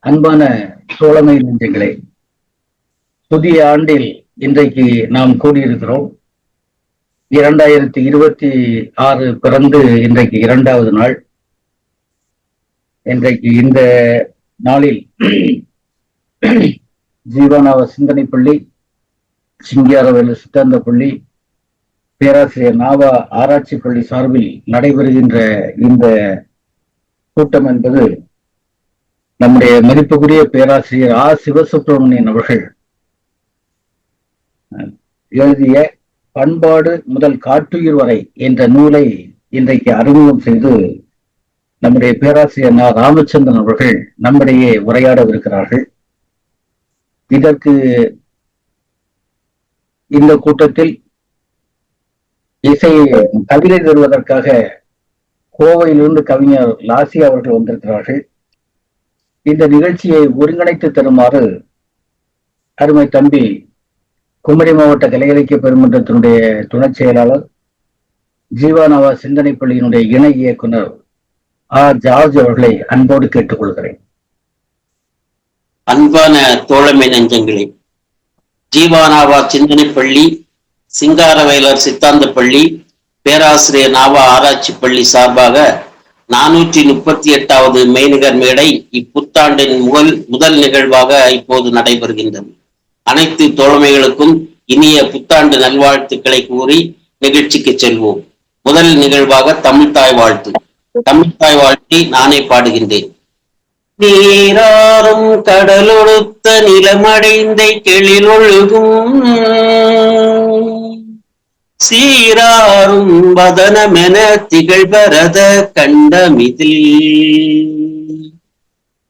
அன்பான தோழமை நெஞ்சங்களே, புதிய ஆண்டில் இன்றைக்கு நாம் கூடியிருக்கிறோம். 2026 பிறந்து இன்றைக்கு 2வது நாள். இன்றைக்கு இந்த நாளில் ஜீவானாவ சிந்தனை பள்ளி, சிங்காரவேலு சித்தாந்த பள்ளி, பேராசிரியர் நாவா ஆராய்ச்சி பள்ளி சார்பில் நடைபெறுகின்ற இந்த கூட்டம் என்பது நம்முடைய மதிப்புக்குரிய பேராசிரியர் சிவசுப்பிரமணியன் அவர்கள் எழுதிய பண்பாடு முதல் காட்டுயிர் வரை என்ற நூலை இன்றைக்கு அறிமுகம் செய்து நம்முடைய பேராசிரியர் ராமச்சந்திரன் அவர்கள் நம்மிடையே உரையாடவிருக்கிறார்கள். இதற்கு இந்த கூட்டத்தில் கவிதை தருவதற்காக கோவையிலிருந்து கவிஞர் லாசி அவர்கள் வந்திருக்கிறார்கள். இந்த நிகழ்ச்சியை ஒருங்கிணைத்து தருமாறு அருமை தம்பி குமரி மாவட்ட கலை இலக்கிய பெருமன்றத்தினுடைய துணை செயலாளர், ஜீவானாவா சிந்தனை பள்ளியினுடைய இணை இயக்குனர் ஜார்ஜ் அவர்களை அன்போடு கேட்டுக்கொள்கிறேன். அன்பான தோழமை நெஞ்சங்களே, ஜீவானாவா சிந்தனை பள்ளி, சிங்காரவேலர் சித்தாந்த பள்ளி, பேராசிரியர் நாவா ஆராய்ச்சி பள்ளி சார்பாக 438வது மெய்நிகர் மேடை இப்புத்தாண்டின் முதல் நிகழ்வாக இப்போது நடைபெறுகின்றது. அனைத்து தோழமைகளுக்கும் இனிய புத்தாண்டு நல்வாழ்த்துக்களை கூறி நிகழ்ச்சிக்கு செல்வோம். முதல் நிகழ்வாக தமிழ்தாய் வாழ்த்து. தமிழ்தாய் வாழ்த்தி நானே பாடுகின்றேன். நீராறும் கடலொடுத்த நிலமடைந்த கெளில் ஒழுகும் சீராரும் வதனமென திகழ்வரத கண்டமிதில்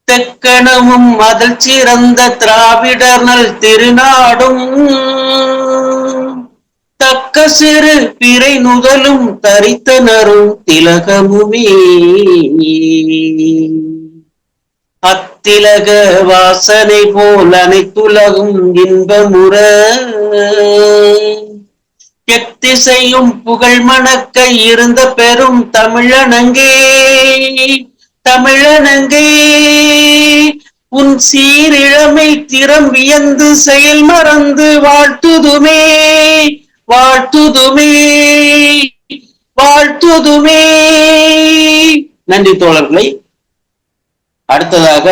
தெக்கணமும் அதில் சிறந்த திராவிடர் நல் திருநாடும் தக்க சிறு பிறை நுதலும் தரித்தனரும் திலகமுமே அத்திலக வாசனை போல் அனைத்துலகும் இன்பமுற எத்திசையும் புகழ் மணக்க இருந்த பெரும் தமிழனங்கே தமிழனங்கே உன் சீரிழமை திறம் வியந்து செயல் மறந்து வாழ்த்துதுமே வாழ்த்துதுமே வாழ்த்துதுமே. நன்றி தோழர்களை. அடுத்ததாக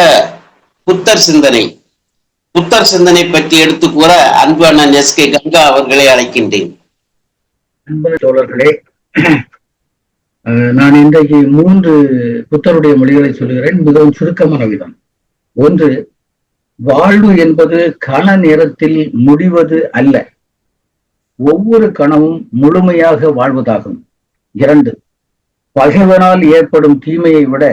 புத்தர் சிந்தனை. புத்தர் சிந்தனை பற்றி எடுத்து கூற அன்பு அண்ணன் எஸ்.கே. கங்கா அவர்களை அழைக்கின்றேன். அன்பு தோழர்களே, நான் இன்றைக்கு 3 புத்தருடைய மொழிகளை சொல்கிறேன், மிகவும் சுருக்கமான விதம். 1, வாழ்வு என்பது கண நேரத்தில் முடிவது அல்ல, ஒவ்வொரு கணமும் முழுமையாக வாழ்வதாகும். 2, பகைவனால் ஏற்படும் தீமையை விட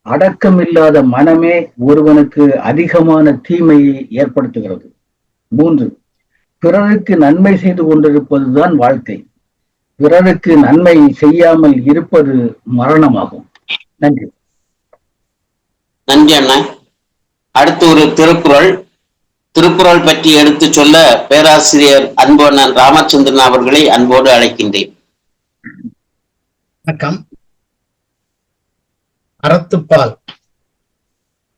அடக்கமில்லாத மனமே ஒருவனுக்கு அதிகமான தீமையை ஏற்படுத்துகிறது. 3, பிறருக்கு நன்மை செய்து கொண்டிருப்பதுதான் வாழ்க்கை, பிறருக்கு நன்மை செய்யாமல் இருப்பது மரணமாகும். நன்றி. நன்றி அண்ணா. அடுத்து ஒரு திருக்குறள். திருக்குறள் பற்றி எடுத்து சொல்ல பேராசிரியர் அன்பு அண்ணன் ராமச்சந்திரன் அவர்களை அன்போடு அழைக்கின்றேன். வணக்கம். அறத்துப்பால்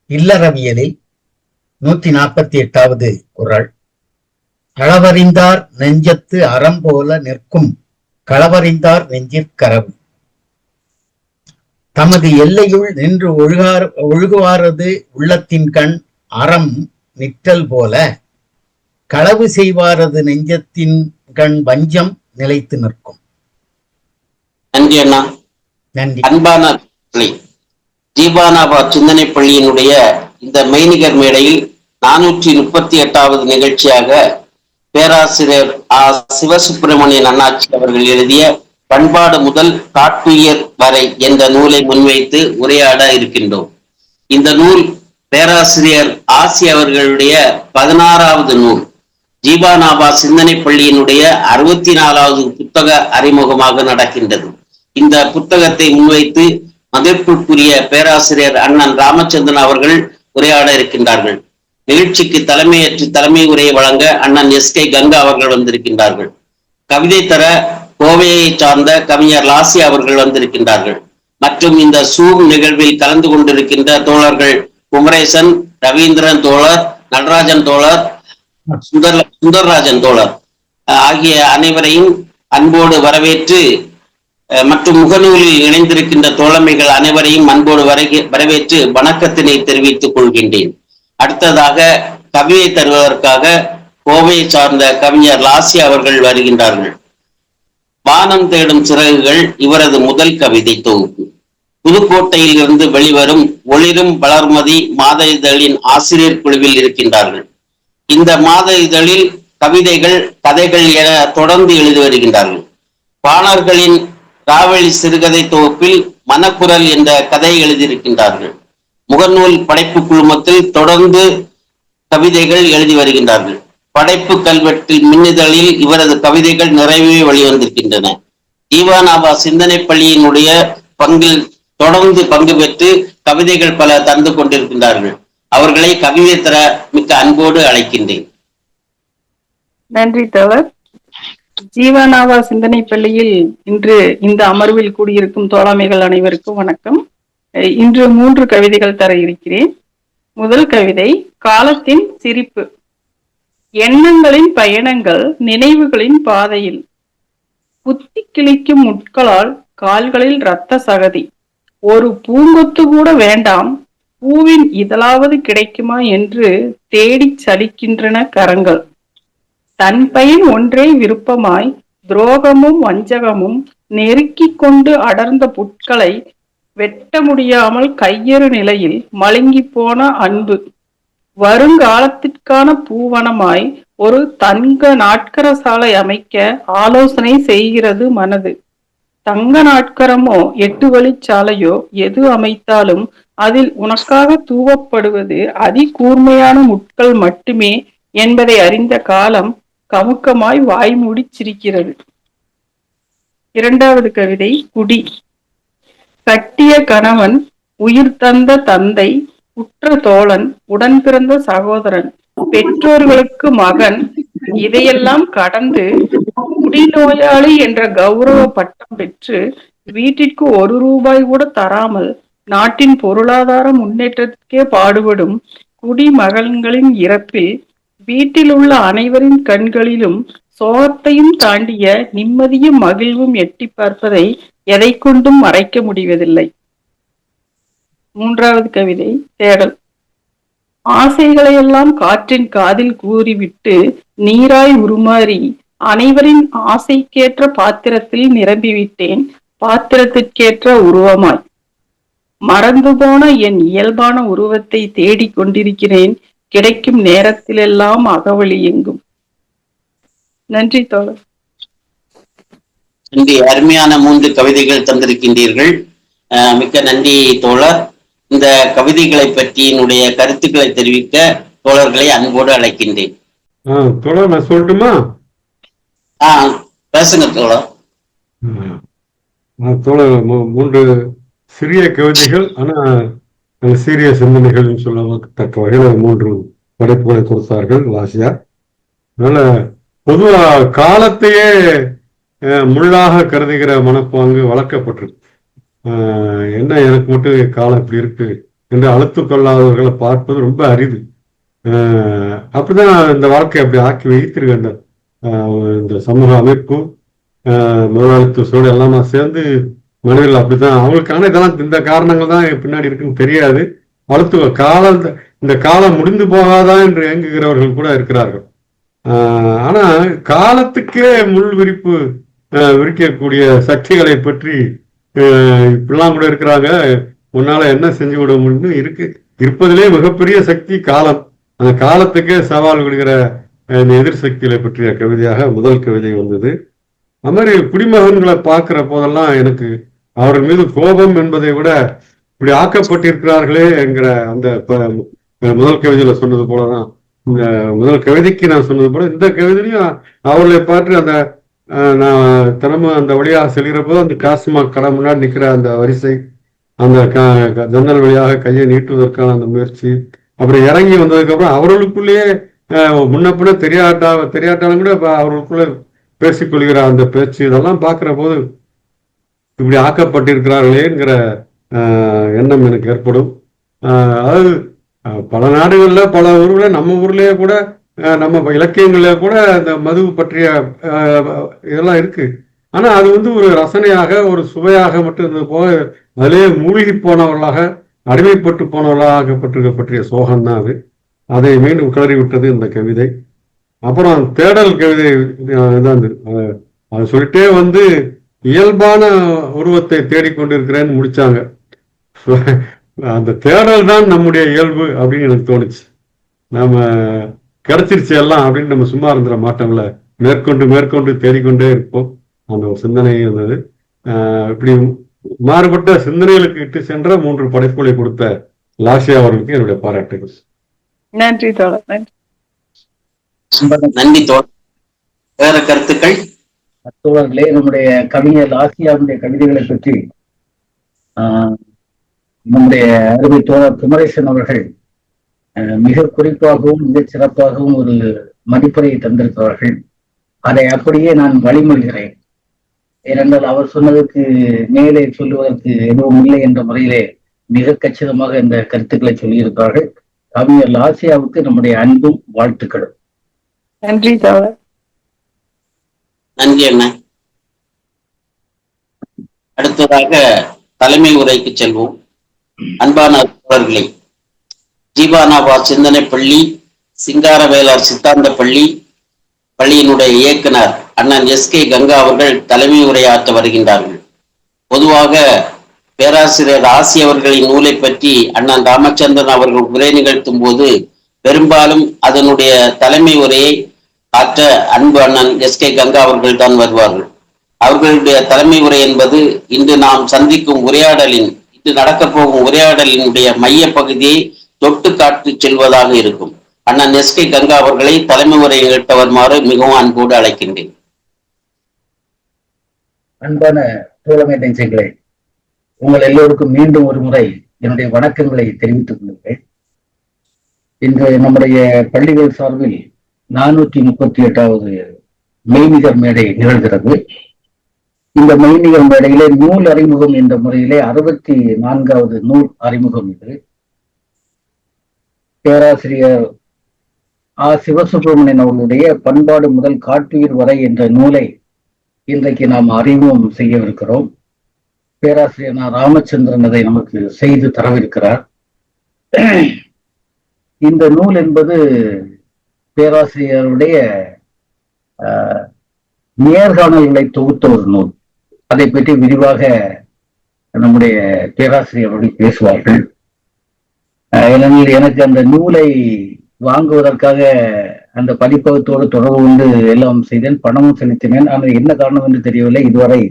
இல்லறவியலில் 148வது குறள். களவறிந்தார் நெஞ்சத்து அறம் போல நிற்கும் களவறிந்தார் நெஞ்சிற்கரவு. தமது எல்லையுள் நின்று ஒழுகுவாரது உள்ளத்தின் கண் அறம் நிற்றல் போல களவு செய்வாரது நெஞ்சத்தின் கண் வஞ்சம் நிலைத்து நிற்கும். நன்றி அண்ணா. நன்றி. அன்பான ஜீவானாவா சிந்தனை பள்ளியினுடைய இந்த மெய்நிகர் மேடையில் 438வது நிகழ்ச்சியாக பேராசிரியர் சிவசுப்பிரமணியன் அண்ணாச்சி அவர்கள் எழுதிய பண்பாடு முதல் காட்டுயிர் வரை என்ற நூலை முன்வைத்து உரையாட இருக்கின்றோம். இந்த நூல் பேராசிரியர் ஆசி அவர்களுடைய 16வது நூல். ஜீவானாவா சிந்தனை பள்ளியினுடைய 64வது புத்தக அறிமுகமாக நடக்கின்றது. இந்த புத்தகத்தை முன்வைத்து மதிப்பிற்குரிய பேராசிரியர் அண்ணன் ராமச்சந்திரன் அவர்கள் உரையாட இருக்கின்றார்கள். நிகழ்ச்சிக்கு தலைமையேற்று தலைமை உரையை வழங்க அண்ணன் எஸ்.கே. கங்கா அவர்கள் வந்திருக்கின்றார்கள். கவிதை தர கோவையை சார்ந்த கவிஞர் லாசி அவர்கள் வந்திருக்கின்றார்கள். மற்றும் இந்த சூம் நிகழ்வில் கலந்து கொண்டிருக்கின்ற தோழர்கள் குமரேசன், ரவீந்திரன் தோழர், நடராஜன் தோழர், சுந்தரராஜன் தோழர் ஆகிய அனைவரையும் அன்போடு வரவேற்று மற்றும் முகநூலில் இணைந்திருக்கின்ற தோழமைகள் அனைவரையும் அன்போடு வரவேற்று வணக்கத்தினை தெரிவித்துக் கொள்கின்றேன். அடுத்ததாக கவியை தருவதற்காக கோவையை சார்ந்த கவிஞர் லாசி அவர்கள் வருகின்றார்கள். வானம் தேடும் சிறகுகள் இவரது முதல் கவிதை தொகுப்பு. புதுக்கோட்டையில் இருந்து வெளிவரும் ஒளிரும் வளர்மதி மாத இதழின் ஆசிரியர் குழுவில் இருக்கின்றார்கள். இந்த மாத இதழில் கவிதைகள், கதைகள் என தொடர்ந்து எழுதி வருகின்றார்கள். பாணர்களின் ராவெளி சிறுகதை தொகுப்பில் மனக்குரல் என்ற கதையை எழுதியிருக்கின்றார்கள். முகநூல் படைப்பு குழுமத்தில் தொடர்ந்து கவிதைகள் எழுதி வருகின்றார்கள். படைப்பு கல்வெட்டில் மின்னிதழில் இவரது கவிதைகள் நிறைவே வெளிவந்திருக்கின்றன. ஈவானாவா சிந்தனை பள்ளியினுடைய பங்கில் தொடர்ந்து பங்கு பெற்று கவிதைகள் பல தந்து கொண்டிருக்கின்றார்கள். அவர்களை கவிதை தர மிக்க அன்போடு அழைக்கின்றேன். நன்றி தோழர். ஜீவானாவா சிந்தனை பள்ளியில் இன்று இந்த அமர்வில் கூடியிருக்கும் தோழமைகள் அனைவருக்கும் வணக்கம். இன்று 3 கவிதைகள் தர இருக்கிறேன். முதல் கவிதை காலத்தின் சிரிப்பு. எண்ணங்களின் பயணங்கள் நினைவுகளின் பாதையில், குத்தி கிழிக்கும் முட்களால் கால்களில் இரத்த சகதி. ஒரு பூங்கொத்து கூட வேண்டாம், பூவின் இதழாவது கிடைக்குமா என்று தேடி சலிக்கின்றன கரங்கள். தன் பயன் ஒன்றே விருப்பமாய் துரோகமும் வஞ்சகமும் நெருக்கி கொண்டு அடர்ந்த புட்களை வெட்ட முடியாமல் கையறு நிலையில் மழுங்கி போன அன்பு. வருங்காலத்திற்கான பூவனமாய் ஒரு தங்க நாட்கர சாலை அமைக்க ஆலோசனை செய்கிறது மனது. தங்க நாட்கரமோ 8 வழிச்சாலையோ எது அமைத்தாலும் அதில் உனக்காக தூவப்படுவது அதி கூர்மையான முட்கள் மட்டுமே என்பதை அறிந்த காலம் கமுக்கமாய் வாய்மூடி சிரிக்கிறது. இரண்டாவது கவிதை குடி. கட்டிய கணவன், உயிர் தந்த தந்தை, உற்ற தோழன், உடன் பிறந்த சகோதரன், பெற்றோர்களுக்கு மகன், இதையெல்லாம் கடந்து குடிநோயாளி என்ற கௌரவ பட்டம் பெற்று வீட்டிற்கு 1 ரூபாய் கூட தராமல் நாட்டின் பொருளாதார முன்னேற்றத்திற்கே பாடுபடும் குடிமகன்களின் இறப்பில் வீட்டில் உள்ள அனைவரின் கண்களிலும் சோகத்தையும் தாண்டிய நிம்மதியும் மகிழ்வும் எட்டி பார்ப்பதை எதை கொண்டும் மறைக்க முடிவதில்லை. மூன்றாவது கவிதை தேடல். ஆசைகளையெல்லாம் காற்றின் காதில் கூறிவிட்டு நீராய் உருமாறி அனைவரின் ஆசைக்கேற்ற பாத்திரத்தில் நிரம்பிவிட்டேன், பாத்திரத்திற்கேற்ற உருவமாய். மறந்து போன என் இயல்பான உருவத்தை தேடிக் கொண்டிருக்கிறேன், கிடைக்கும் நேரத்திலெல்லாம் அகவழி எங்கும். நன்றி தோழர். நன்றி. அருமையான 3 கவிதைகள் தந்திருக்கின்றீர்கள். மிக்க நன்றி தோழர். இந்த கவிதைகளை பற்றியினுடைய கருத்துக்களை தெரிவிக்க தோழர்களை அன்போடு அழைக்கின்றேன். தோழர் நான் சொல்லட்டுமா? பேசுங்க தோழர். தோழர் 3 சிறிய கவிதைகள், ஆனா சீரிய சிந்தனைகள் சொல்லத்தக்க வகையில் 3 படைப்புகளை கொடுத்தார்கள் வாசியா. அதனால பொதுவா காலத்தையே முள்ளாக கருதுகிற மனப்பாங்கு வளர்க்கப்பட்டிருக்கு. என்ன எனக்கு மட்டும் காலம் இப்படி இருக்கு என்று அழுத்து கொள்ளாதவர்களை பார்ப்பது ரொம்ப அரிது. அப்படிதான் இந்த வாழ்க்கையை அப்படி ஆக்கி வைத்திருக்க இந்த சமூக அமைப்பு, முதலாளித்துவ சூழல் எல்லாமே சேர்ந்து மனிதர்கள் அப்படித்தான். அவங்களுக்கான இதெல்லாம் இந்த காரணங்கள் தான் பின்னாடி இருக்குன்னு தெரியாது. அழுத்துவ காலம், இந்த காலம் முடிந்து போகாதான் என்று இயங்குகிறவர்கள் கூட இருக்கிறார்கள். ஆனா காலத்துக்கே முள் விரிக்கக்கூடிய சக்திகளை பற்றி இப்படிலாம் கூட இருக்கிறாங்க. உன்னால என்ன செஞ்சு விட முடியும் இருப்பதிலே மிகப்பெரிய சக்தி காலம். அந்த காலத்துக்கே சவால் விடுகிற இந்த எதிர் சக்திகளை பற்றிய கவிதையாக முதல் கவிதை வந்தது. அது மாதிரி குடிமகன்களை பார்க்கிற போதெல்லாம் எனக்கு அவர்கள் மீது கோபம் என்பதை விட இப்படி ஆக்கப்பட்டிருக்கிறார்களே என்கிற அந்த முதல் கவிதையில சொன்னது போலதான், இந்த முதல் கவிதைக்கு நான் சொன்னது போல இந்த கவிதையிலையும் அவர்களை பார்த்து அந்த நான் தினமும் அந்த வழியாக செல்கிற போது அந்த டாஸ்மாக் கடை முன்னாடி நிற்கிற அந்த வரிசை, அந்த ஜன்னல் வழியாக கையை நீட்டுவதற்கான அந்த முயற்சி, அப்புறம் இறங்கி வந்ததுக்கு அப்புறம் அவர்களுக்குள்ளேயே முன்ன தெரியாட்டாலும் கூட அவர்களுக்குள்ள பேசிக்கொள்கிற அந்த பேச்சு, இதெல்லாம் பார்க்கிற போது இப்படி ஆக்கப்பட்டிருக்கிறார்களேங்கிற எண்ணம் எனக்கு ஏற்படும். அதாவது பல நாடுகள்ல பல ஊர்ல நம்ம ஊர்லயே கூட நம்ம இலக்கியங்கள்ல கூட இந்த மது பற்றிய இதெல்லாம் இருக்கு. ஆனா அது வந்து ஒரு ரசனையாக ஒரு சுவையாக மட்டும் இருந்தது போக அதிலேயே மூழ்கி போனவர்களாக அடிமைப்பட்டு போனவர்களாகப்பட்டிருக்க பற்றிய சோகம் தான் அது. அதை மீண்டும் கிளறி விட்டது இந்த கவிதை. அப்புறம் தேடல் கவிதை தான் அது சொல்லிட்டே வந்து இயல்பான உருவத்தை தேடிக்கொண்டிருக்கிறேன்னு முடிச்சாங்க. அந்த தேடல் தான் நம்முடைய இயல்பு அப்படின்னு எனக்கு தோணுச்சு. நம்ம கிடைச்சிருச்சு எல்லாம் அப்படின்னு நம்ம சும்மா இருந்துட மாட்டோம்ல, மேற்கொண்டு மேற்கொண்டு தேடிக்கொண்டே இருப்போம். அந்த ஒரு சிந்தனை இருந்தது. இப்படி மாறுபட்ட சிந்தனைகளுக்கு இட்டு சென்ற 3 படைப்புகளை கொடுத்த லாஷியா அவர்களுக்கு என்னுடைய பாராட்டுகள். நன்றி தோழர். நன்றி. நன்றி தோழர். வேற கருத்துக்கள்? தோழர்களே, நம்முடைய கவிஞர் லாஷியாவுடைய கவிதைகளை பற்றி நம்முடைய அருமை தோழர் குமரேசன் அவர்கள் மிக குறிப்பாகவும் மிகச் சிறப்பாகவும் ஒரு மதிப்புரையை தந்திருக்கிறார்கள். அதை அப்படியே நான் வழிமொழிகிறேன். ஏனென்றால் அவர் சொன்னதுக்கு மேலே சொல்லுவதற்கு எதுவும் இல்லை என்ற முறையிலே மிக கச்சிதமாக இந்த கருத்துக்களை சொல்லியிருக்கிறார்கள். கவிஞர் லாஷியாவுக்கு நம்முடைய அன்பும் வாழ்த்துக்களும். நன்றி தோழர். நன்றி அண்ணா. அடுத்ததாக தலைமை உரைக்கு செல்வோம். அன்பான தோழர்களே, ஜீவானாபா சிந்தனை பள்ளி, சிங்காரவேலர் சித்தாந்த பள்ளியினுடைய இயக்குனர் அண்ணன் எஸ்.கே. கங்கா அவர்கள் தலைமை உரையாற்ற வருகின்றார்கள். பொதுவாக பேராசிரியர் ஆசி அவர்களின் நூலை பற்றி அண்ணன் ராமச்சந்திரன் அவர்கள் உரை நிகழ்த்தும் போது பெரும்பாலும் அதனுடைய தலைமை உரையை ஆற்ற அன்பு அண்ணன் எஸ்.கே. கங்கா அவர்கள் தான் வருவார்கள். அவர்களுடைய தலைமை உரை என்பது இன்று நாம் சந்திக்கும் உரையாடலின், இன்று நடக்கப் போகும் உரையாடலினுடைய மைய பகுதியை தொட்டு காட்டி செல்வதாக இருக்கும். அண்ணன் எஸ்.கே. கங்கா அவர்களை தலைமை உரை நிகழ்த்த வருமாறு மிகவும் அன்போடு அழைக்கின்றேன். அன்பான தோழமை நெஞ்சங்களே, உங்கள் எல்லோருக்கும் மீண்டும் ஒரு முறை என்னுடைய வணக்கங்களை தெரிவித்துக் கொள்கிறேன். இன்று நம்முடைய பள்ளிகள் சார்பில் 438வது மெய்நிகர் மேடை நிகழ்கிறது. இந்த மெய்நிகர் மேடையிலே நூல் அறிமுகம் என்ற முறையிலே 64வது நூல் அறிமுகம் இது. பேராசிரியர் சிவசுப்பிரமணியன் அவர்களுடைய பண்பாடு முதல் காட்டுயிர் வரை என்ற நூலை இன்றைக்கு நாம் அறிமுகம் செய்யவிருக்கிறோம். பேராசிரியர் ராமச்சந்திரன் அதை நமக்கு செய்து தரவிருக்கிறார். இந்த நூல் என்பது பேராசிரியருடைய நேர்காணல்களை தொகுத்த ஒரு நூல். அதை பற்றி விரிவாக நம்முடைய பேராசிரியர்கள் பேசுவார்கள். ஏனெனில் எனக்கு அந்த நூலை வாங்குவதற்காக அந்த பதிப்பகத்தோடு தொடர்பு கொண்டு எல்லாம் செய்தேன், பணமும் செலுத்தினேன். ஆனால் என்ன காரணம் என்று தெரியவில்லை, இதுவரை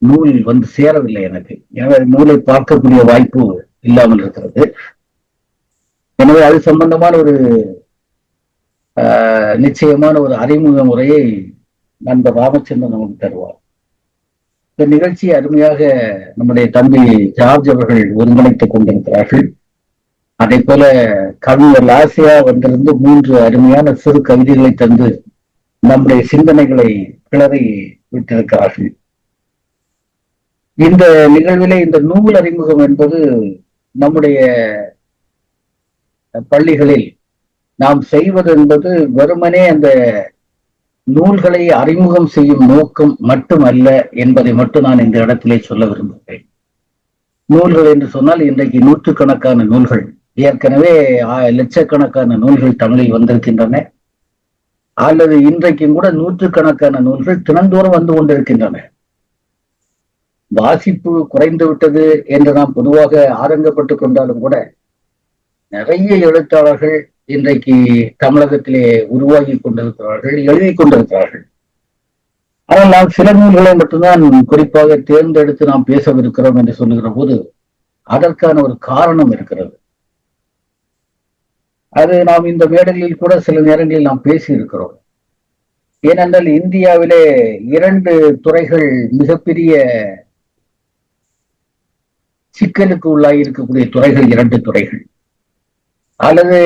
நூல் வந்து சேரவில்லை எனக்கு. எனவே நூலை பார்க்கக்கூடிய வாய்ப்பு இல்லாமல் இருக்கிறது. எனவே அது சம்பந்தமான ஒரு நிச்சயமான ஒரு அறிமுக முறையை நண்பர் ராமச்சந்திரன் நமக்கு தருவார். இந்த நிகழ்ச்சியை அருமையாக நம்முடைய தம்பி ஜார்ஜ் அவர்கள் ஒருங்கிணைத்துக் கொண்டிருக்கிறார்கள். அதே போல கவிஞர் லாஷியா வந்திருந்து 3 அருமையான சிறு கவிதைகளை தந்து நம்முடைய சிந்தனைகளை கிளறி விட்டிருக்கிறார்கள். இந்த நிகழ்விலே இந்த நூல் அறிமுகம் என்பது நம்முடைய பள்ளிகளில் நாம் செய்வது என்பது வெறுமனே அந்த நூல்களை அறிமுகம் செய்யும் நோக்கம் மட்டுமல்ல என்பதை மட்டும் நான் இந்த இடத்திலே சொல்ல விரும்புகிறேன். நூல்கள் என்று சொன்னால் இன்றைக்கு நூற்றுக்கணக்கான நூல்கள், ஏற்கனவே லட்சக்கணக்கான நூல்கள் தமிழில் வந்திருக்கின்றன. அல்லது இன்றைக்கும் கூட நூற்றுக்கணக்கான நூல்கள் தினந்தோறும் வந்து கொண்டிருக்கின்றன. வாசிப்பு குறைந்து விட்டது என்று நாம் பொதுவாக ஆதங்கப்பட்டுக் கொண்டாலும் கூட நிறைய எழுத்தாளர்கள் இன்றைக்கு தமிழகத்திலே உருவாகி கொண்டிருக்கிறார்கள், எழுதி கொண்டிருக்கிறார்கள். ஆனால் நாம் சில நூல்களை மட்டும்தான் குறிப்பாக தேர்ந்தெடுத்து நாம் பேசவிருக்கிறோம் என்று சொல்லுகிற போது அதற்கான ஒரு காரணம் இருக்கிறது. அது நாம் இந்த மேடைகளில் கூட சில நேரங்களில் நாம் பேசி இருக்கிறோம். ஏனென்றால் இந்தியாவிலே 2 துறைகள் மிகப்பெரிய சிக்கலுக்கு உள்ளாகி இருக்கக்கூடிய துறைகள், 2 துறைகள், அல்லது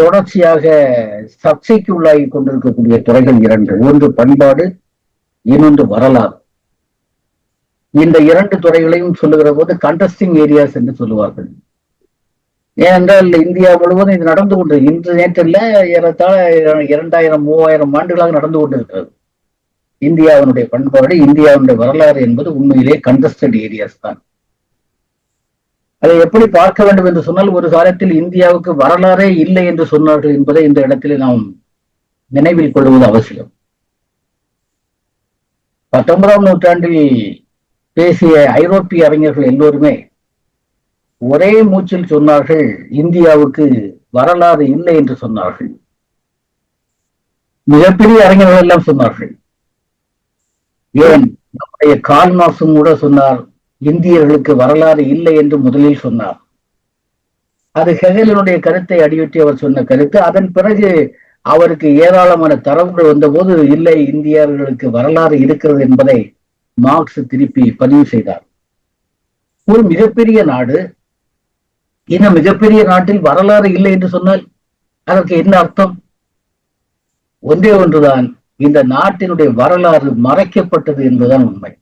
தொடர்ச்சியாக சர்ச்சைக்கு உள்ளாகி கொண்டிருக்கக்கூடிய துறைகள் 2. ஒன்று பண்பாடு, இன்னொன்று வரலாறு. இந்த 2 துறைகளையும் சொல்லுகிற போது கண்டஸ்டிங் ஏரியாஸ் என்று சொல்லுவார்கள். ஏனென்றால் இந்தியா முழுவதும் இது நடந்து கொண்டு இன்று நேற்றில் ஏறத்தாழ 2000-3000 ஆண்டுகளாக நடந்து கொண்டிருக்கிறது. இந்தியாவினுடைய பண்பாடு, இந்தியாவினுடைய வரலாறு என்பது உண்மையிலே கண்டஸ்டட் ஏரியாஸ் தான். அதை எப்படி பார்க்க வேண்டும் என்று சொன்னால், ஒரு காலத்தில் இந்தியாவுக்கு வரலாறே இல்லை என்று சொன்னார்கள் என்பதை இந்த இடத்திலே நாம் நினைவில் கொள்வது அவசியம். 19ஆம் நூற்றாண்டில் பேசிய ஐரோப்பிய அறிஞர்கள் எல்லோருமே ஒரே மூச்சில் சொன்னார்கள், இந்தியாவுக்கு வரலாறு இல்லை என்று சொன்னார்கள். மிகப்பெரிய அறிஞர்கள் எல்லாம் சொன்னார்கள். ஏன் நம்முடைய கால் மார்க்சும் கூட சொன்னார், இந்தியர்களுக்கு வரலாறு இல்லை என்று முதலில் சொன்னார். அது ஹெகலினுடைய கருத்தை அடியொற்றி அவர் சொன்ன கருத்து. அதன் பிறகு அவருக்கு ஏராளமான தரவுகள் வந்தபோது இல்லை, இந்தியர்களுக்கு வரலாறு இருக்கிறது என்பதை மார்க்ஸ் திருப்பி பதிவு செய்தார். ஒரு மிகப்பெரிய நாடு, இந்த மிகப்பெரிய நாட்டில் வரலாறு இல்லை என்று சொன்னால் அதற்கு என்ன அர்த்தம்? ஒன்றே ஒன்றுதான், இந்த நாட்டினுடைய வரலாறு மறைக்கப்பட்டது என்பதுதான் உண்மை,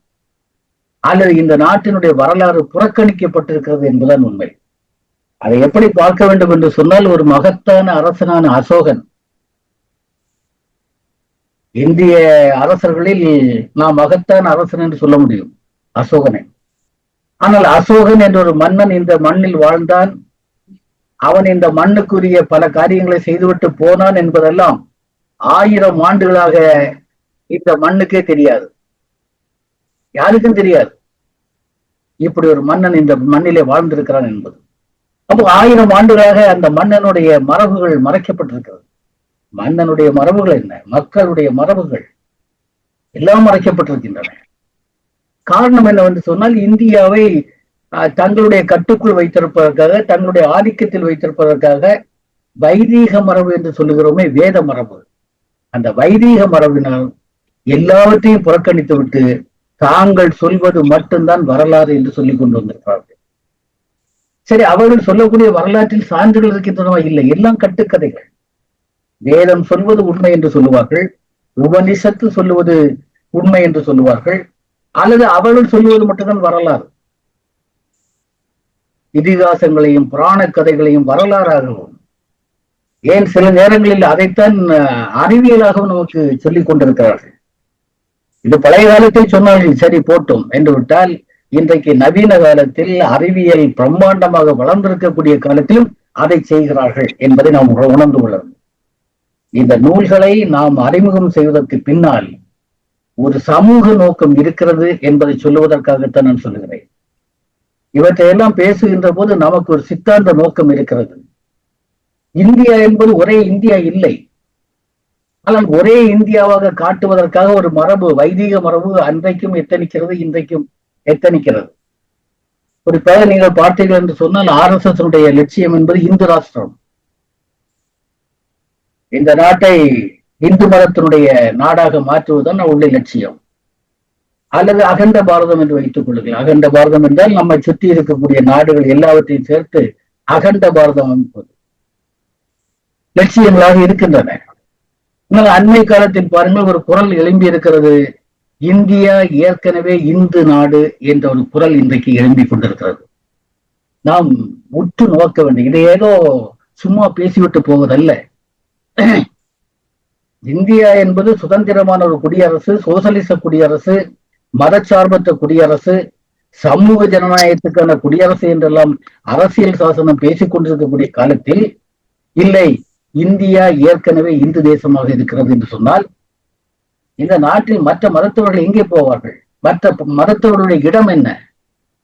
அல்லது இந்த நாட்டினுடைய வரலாறு புறக்கணிக்கப்பட்டிருக்கிறது என்பதுதான் உண்மை. அதை எப்படி பார்க்க வேண்டும் என்று சொன்னால், ஒரு மகத்தான அரசனான அசோகன், இந்திய அரசர்களில் நாம் மகத்தான அரசன் என்று சொல்ல முடியும் அசோகனை. ஆனால் அசோகன் என்ற ஒரு மன்னன் இந்த மண்ணில் வாழ்ந்தான், அவன் இந்த மண்ணுக்குரிய பல காரியங்களை செய்துவிட்டு போனான் என்பதெல்லாம் 1000 ஆண்டுகளாக இந்த மண்ணுக்கே தெரியாது, யாருக்கும் தெரியாது இப்படி ஒரு மன்னன் இந்த மண்ணிலே வாழ்ந்திருக்கிறான் என்பது. அப்போ 1000 ஆண்டுகளாக அந்த மன்னனுடைய மரபுகள் மறைக்கப்பட்டிருக்கிறது. மன்னனுடைய மரபுகள் என்ன, மக்களுடைய மரபுகள் எல்லாம் மறைக்கப்பட்டிருக்கின்றன. காரணம் என்னவென்று சொன்னால், இந்தியாவை தங்களுடைய கட்டுக்குள் வைத்திருப்பதற்காக, தங்களுடைய ஆதிக்கத்தில் வைத்திருப்பதற்காக வைதீக மரபு என்று சொல்லுகிறோமே, வேத மரபு, அந்த வைதீக மரபினால் எல்லாவற்றையும் புறக்கணித்து விட்டு தாங்கள் சொல்வது மட்டும்தான் வரலாறு என்று சொல்லிக் கொண்டு வந்திருக்கிறார்கள். சரி, அவர்கள் சொல்லக்கூடிய வரலாற்றில் சான்றுகள் இருக்கின்றனவா? இல்லை, எல்லாம் கட்டுக்கதைகள். வேதம் சொல்வது உண்மை என்று சொல்லுவார்கள், உபனிஷத்து சொல்லுவது உண்மை என்று சொல்லுவார்கள், அல்லது அவர்கள் சொல்லுவது மட்டும்தான் வரலாறு. இதிகாசங்களையும் புராண கதைகளையும் வரலாறாகவும், ஏன் சில நேரங்களில் அதைத்தான் அறிவியலாகவும் நமக்கு சொல்லிக் கொண்டிருக்கிறார்கள். இது பழைய காலத்தில் சொன்னார்கள், சரி போட்டோம் என்று விட்டால், இன்றைக்கு நவீன காலத்தில் அறிவியல் பிரம்மாண்டமாக வளர்ந்திருக்கக்கூடிய காலத்திலும் அதை செய்கிறார்கள் என்பதை நாம் உணர்ந்து கொள்ள வேண்டும். இந்த நூல்களை நாம் அறிமுகம் செய்வதற்கு பின்னால் ஒரு சமூக நோக்கம் இருக்கிறது என்பதை சொல்லுவதற்காகத்தான் நான் சொல்லுகிறேன். இவற்றையெல்லாம் பேசுகின்ற போது நமக்கு ஒரு சித்தாந்த நோக்கம் இருக்கிறது. இந்தியா என்பது ஒரே இந்தியா இல்லை, ஆனால் ஒரே இந்தியாவாக காட்டுவதற்காக ஒரு மரபு, வைதிக மரபு அன்றைக்கும் எத்தனிக்கிறது, இன்றைக்கும் எத்தனிக்கிறது. குறிப்பாக நீங்கள் பார்த்தீர்கள் என்று சொன்னால், RSS லட்சியம் என்பது இந்து ராஷ்டிரம், இந்த நாட்டை இந்து மதத்தினுடைய நாடாக மாற்றுவதுதான் அவருடைய லட்சியம். அல்லது அகண்ட பாரதம் என்று வைத்துக் கொள்ளுங்கள். அகண்ட பாரதம் என்றால் நம்மை சுற்றி இருக்கக்கூடிய நாடுகள் எல்லாவற்றையும் சேர்த்து அகண்ட பாரதம் அமைப்பது லட்சியங்களாக இருக்கின்றன. ஆனால் அண்மை காலத்தில் பாருங்கள், ஒரு குரல் எழும்பி இருக்கிறது, இந்தியா ஏற்கனவே இந்து நாடு என்ற ஒரு குரல் இன்றைக்கு எழும்பி கொண்டிருக்கிறது. நாம் உற்று நோக்க வேண்டும். இதை ஏதோ சும்மா பேசிவிட்டு போவதல்ல. இந்தியா என்பது சுதந்திரமான ஒரு குடியரசு, சோசலிச குடியரசு, மதச்சார்பற்ற குடியரசு, சமூக ஜனநாயகத்துக்கான குடியரசு என்றெல்லாம் அரசியல் சாசனம் பேசிக் கொண்டிருக்கக்கூடிய காலத்தில், இல்லை இந்தியா ஏற்கனவே இந்து தேசமாக இருக்கிறது என்று சொன்னால், இந்த நாட்டில் மற்ற மதத்தவர்கள் எங்கே போவார்கள்? மற்ற மதத்தவர்களுடைய இடம் என்ன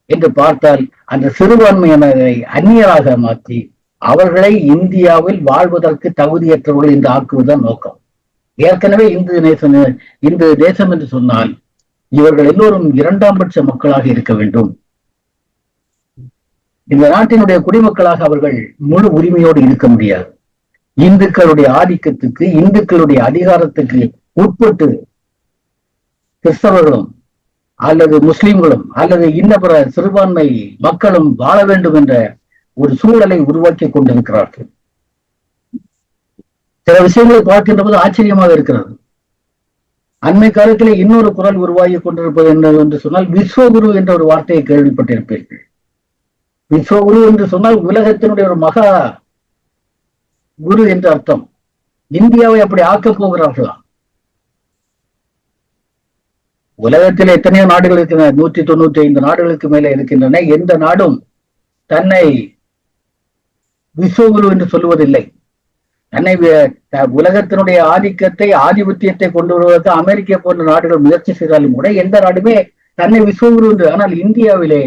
என்று பார்த்தால், அந்த சிறுபான்மையினரை அந்நியராக மாற்றி அவர்களை இந்தியாவில் வாழ்வதற்கு தகுதியற்றவர்கள் என்று ஆக்குவதுதான் நோக்கம். ஏற்கனவே இந்து தேசம் என்று சொன்னால் இவர்கள் எல்லோரும் 2ஆம் பட்ச மக்களாக இருக்க வேண்டும். இந்த நாட்டினுடைய குடிமக்களாக அவர்கள் முழு உரிமையோடு இருக்க முடியாது. இந்துக்களுடைய ஆதிக்கத்துக்கு, இந்துக்களுடைய அதிகாரத்துக்கு உட்பட்டு கிறிஸ்தவர்களும் அல்லது முஸ்லிம்களும் அல்லது இன்ன பிற சிறுபான்மை மக்களும் வாழ வேண்டும் என்ற ஒரு சூழலை உருவாக்கி கொண்டிருக்கிறார்கள். சில விஷயங்களை பார்க்கின்ற போது ஆச்சரியமாக இருக்கிறது. அண்மை காலத்திலே இன்னொரு குரல் உருவாகி கொண்டிருப்பது என்ன என்று சொன்னால், விஸ்வகுரு என்ற ஒரு வார்த்தையை கேள்விப்பட்டிருப்பீர்கள். விஸ்வகுரு என்று சொன்னால் உலகத்தினுடைய ஒரு மகா குரு என்று அர்த்தம். இந்தியாவை அப்படி ஆக்கப் போகிறார்களா? உலகத்தில் எத்தனையோ நாடுகள் இருக்கின்றன, 195 நாடுகளுக்கு மேலே இருக்கின்றன. எந்த நாடும் தன்னை விஸ்வகுரு என்று சொல்லுவதில்லை. தன்னை உலகத்தினுடைய ஆதிக்கத்தை, ஆதிபத்தியத்தை கொண்டு வருவதற்கு அமெரிக்கா போன்ற நாடுகள் முயற்சி செய்தாலும் கூட எந்த நாடுமே தன்னை விஸ்வகுரு என்று. ஆனால் இந்தியாவிலே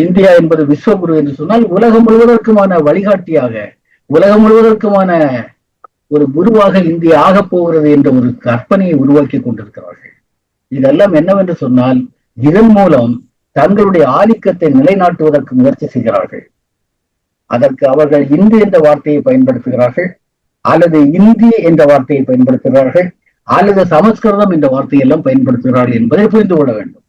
இந்தியா என்பது விஸ்வகுரு என்று சொன்னால் உலகம் முழுவதற்குமான வழிகாட்டியாக, உலகம் முழுவதற்குமான ஒரு குருவாக இந்தியா ஆகப் போகிறது என்ற ஒரு கற்பனையை உருவாக்கி கொண்டிருக்கிறார்கள். இதெல்லாம் என்னவென்று சொன்னால் இதன் மூலம் தங்களுடைய ஆதிக்கத்தை நிலைநாட்டுவதற்கு முயற்சி செய்கிறார்கள். அதற்கு அவர்கள் இந்து என்ற வார்த்தையை பயன்படுத்துகிறார்கள், அல்லது இந்தி என்ற வார்த்தையை பயன்படுத்துகிறார்கள், அல்லது சமஸ்கிருதம் என்ற வார்த்தையெல்லாம் பயன்படுத்துகிறார்கள் என்பதை புரிந்து கொள்ள வேண்டும்.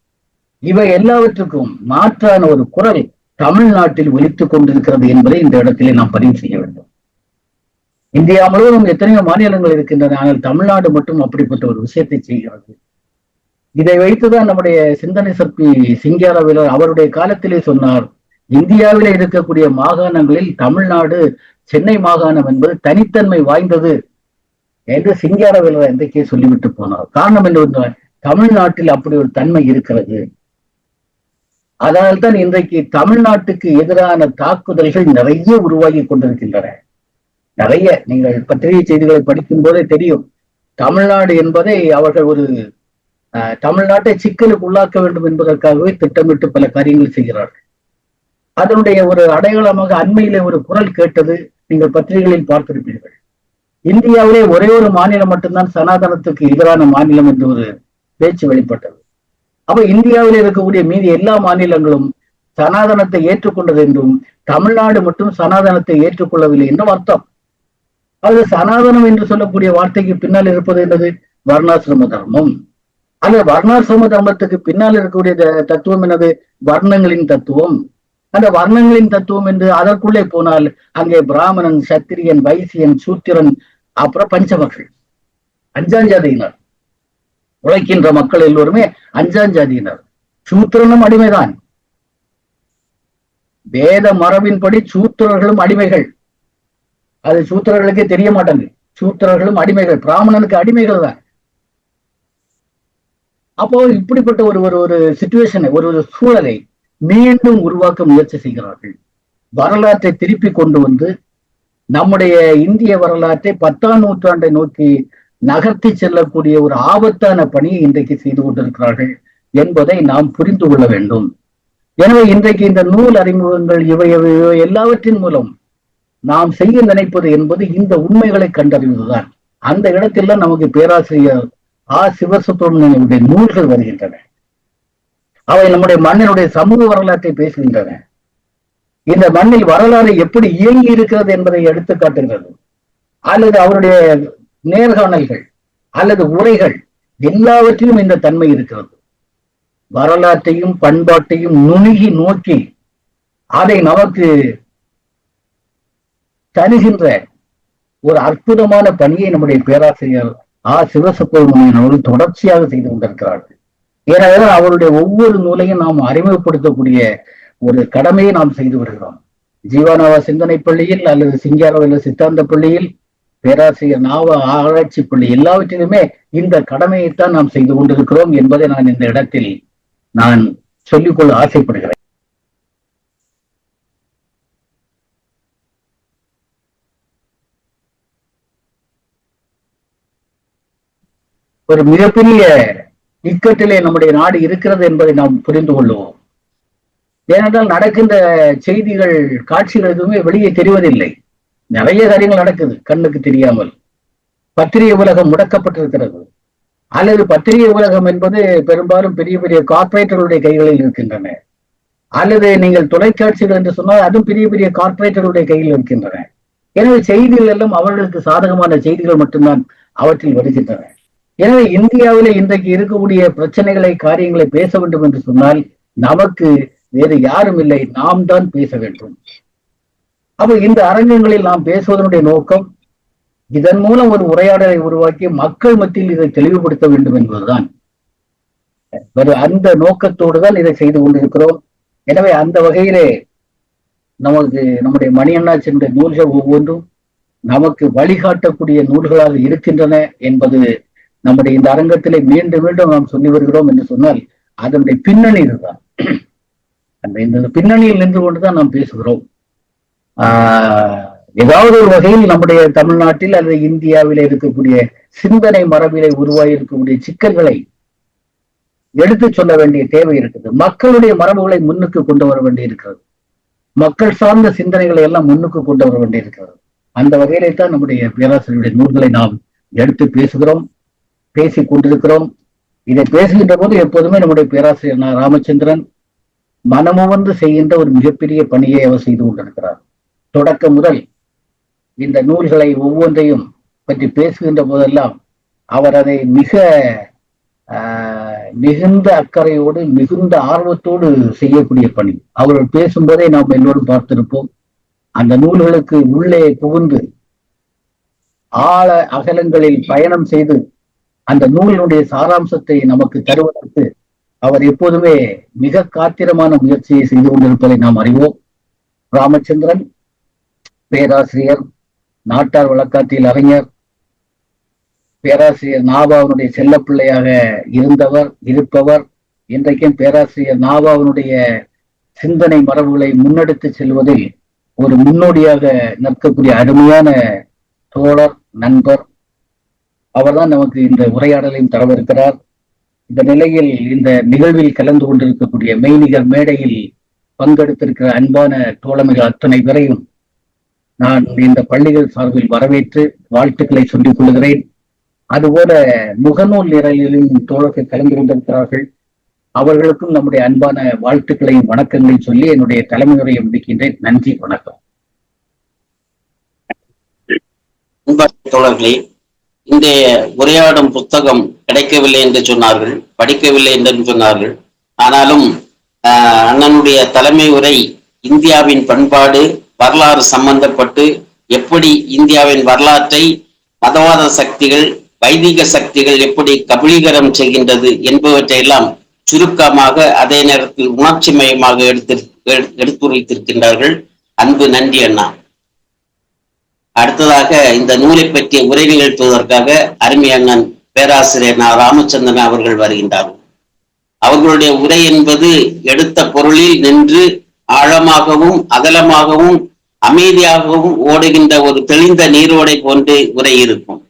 இவை எல்லாவற்றுக்கும் மாற்றான ஒரு குரல் தமிழ்நாட்டில் ஒலித்துக் கொண்டிருக்கிறது என்பதை இந்த இடத்திலே நாம் பதிவு செய்ய வேண்டும். இந்தியா முழுவதும் எத்தனையோ மாநிலங்கள் இருக்கின்றன, ஆனால் தமிழ்நாடு மட்டும் அப்படிப்பட்ட ஒரு விஷயத்தை செய்கிறது. இதை வைத்துதான் நம்முடைய சிந்தனை சக்தி சிங்காரவேலர் அவருடைய காலத்திலே சொன்னார், இந்தியாவிலே இருக்கக்கூடிய மாகாணங்களில் தமிழ்நாடு, சென்னை மாகாணம் என்பது தனித்தன்மை வாய்ந்தது என்று சிங்காரவேலர் இன்றைக்கே சொல்லிவிட்டு போனார். காரணம் என்ன? தமிழ்நாட்டில் அப்படி ஒரு தன்மை இருக்கிறது. அதனால்தான் இன்றைக்கு தமிழ்நாட்டுக்கு எதிரான தாக்குதல்கள் நிறைய உருவாகி கொண்டிருக்கின்றன. நிறைய, நீங்கள் பத்திரிகை செய்திகளை படிக்கும் போதே தெரியும். தமிழ்நாடு என்பதை அவர்கள் ஒரு தமிழ்நாட்டை சிக்கலுக்கு உள்ளாக்க வேண்டும் என்பதற்காகவே திட்டமிட்டு பல காரியங்கள் செய்கிறார்கள். அதனுடைய ஒரு அடையாளமாக அண்மையிலே ஒரு குரல் கேட்டது, நீங்கள் பத்திரிகைகளில் பார்த்திருப்பீர்கள். இந்தியாவிலே ஒரே ஒரு மாநிலம் மட்டும்தான் சனாதனத்துக்கு எதிரான மாநிலம் என்று ஒரு பேச்சு வெளிப்பட்டது. அப்ப இந்தியாவில் இருக்கக்கூடிய மீதி எல்லா மாநிலங்களும் சனாதனத்தை ஏற்றுக்கொண்டது என்றும் தமிழ்நாடு மட்டும் சனாதனத்தை ஏற்றுக்கொள்ளவில்லை என்றும் அர்த்தம். அது சனாதனம் என்று சொல்லக்கூடிய வார்த்தைக்கு பின்னால் இருப்பது என்னது? வர்ணாசிரம தர்மம். அந்த வர்ணாசிரம தர்மத்துக்கு பின்னால் இருக்கக்கூடிய தத்துவம் என்னது? வர்ணங்களின் தத்துவம். அந்த வர்ணங்களின் தத்துவம் என்று அதற்குள்ளே போனால் அங்கே பிராமணன், சத்திரியன், வைசியன், சூத்திரன், அப்புறம் பஞ்சமர்கள், அஞ்சாஞ்சாதியினர். உழைக்கின்ற மக்கள் எல்லோருமே அஞ்சாஞ்சாதியினர். சூத்திரனும் அடிமைதான். வேத மரபின்படி சூத்திரர்களும் அடிமைகள். அது சூத்திரர்களுக்கே தெரிய மாட்டாங்க. சூத்திரர்களும் அடிமைகள், பிராமணனுக்கு அடிமைகள் தான். அப்போ இப்படிப்பட்ட ஒரு சிச்சுவேஷனை, ஒரு சூழலை மீண்டும் உருவாக்க முயற்சி செய்கிறார்கள். வரலாற்றை திருப்பி கொண்டு வந்து நம்முடைய இந்திய வரலாற்றை 10ஆம் நூற்றாண்டை நோக்கி நகர்த்தி செல்லக்கூடிய ஒரு ஆபத்தான பணியை இன்றைக்கு செய்து கொண்டிருக்கிறார்கள் என்பதை நாம் புரிந்து கொள்ள வேண்டும். எனவே இன்றைக்கு இந்த நூல் அறிமுகங்கள் இவை எல்லாவற்றின் மூலம் நாம் செய்ய நினைப்பது என்பது இந்த உண்மைகளை கண்டறிவதுதான். அந்த இடத்தில் தான் நமக்கு பேராசிரியர் சிவசுப்பிரமணியனுடைய நூல்கள் வருகின்றன. அவை நம்முடைய மண்ணினுடைய சமூக வரலாற்றை பேசுகின்றன. இந்த மண்ணில் வரலாறு எப்படி இயங்கி இருக்கிறது என்பதை எடுத்து காட்டுகிறது. அல்லது அவருடைய நேர்காணல்கள் அல்லது உரைகள் எல்லாவற்றிலும் இந்த தன்மை இருக்கிறது. வரலாற்றையும் பண்பாட்டையும் நுணுகி நோக்கி அதை நமக்கு தருகின்ற ஒரு அற்புதமான பணியை நம்முடைய பேராசிரியர் சிவசுப்பிரமணியன் அவர்கள் தொடர்ச்சியாக செய்து கொண்டிருக்கிறார்கள். ஏனென்றால் அவருடைய ஒவ்வொரு நூலையும் நாம் அறிமுகப்படுத்தக்கூடிய ஒரு கடமையை நாம் செய்து வருகிறோம். ஜீவானவா சிந்தனை பள்ளியில் அல்லது சிங்காரவேலர் சித்தாந்த பள்ளியில், பேராசிரியர் ஆராய்ச்சி பள்ளி, எல்லாவற்றிலுமே இந்த கடமையைத்தான் நாம் செய்து கொண்டிருக்கிறோம் என்பதை நான் இந்த இடத்தில் நான் சொல்லிக்கொள்ள ஆசைப்படுகிறேன். ஒரு மிகப்பெரிய இக்கட்டிலே நம்முடைய நாடு இருக்கிறது என்பதை நாம் புரிந்து கொள்ளுவோம். ஏனென்றால் நடக்கின்ற செய்திகள், காட்சிகள் எதுவுமே வெளியே தெரிவதில்லை. நிறைய காரியங்கள் நடக்குது கண்ணுக்கு தெரியாமல். பத்திரிகை உலகம் முடக்கப்பட்டிருக்கிறது. அல்லது பத்திரிகை உலகம் என்பது பெரும்பாலும் பெரிய பெரிய கார்பரேட்டர்களுடைய கைகளில் இருக்கின்றன. அல்லது நீங்கள் தொலைக்காட்சிகள் என்று சொன்னால் அதுவும் பெரிய பெரிய கார்பரேட்டர்களுடைய கையில் இருக்கின்றன. எனவே செய்திகள் எல்லாம் அவர்களுக்கு சாதகமான செய்திகள் மட்டும்தான் அவற்றில் வருகின்றன. எனவே இந்தியாவிலே இன்றைக்கு இருக்கக்கூடிய பிரச்சனைகளை, காரியங்களை பேச வேண்டும் என்று சொன்னால் நமக்கு வேறு யாரும் இல்லை, நாம் தான் பேச வேண்டும். அப்ப இந்த அரங்கங்களில் நாம் பேசுவதனுடைய நோக்கம், இதன் மூலம் ஒரு உரையாடலை உருவாக்கி மக்கள் மத்தியில் இதை தெளிவுபடுத்த வேண்டும் என்பதுதான். அந்த நோக்கத்தோடு தான் இதை செய்து கொண்டிருக்கிறோம். எனவே அந்த வகையிலே நம்முடைய மணியண்ணா சென்ற நூல்கள் ஒவ்வொன்றும் நமக்கு வழிகாட்டக்கூடிய நூல்களாக இருக்கின்றன என்பது நம்முடைய இந்த அரங்கத்திலே மீண்டும் மீண்டும் நாம் சொல்லி வருகிறோம் என்று சொன்னால் அதனுடைய பின்னணி இதுதான். இந்த பின்னணியில் நின்று கொண்டுதான் நாம் பேசுகிறோம். ஏதாவது ஒரு வகையில் நம்முடைய தமிழ்நாட்டில் அல்லது இந்தியாவிலே இருக்கக்கூடிய சிந்தனை மரபிலே உருவாகி இருக்கக்கூடிய சிக்கல்களை எடுத்து சொல்ல வேண்டிய தேவை இருக்குது. மக்களுடைய மரபுகளை முன்னுக்கு கொண்டு வர வேண்டி இருக்கிறது. மக்கள் சார்ந்த சிந்தனைகளை எல்லாம் முன்னுக்கு கொண்டு வர வேண்டி இருக்கிறது. அந்த வகையிலே தான் நம்முடைய பேராசிரியருடைய நூல்களை நாம் எடுத்து பேசுகிறோம், பேசிக் கொண்டிருக்கிறோம். இதை பேசுகின்ற போது எப்போதுமே நம்முடைய பேராசிரியர் ராமச்சந்திரன் மனமுவந்து செய்கின்ற ஒரு மிகப்பெரிய பணியை அவர் செய்து கொண்டிருக்கிறார். தொடக்கம் முதல் இந்த நூல்களை ஒவ்வொன்றையும் பற்றி பேசுகின்ற போதெல்லாம் அவர் அதை மிகுந்த அக்கறையோடு மிகுந்த ஆர்வத்தோடு செய்யக்கூடிய பணி. அவர்கள் பேசும்போதே நாம் எல்லோரும் பார்த்திருப்போம். அந்த நூல்களுக்கு உள்ளே புகுந்து ஆழ அகலங்களில் பயணம் செய்து அந்த நூலினுடைய சாராம்சத்தை நமக்கு தருவதற்கு அவர் எப்போதுமே மிக காத்திரமான முயற்சியை செய்து கொண்டிருப்பதை நாம் அறிவோம். ராமச்சந்திரன் பேராசிரியர், நாட்டார் வழக்காற்றியல் அறிஞர், பேராசிரியர் நாபாவனுடைய செல்லப்பிள்ளையாக இருப்பவர். இன்றைக்கும் பேராசிரியர் நாபாவனுடைய சிந்தனை மரபுகளை முன்னெடுத்து செல்வதில் ஒரு முன்னோடியாக நிற்கக்கூடிய அருமையான தோழர், நண்பர். அவர்தான் நமக்கு இந்த உரையாடலையும் தரவிருக்கிறார். இந்த நிலையில் இந்த நிகழ்வில் கலந்து கொண்டிருக்கக்கூடிய மெய்நிகர் மேடையில் பங்கெடுத்திருக்கிற அன்பான தோழமைகள் அத்தனை பேரையும் நான் இந்த பள்ளிகள் சார்பில் வரவேற்று வாழ்த்துக்களை சொல்லிக் கொள்கிறேன். அதுபோல முகநூல் நிரலிலும் தோழர்கள் கலந்து கொண்டிருக்கிறார்கள். அவர்களுக்கும் நம்முடைய அன்பான வாழ்த்துக்களையும் வணக்கங்களையும் சொல்லி என்னுடைய தலைமை உரையை முடிக்கின்றேன். நன்றி, வணக்கம். தோழர்களே, இந்த உரையாடும் புத்தகம் கிடைக்கவில்லை என்று சொன்னார்கள், படிக்கவில்லை என்று சொன்னார்கள். ஆனாலும் அண்ணனுடைய தலைமை உரை இந்தியாவின் பண்பாடு, வரலாறு சம்பந்தப்பட்டு எப்படி இந்தியாவின் வரலாற்றை மதவாத சக்திகள், வைதிக சக்திகள் எப்படி கபலீகரம் செய்கின்றது என்பவற்றையெல்லாம் சுருக்கமாக அதே நேரத்தில் உணர்ச்சி மயமாக எடுத்துரைத்திருக்கின்றார்கள். அன்பு நன்றி அண்ணா. அடுத்ததாக இந்த நூலை பற்றிய உரை நிகழ்த்துவதற்காக அருமை அண்ணன் பேராசிரியர் ராமச்சந்திரன் அவர்கள் வருகின்றார்கள். அவர்களுடைய உரை என்பது எடுத்த பொருளில் நின்று ஆழமாகவும் அகலமாகவும் அமைதியாகவும் ஓடுகின்ற ஒரு தெளிந்த நீரோடை போன்று உரை இருக்கும்.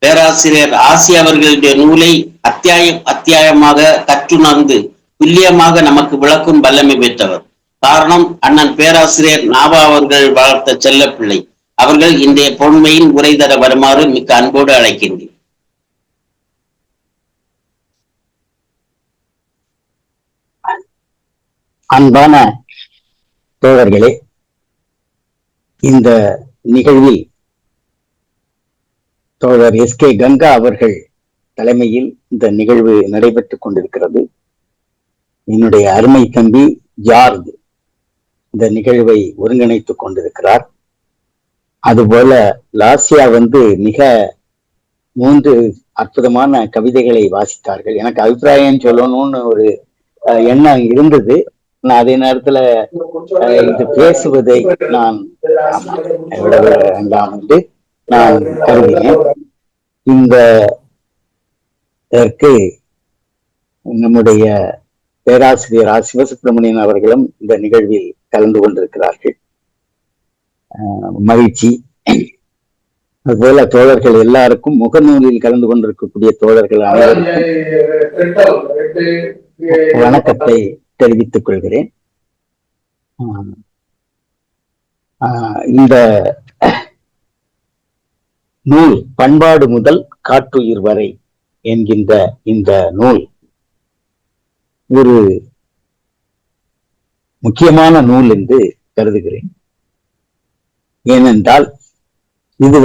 பேராசிரியர் ஆசி அவர்களுடைய நூலை அத்தியாயமாக கற்றுணர்ந்து துல்லியமாக நமக்கு விளக்கும் வல்லமை பெற்றவர். காரணம், அண்ணன் பேராசிரியர் நாபா அவர்கள் வளர்த்த செல்ல பிள்ளை. அவர்கள் இன்றைய பொன்மையின் உரை தர வருமாறு மிக்க அன்போடு அழைக்கின்றேன். அன்பான தோழர்களே, இந்த நிகழ்வில் தோழர் எஸ்.கே. கங்கா அவர்கள் தலைமையில் இந்த நிகழ்வு நடைபெற்றுக் கொண்டிருக்கிறது. என்னுடைய அருமை தம்பி ஜார்ஜ் இந்த நிகழ்வை ஒருங்கிணைத்துக் கொண்டிருக்கிறார். அதுபோல லாசியா மிக 3 அற்புதமான கவிதைகளை வாசித்தார்கள். எனக்கு அபிப்பிராயம் சொல்லணும்னு ஒரு எண்ணம் இருந்தது. நான் அதே நேரத்துல இது பேசுவதை நான் விட வேண்டாம் என்று நான் கருதினேன். இதற்கு நம்முடைய பேராசிரியர் சிவசுப்பிரமணியன் அவர்களும் இந்த நிகழ்வில் கலந்து கொண்டிருக்கிறார்கள். மகிழ்ச்சி. அதுபோல தோழர்கள் எல்லாருக்கும், முகநூலில் கலந்து கொண்டிருக்கக்கூடிய தோழர்கள் அனைவருக்கும் வணக்கத்தை தெரிவித்துக் கொள்கிறேன். இந்த நூல் பண்பாடு முதல் காட்டுயிர் வரை என்கின்ற இந்த நூல் ஒரு முக்கியமான நூல் என்று கருதுகிறேன். ஏனென்றால் இது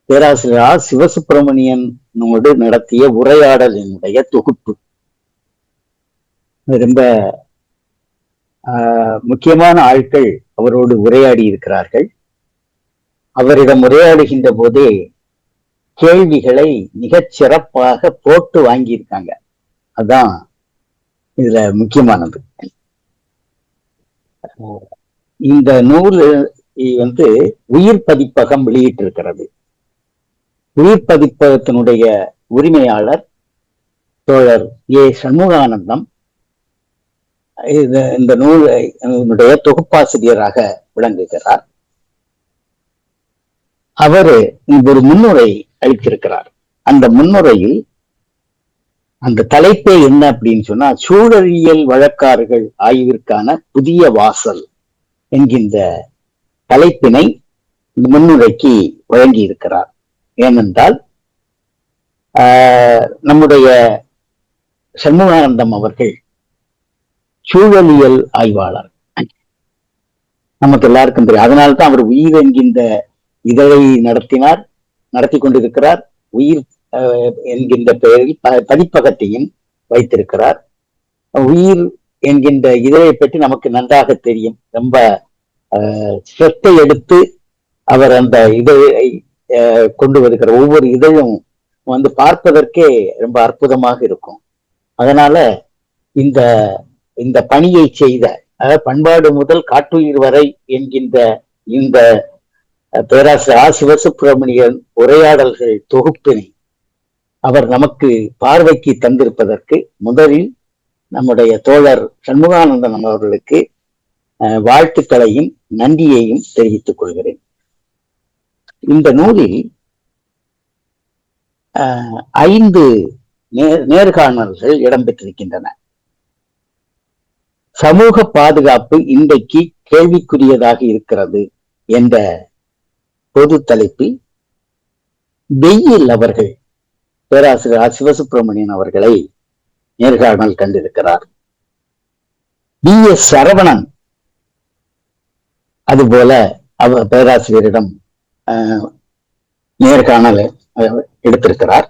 பேராசிரியர் சிவசுப்பிரமணியனோடு நடத்திய உரையாடலினுடைய தொகுப்பு. ரொம்ப முக்கியமான ஆட்கள் அவரோடு உரையாடி இருக்கிறார்கள். அவரிடம் உரையாடுகின்ற போதே கேள்விகளை மிகச் சிறப்பாக போட்டு வாங்கியிருக்காங்க. அதான் இதுல முக்கியமானது. இந்த நூல் வந்து உயிர் பதிப்பகம் வெளியிட்டிருக்கிறது. உயிர் பதிப்பகத்தினுடைய உரிமையாளர் தோழர் ஏ சண்முகானந்தம் இந்த நூலுடைய தொகுப்பாசிரியராக விளங்குகிறார். அவரு ஒரு முன்னுரை அளித்திருக்கிறார். அந்த முன்னுரையில் அந்த தலைப்பே என்ன அப்படின்னு சொன்னா, சூழலியல் வழக்காறுகள் ஆய்விற்கான புதிய வாசல் என்கின்ற தலைப்பினை முன்னுரைக்கு வழங்கி இருக்கிறார். ஏனென்றால் நம்முடைய சண்முகானந்தம் அவர்கள் சூழலியல் ஆய்வாளர், நமக்கு எல்லாருக்கும் தெரியும். அதனால்தான் அவர் உயிர் என்கின்ற இதழை நடத்தி கொண்டிருக்கிறார். உயிர் என்கின்ற பெயரில் பதிப்பகத்தையும் வைத்திருக்கிறார். உயிர் என்கின்ற இதழை பற்றி நமக்கு நன்றாக தெரியும். ரொம்ப ஸ்ட்ரெத்தை எடுத்து அவர் அந்த இதழை கொண்டு வருகிற ஒவ்வொரு இதழும் வந்து பார்ப்பதற்கே ரொம்ப அற்புதமாக இருக்கும். அதனால இந்த பணியை செய்த, அதாவது பண்பாடு முதல் காட்டுயிர் வரை என்கின்ற இந்த பேராசிரியர் ஆ. சிவசுப்பிரமணியன் உரையாடல்கள் தொகுப்பினை அவர் நமக்கு பார்வைக்கு தந்திருப்பதற்கு முதலில் நம்முடைய தோழர் சண்முகானந்தன் அவர்களுக்கு வாழ்த்துக்களையும் நன்றியையும் தெரிவித்துக் கொள்கிறேன். இந்த நூலில் 5 நேர்காணல்கள் இடம்பெற்றிருக்கின்றன. சமூக பாதுகாப்பு இன்றைக்கு கேள்விக்குரியதாக இருக்கிறது என்ற பொது தலைப்பில் வெயில் அவர்கள் பேராசிரியர் ஆ. சிவசுப்பிரமணியன் அவர்களை நேர்காணல் கண்டிருக்கிறார். பி. எஸ். சரவணன் அதுபோல அவர் பேராசிரியரிடம் நேர்காணல் எடுத்திருக்கிறார்.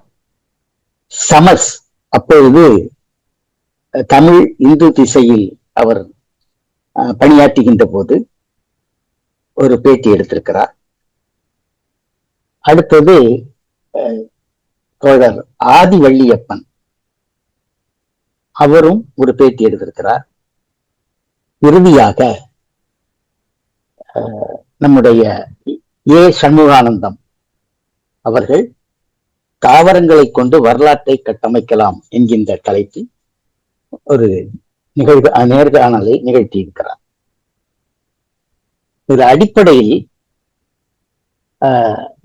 சமஸ் அப்பொழுது தமிழ் இந்து திசையில் அவர் பணியாற்றுகின்ற போது ஒரு பேட்டி எடுத்திருக்கிறார். அடுத்தது தோழர் ஆதிவள்ளியப்பன், அவரும் ஒரு பேட்டி எடுத்திருக்கிறார். இறுதியாக நம்முடைய ஏ. சண்முகானந்தம் அவர்கள் தாவரங்களை கொண்டு வரலாற்றை கட்டமைக்கலாம் என்கின்ற தலைப்பில் ஒரு நேர்காணலை நிகழ்த்தியிருக்கிறார். இது அடிப்படையில்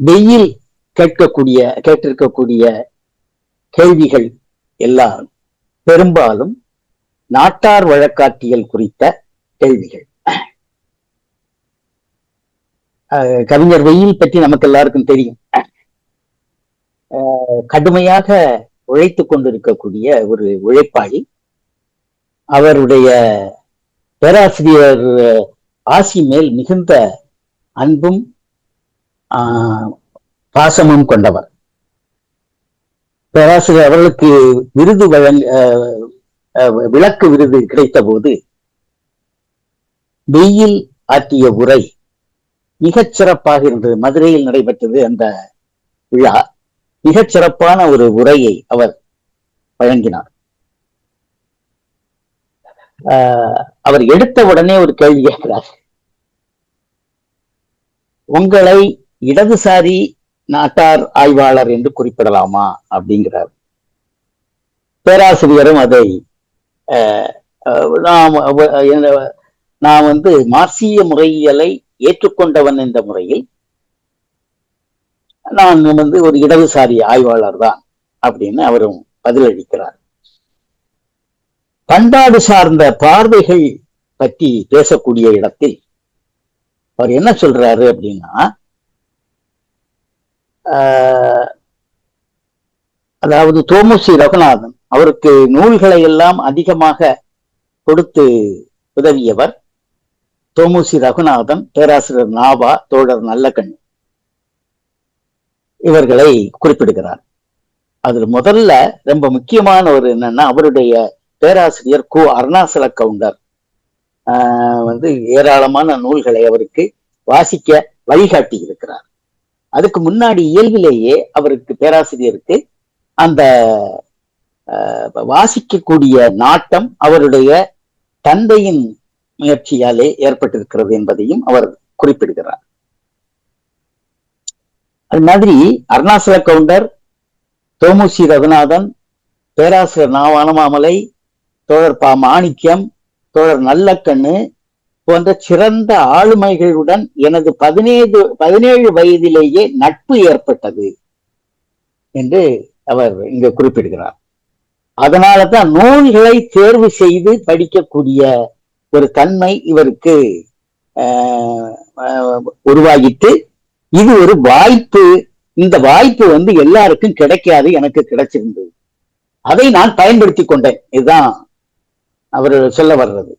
வெயில் கேட்டிருக்கக்கூடிய கேள்விகள் எல்லாம் பெரும்பாலும் நாட்டார் வழக்காட்டியல் குறித்த கேள்விகள். கவிஞர் வெயில் பற்றி நமக்கு எல்லாருக்கும் தெரியும். கடுமையாக உழைத்து கொண்டிருக்கக்கூடிய ஒரு உழைப்பாளி. அவருடைய பேராசிரியர் ஆசி மேல் மிகுந்த அன்பும் பாசமும் கொண்டவர். பேராசிரியர் அவர்களுக்கு விருது விளக்கு விருது கிடைத்த போது வெயில் ஆற்றிய உரை மிகச் சிறப்பாக இருந்தது. மதுரையில் நடைபெற்றது அந்த விழா. மிகச் சிறப்பான ஒரு உரையை அவர் வழங்கினார். அவர் எடுத்த உடனே ஒரு கேள்வி கேட்கிறார். உங்களை இடதுசாரி நாட்டார் ஆய்வாளர் என்று குறிப்பிடலாமா அப்படிங்கிறார். பேராசிரியரும் அதை நான் மார்க்சிய முறையியலை ஏற்றுக்கொண்டவன் என்ற முறையில் நான் ஒரு இடதுசாரி ஆய்வாளர் தான் அப்படின்னு அவரும் பதிலளிக்கிறார். பண்பாடு சார்ந்த பார்வைகள் பற்றி பேசக்கூடிய இடத்தில் அவர் என்ன சொல்றாரு அப்படின்னா, அதாவது தோமுசி ரகுநாதன் அவருக்கு நூல்களை எல்லாம் அதிகமாக கொடுத்து உதவியவர் தோமுசி ரகுநாதன், பேராசிரியர் நாவா, தோழர் நல்லக்கண் இவர்களை குறிப்பிடுகிறார். அதுல முதல்ல ரொம்ப முக்கியமான ஒரு என்னன்னா, அவருடைய பேராசிரியர் கு. அருணாசல கவுண்டர் ஏராளமான நூல்களை அவருக்கு வாசிக்க வழிகாட்டி இருக்கிறார். அதுக்கு முன்னாடி இயல்பிலேயே அவருக்கு பேராசிரியருக்கு அந்த வாசிக்கக்கூடிய நாட்டம் அவருடைய தந்தையின் முயற்சியாலே ஏற்பட்டிருக்கிறது என்பதையும் அவர் குறிப்பிடுகிறார். அது மாதிரி அருணாசல கவுண்டர், தோமுசி ரகுநாதன், பேராசிரியர் நா. வானமாமலை, தோழர் ப. மாணிக்கம், தோழர் நல்லக்கண்ணு போன்ற சிறந்த ஆளுமைகளுடன் எனது 17 வயதிலேயே நட்பு ஏற்பட்டது என்று அவர் இங்கு குறிப்பிடுகிறார். அதனாலதான் நூல்களை தேர்வு செய்து படிக்கக்கூடிய ஒரு தன்மை இவருக்கு உருவாகிட்டு, இது ஒரு வாய்ப்பு, இந்த வாய்ப்பு எல்லாருக்கும் கிடைக்காது, எனக்கு கிடைச்சிருந்தது, அதை நான் பயன்படுத்தி கொண்டேன். இதுதான் அவர் சொல்ல வர்றது.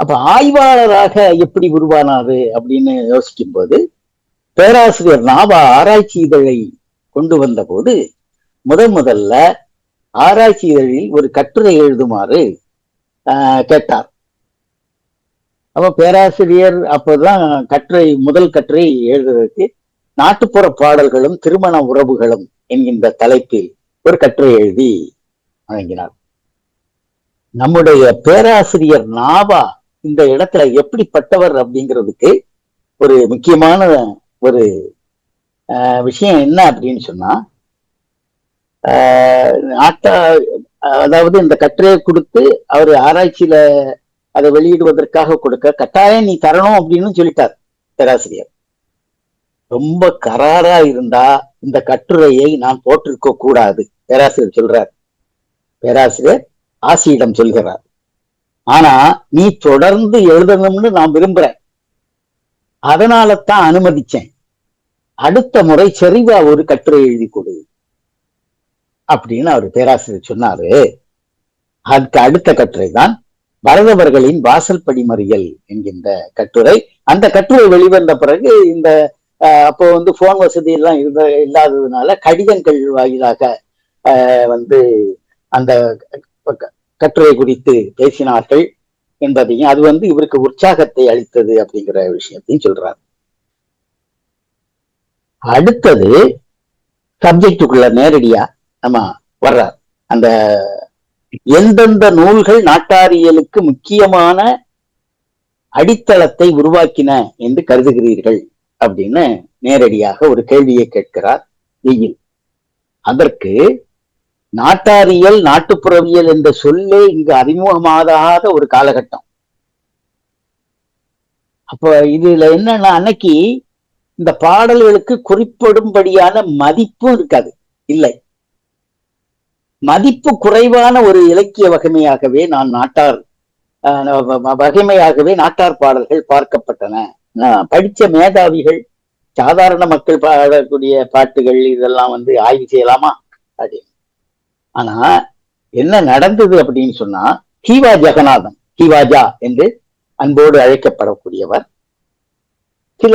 அப்ப ஆய்வாளராக எப்படி உருவானாரு அப்படின்னு யோசிக்கும் போது, பேராசிரியர் நாபா ஆராய்ச்சி இதழை கொண்டு வந்த போது முதல்ல ஆராய்ச்சி இதழில் ஒரு கட்டுரை எழுதுமாறு கேட்டார். அப்ப பேராசிரியர் அப்போதான் முதல் கட்டுரை எழுதுறதுக்கு நாட்டுப்புற பாடல்களும் திருமண உறவுகளும் என்கின்ற தலைப்பில் ஒரு கட்டுரை எழுதி வழங்கினார். நம்முடைய பேராசிரியர் நாபா இந்த இடத்துல எப்படிப்பட்டவர் அப்படிங்கிறதுக்கு ஒரு முக்கியமான ஒரு விஷயம் என்ன அப்படின்னு சொன்னா, அதாவது இந்த கட்டுரையை கொடுத்து அவர் ஆராய்ச்சியில அதை வெளியிடுவதற்காக கொடுக்க, கட்டாயம் நீ தரணும் அப்படின்னு சொல்லிட்டார் பேராசிரியர். ரொம்ப கராரா இருந்தா இந்த கட்டுரையை நான் போட்டிருக்க கூடாது பேராசிரியர் சொல்றார். பேராசிரியர் ஆசியிடம் சொல்கிறார். ஆனா நீ தொடர்ந்து எழுதணும்னு நான் விரும்புறேன், அதனால தான் அனுமதிச்சேன், அடுத்த முறை செறிவா ஒரு கட்டுரை எழுதி கொடு அப்படின்னு அவர் பேராசிரியர் சொன்னாரு. அதுக்கு அடுத்த கட்டுரை தான் பரதவர்களின் வாசல் படிமறியல் என்கின்ற கட்டுரை. அந்த கட்டுரை வெளிவந்த பிறகு இந்த அப்போ போன் வசதி எல்லாம் இல்லாததுனால கடிதங்கள் வாயிலாக அந்த கட்டுரை குறித்து பேசினார்கள் என்பதையும், அது இவருக்கு உற்சாகத்தை அளித்தது அப்படிங்கிற விஷயத்தையும் சொல்றார். அடுத்தது சப்ஜெக்டுக்குள்ள நேரடியா நம்ம வர்றார். அந்த எந்தெந்த நூல்கள் நாட்டாரியலுக்கு முக்கியமான அடித்தளத்தை உருவாக்கின என்று கருதுகிறீர்கள் அப்படின்னு நேரடியாக ஒரு கேள்வியை கேட்கிறார் வெயில். அதற்கு நாட்டாரியல், நாட்டுப்புறவியல் என்ற சொல்லே இங்கு அறிமுகமாகாத ஒரு காலகட்டம். அப்ப இதுல என்னன்னா, அன்னைக்கு இந்த பாடல்களுக்கு குறிப்பிடும்படியான மதிப்பும் இருக்காது, இல்லை. மதிப்பு குறைவான ஒரு இலக்கிய வகைமையாகவே நாட்டார் பாடல்கள் பார்க்கப்பட்டன. படிச்ச மேதாவிகள், சாதாரண மக்கள் பாடக்கூடிய பாட்டுகள் இதெல்லாம் ஆய்வு செய்யலாமா அப்படின்னு. ஆனா என்ன நடந்தது அப்படின்னு சொன்னா, ஹீவா ஜெகநாதன், ஹீவாஜா என்று அன்போடு அழைக்கப்படக்கூடியவர் சில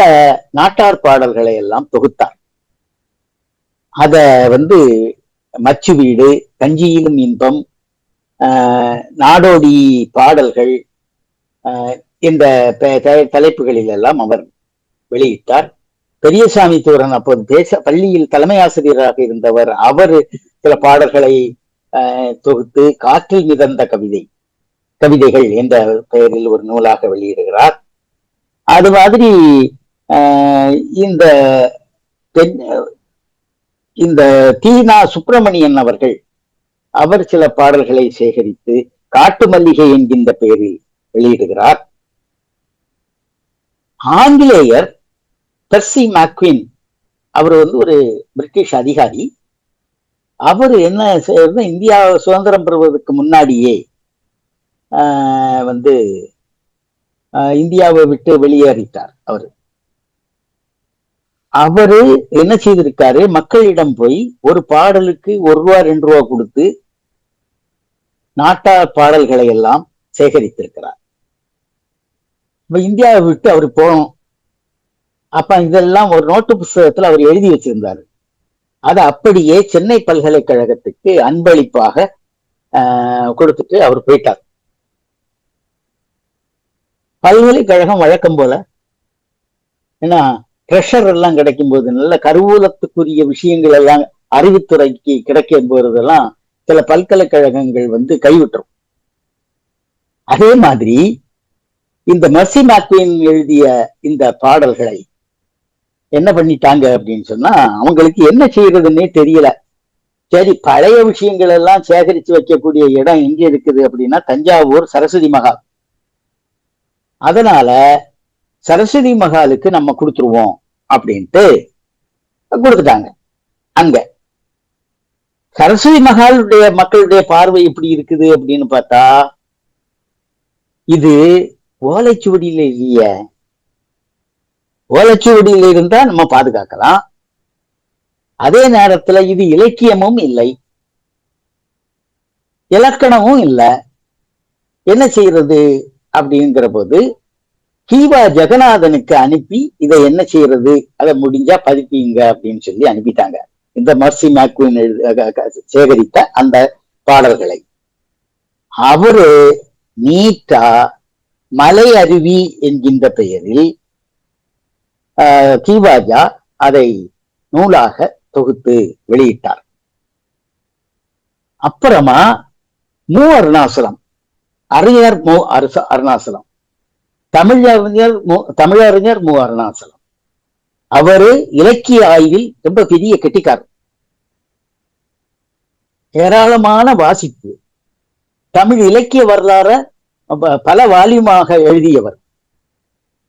நாட்டார் பாடல்களை எல்லாம் தொகுத்தார். அத மச்சு வீடு, கஞ்சியிலும் இன்பம், நாடோடி பாடல்கள் இந்த தலைப்புகளில் எல்லாம் அவர் வெளியிட்டார். பெரியசாமி தூரன் அப்போது பள்ளியில் தலைமை ஆசிரியராக இருந்தவர். அவர் சில பாடல்களை தொகுத்து காற்றில் மிதந்த கவிதைகள் என்ற பெயரில் ஒரு நூலாக வெளியிடுகிறார். அது மாதிரி இந்த தீனா சுப்பிரமணியன் அவர் சில பாடல்களை சேகரித்து காட்டு மல்லிகை என்கின்ற பெயரில் வெளியிடுகிறார். ஆங்கிலேயர் பெர்சி மேக்வின் அவர் ஒரு பிரிட்டிஷ் அதிகாரி. அவர் என்ன செய்யறது, இந்தியா சுதந்திரம் பெறுவதற்கு முன்னாடியே இந்தியாவை விட்டு வெளியேறிட்டார். அவரு என்ன செய்திருக்காரு, மக்களிடம் போய் ஒரு பாடலுக்கு ₹1 2 கொடுத்து நாட்டார் பாடல்களை எல்லாம் சேகரித்திருக்கிறார். இப்ப இந்தியாவை விட்டு அவர் போகணும். அப்ப இதெல்லாம் ஒரு நோட்டு புஸ்தகத்துல அவர் எழுதி வச்சிருந்தாரு. அதை அப்படியே சென்னை பல்கலைக்கழகத்துக்கு அன்பளிப்பாக கொடுத்துட்டு அவர் போயிட்டார். பல்கலைக்கழகம் வழக்கம் போல ஏன்னா ட்ரெஷர் எல்லாம் கிடைக்கும் போது, நல்ல கருவூலத்துக்குரிய விஷயங்கள் எல்லாம் அறிவுத்துறைக்கு கிடைக்கும் போறதெல்லாம் சில பல்கலைக்கழகங்கள் கைவிட்டுரும். அதே மாதிரி இந்த மெர்சி மேக்வீன் எழுதிய இந்த பாடல்களை என்ன பண்ணிட்டாங்க அப்படின்னு சொன்னா, அவங்களுக்கு என்ன செய்யறதுன்னே தெரியல. சரி, பழைய விஷயங்கள் எல்லாம் சேகரித்து வைக்கக்கூடிய இடம் எங்க இருக்குது அப்படின்னா தஞ்சாவூர் சரஸ்வதி மகால். அதனால சரஸ்வதி மகாலுக்கு நம்ம கொடுத்துருவோம் அப்படின்ட்டு கொடுத்துட்டாங்க. அங்க சரஸ்வதி மகாலுடைய மக்களுடைய பார்வை எப்படி இருக்குது அப்படின்னு பார்த்தா, இது ஓலைச்சுவடியில இல்லையே, ஓலைச்சுவடியில இருந்தா நம்ம பாதுகாக்கலாம், அதே நேரத்துல இது இலக்கியமும் இல்லை, இலக்கணமும் இல்லை, என்ன செய்யறது அப்படிங்கிற போது கீவா ஜெகநாதனுக்கு அனுப்பி இதை என்ன செய்யறது, அதை முடிஞ்சா பதிப்பீங்க அப்படின்னு சொல்லி அனுப்பிட்டாங்க. இந்த மெர்சி மேக்வீன் சேகரித்த அந்த பாடல்களை அவரு நீட்டா மலை அருவி என்கின்ற பெயரில் கீவாஜா அதை நூலாக தொகுத்து வெளியிட்டார். அப்புறமா மு அருணாசலம், அறிஞர் மு அருணாசலம், தமிழறிஞர் மு அருணாசலம், அவரு இலக்கிய ஆய்வில் ரொம்ப பெரிய கெட்டிக்காரர், ஏராளமான வாசிப்பு, தமிழ் இலக்கிய வரலாற பல வால்யூமாக எழுதியவர்,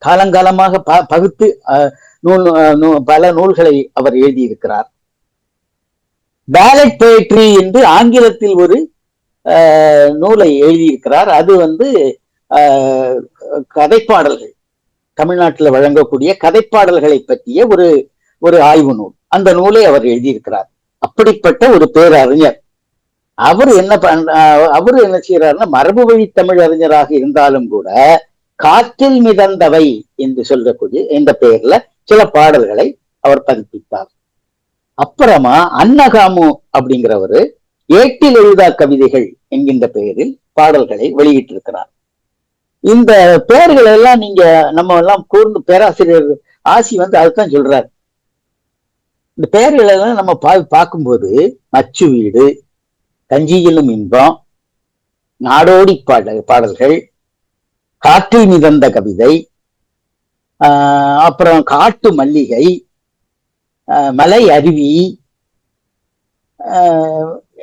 காலங்காலமாக பகுத்து பல நூல்களை அவர் எழுதியிருக்கிறார். பேலட் போயட்ரி என்று ஆங்கிலத்தில் ஒரு நூலை எழுதியிருக்கிறார். அது கதைப்பாடல்கள், தமிழ்நாட்டில் வழங்கக்கூடிய கதைப்பாடல்களை பற்றிய ஒரு ஆய்வு நூல். அந்த நூலை அவர் எழுதியிருக்கிறார். அப்படிப்பட்ட ஒரு பேரறிஞர். அவரு என்ன செய்யறாருன்னா, மரபு வழி தமிழ் அறிஞராக இருந்தாலும் கூட காற்றில் மிதந்தவை என்று சொல்லக்கூடிய இந்த பெயர்ல சில பாடல்களை அவர் பதிப்பித்தார். அப்புறமா அன்னகாமு அப்படிங்கிறவரு ஏட்டில் எழுதா கவிதைகள் என்கின்ற பெயரில் பாடல்களை வெளியிட்டிருக்கிறார். இந்த பெயர்கள் எல்லாம் நம்ம எல்லாம் கூர்ந்து பேராசிரியர் ஆசி அதுதான் சொல்றாரு. இந்த பெயர்கள் எல்லாம் நம்ம பார்க்கும்போது மச்சு வீடு, கஞ்சியிலும் இன்பம், நாடோடி பாடல்கள், காற்றில் மிதந்த கவிதை, அப்புறம் காட்டு மல்லிகை, மலை அருவி,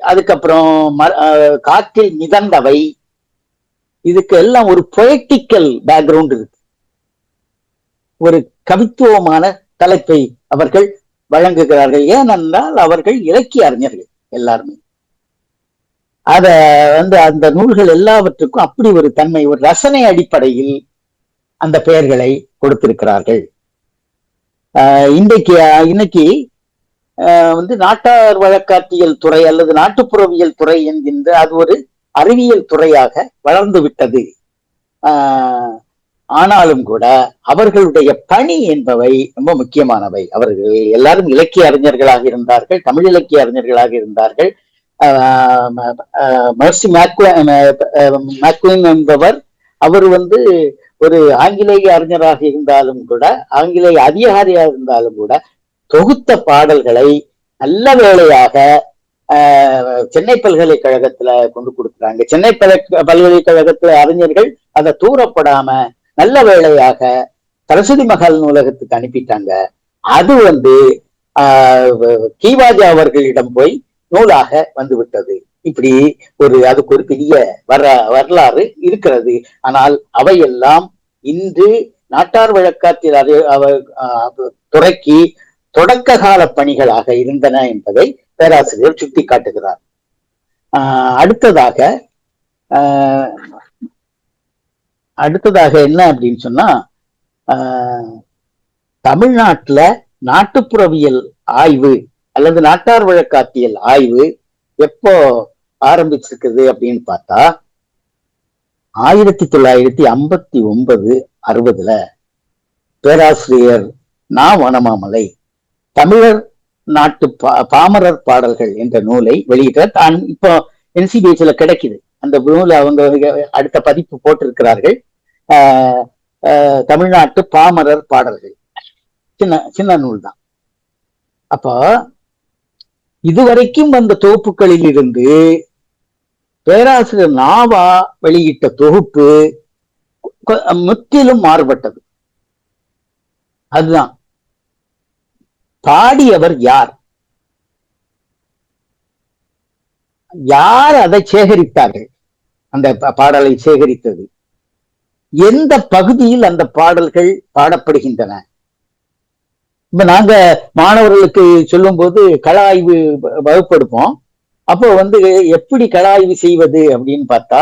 அதுக்கப்புறம் காற்றில் மிதந்தவை, இதுக்கு எல்லாம் ஒரு பொயட்டிக்கல் பேக்ரவுண்ட் இருக்கு, ஒரு கவித்துவமான தலைப்பை அவர்கள் வழங்குகிறார்கள். ஏனென்றால் அவர்கள் இலக்கிய அறிஞர்கள் எல்லாருமே. அத அந்த நூல்கள் எல்லாவற்றுக்கும் அப்படி ஒரு தன்மை, ஒரு ரசனை அடிப்படையில் அந்த பெயர்களை கொடுத்திருக்கிறார்கள். இன்னைக்கு நாட்டார் வழக்காட்டியல் துறை அல்லது நாட்டுப்புறவியல் துறை என்கின்ற அது ஒரு அறிவியல் துறையாக வளர்ந்து விட்டது. ஆனாலும் கூட அவர்களுடைய பணி என்பவை ரொம்ப முக்கியமானவை. அவர்கள் எல்லாரும் இலக்கிய அறிஞர்களாக இருந்தார்கள், தமிழ் இலக்கிய அறிஞர்களாக இருந்தார்கள். மெர்சி மேக்வீன் என்பவர் அவர் ஒரு ஆங்கிலேய அறிஞராக இருந்தாலும் கூட, ஆங்கிலேய அதிகாரியாக இருந்தாலும் கூட தொகுத்த பாடல்களை நல்ல வேளையாக சென்னை பல்கலைக்கழகத்துல கொண்டு கொடுக்குறாங்க. சென்னை பல்கலைக்கழகத்துல அறிஞர்கள் அதை தூரப்படாம நல்ல வேளையாக சரஸ்வதி மகால் நூலகத்துக்கு அனுப்பிட்டாங்க. அது கீவாஜா அவர்களிடம் போய் நூலாக வந்துவிட்டது. இப்படி அதுக்கு ஒரு பெரிய வரலாறு இருக்கிறது. ஆனால் அவையெல்லாம் இன்று நாட்டார் வழக்காற்றில் துறைக்கு தொடக்க கால பணிகளாக இருந்தன என்பதை பேராசிரியர் சுட்டி காட்டுகிறார். அடுத்ததாக என்ன அப்படின்னு சொன்னா, தமிழ்நாட்டுல நாட்டுப்புறவியல் ஆய்வு அல்லது நாட்டார் வழக்காற்றியல் ஆய்வு எப்போ ஆரம்பிச்சிருக்குது அப்படின்னு பார்த்தா 1959-60 பேராசிரியர் நா வனமாமலை தமிழர் நாட்டு பாமரர் பாடல்கள் என்ற நூலை வெளியிட்டார். தான் இப்போ NCBHல கிடைக்குது அந்த நூலை. அவங்க அடுத்த பதிப்பு போட்டிருக்கிறார்கள். தமிழ்நாட்டு பாமரர் பாடல்கள், சின்ன நூல் தான். அப்போ இதுவரைக்கும் வந்த தொகுப்புகளில் இருந்து பேராசிரியர் நாவா வெளியிட்ட தொகுப்பு முற்றிலும் மாறுபட்டது. அதுதான் பாடியவர் யார், யார் அதை சேகரித்தார்கள், அந்த பாடலை சேகரித்தது, எந்த பகுதியில் அந்த பாடல்கள் பாடப்படுகின்றன. இப்ப நாங்க மாணவர்களுக்கு சொல்லும் போது கள ஆய்வு வகுப்பெடுப்போம். அப்போ எப்படி கள ஆய்வு செய்வது அப்படின்னு பார்த்தா,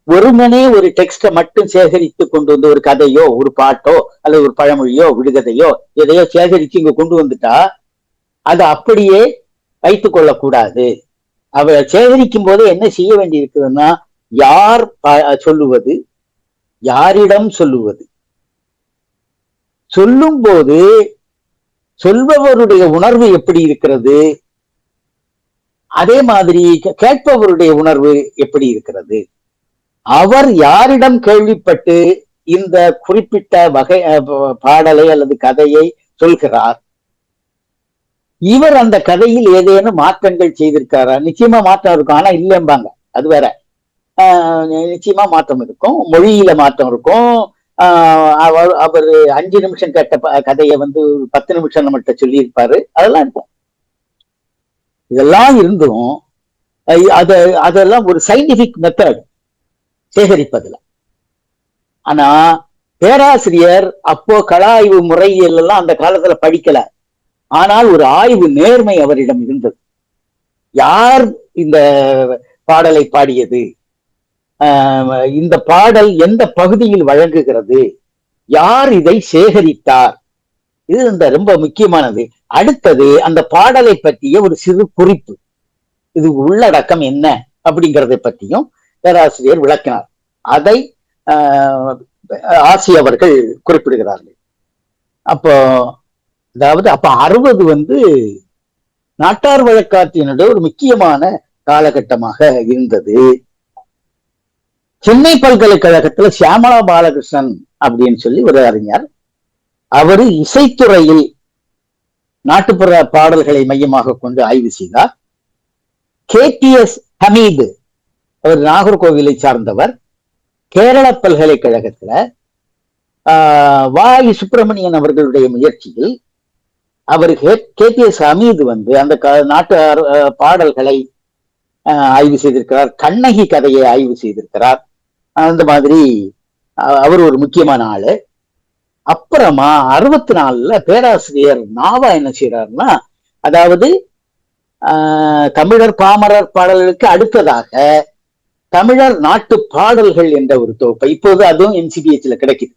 ஒருமனே ஒரு டெக்ஸ்ட மட்டும் சேகரித்து கொண்டு வந்து ஒரு கதையோ ஒரு பாட்டோ அல்லது ஒரு பழமொழியோ விடுகதையோ எதையோ சேகரிச்சு இங்க கொண்டு வந்துட்டா அதை அப்படியே வைத்துக் கொள்ளக்கூடாது. அவ சேகரிக்கும் போது என்ன செய்ய வேண்டி இருக்குதுன்னா, யார் சொல்லுவது, யாரிடம் சொல்லுவது, சொல்லும் போது சொல்பவருடைய உணர்வு எப்படி இருக்கிறது, அதே மாதிரி கேட்பவருடைய உணர்வு எப்படி இருக்கிறது, அவர் யாரிடம் கேள்விப்பட்டு இந்த குறிப்பிட்ட வகை பாடலை அல்லது கதையை சொல்கிறார், இவர் அந்த கதையில் ஏதேனும் மாற்றங்கள் செய்திருக்காரா. நிச்சயமா மாற்றம் இருக்கும், ஆனா இல்லைம்பாங்க, அது வேற. நிச்சயமா மாற்றம் இருக்கும், மொழியில மாற்றம் இருக்கும். அவர் 5 நிமிஷம் கேட்ட கதையை 10 நிமிஷம் நம்மகிட்ட சொல்லியிருப்பாரு, அதெல்லாம் இருக்கும். இதெல்லாம் இருந்தும் அதெல்லாம் ஒரு சயின்டிபிக் மெத்தட் சேகரிப்பதுல. ஆனா பேராசிரியர் அப்போ கள ஆய்வு முறையில் எல்லாம் அந்த காலத்துல படிக்கல. ஆனால் ஒரு ஆய்வு நேர்மை அவரிடம் இருந்தது. யார் இந்த பாடலை பாடியது, இந்த பாடல் எந்த பகுதியில் வழங்குகிறது, யார் இதை சேகரித்தார், இது ரொம்ப முக்கியமானது. அடுத்தது அந்த பாடலை பற்றிய ஒரு சிறு குறிப்பு, இது உள்ளடக்கம் என்ன அப்படிங்கிறதை பற்றியும் பேராசிரியர் விளக்கினார். அதை ஆசி அவர்கள் குறிப்பிடுகிறார்கள். அப்போ அதாவது அப்ப 60 நாட்டார் வழக்காற்றினுடைய ஒரு முக்கியமான காலகட்டமாக இருந்தது. சென்னை பல்கலைக்கழகத்துல சியாமலா பாலகிருஷ்ணன் அப்படின்னு சொல்லி ஒரு அறிஞர், அவரு இசைத்துறையில் நாட்டுப்புற பாடல்களை மையமாக கொண்டு ஆய்வு செய்தார். KTS ஹமீது, அவர் நாகர்கோவிலை சார்ந்தவர், கேரள பல்கலைக்கழகத்துல வாயு சுப்பிரமணியன் அவர்களுடைய முயற்சியில் அவர் KTS ஹமீது அந்த நாட்டு பாடல்களை ஆய்வு செய்திருக்கிறார். கண்ணகி கதையை ஆய்வு செய்திருக்கிறார். அந்த மாதிரி அவர் ஒரு முக்கியமான ஆளு. அப்புறமா 64 பேராசிரியர் நாவா என்ன செய்யறாருன்னா, அதாவது தமிழர் பாமரர் பாடல்களுக்கு அடுத்ததாக தமிழர் நாட்டு பாடல்கள் என்ற ஒரு தொகுப்பை, இப்போது அதுவும் NCBHல கிடைக்குது,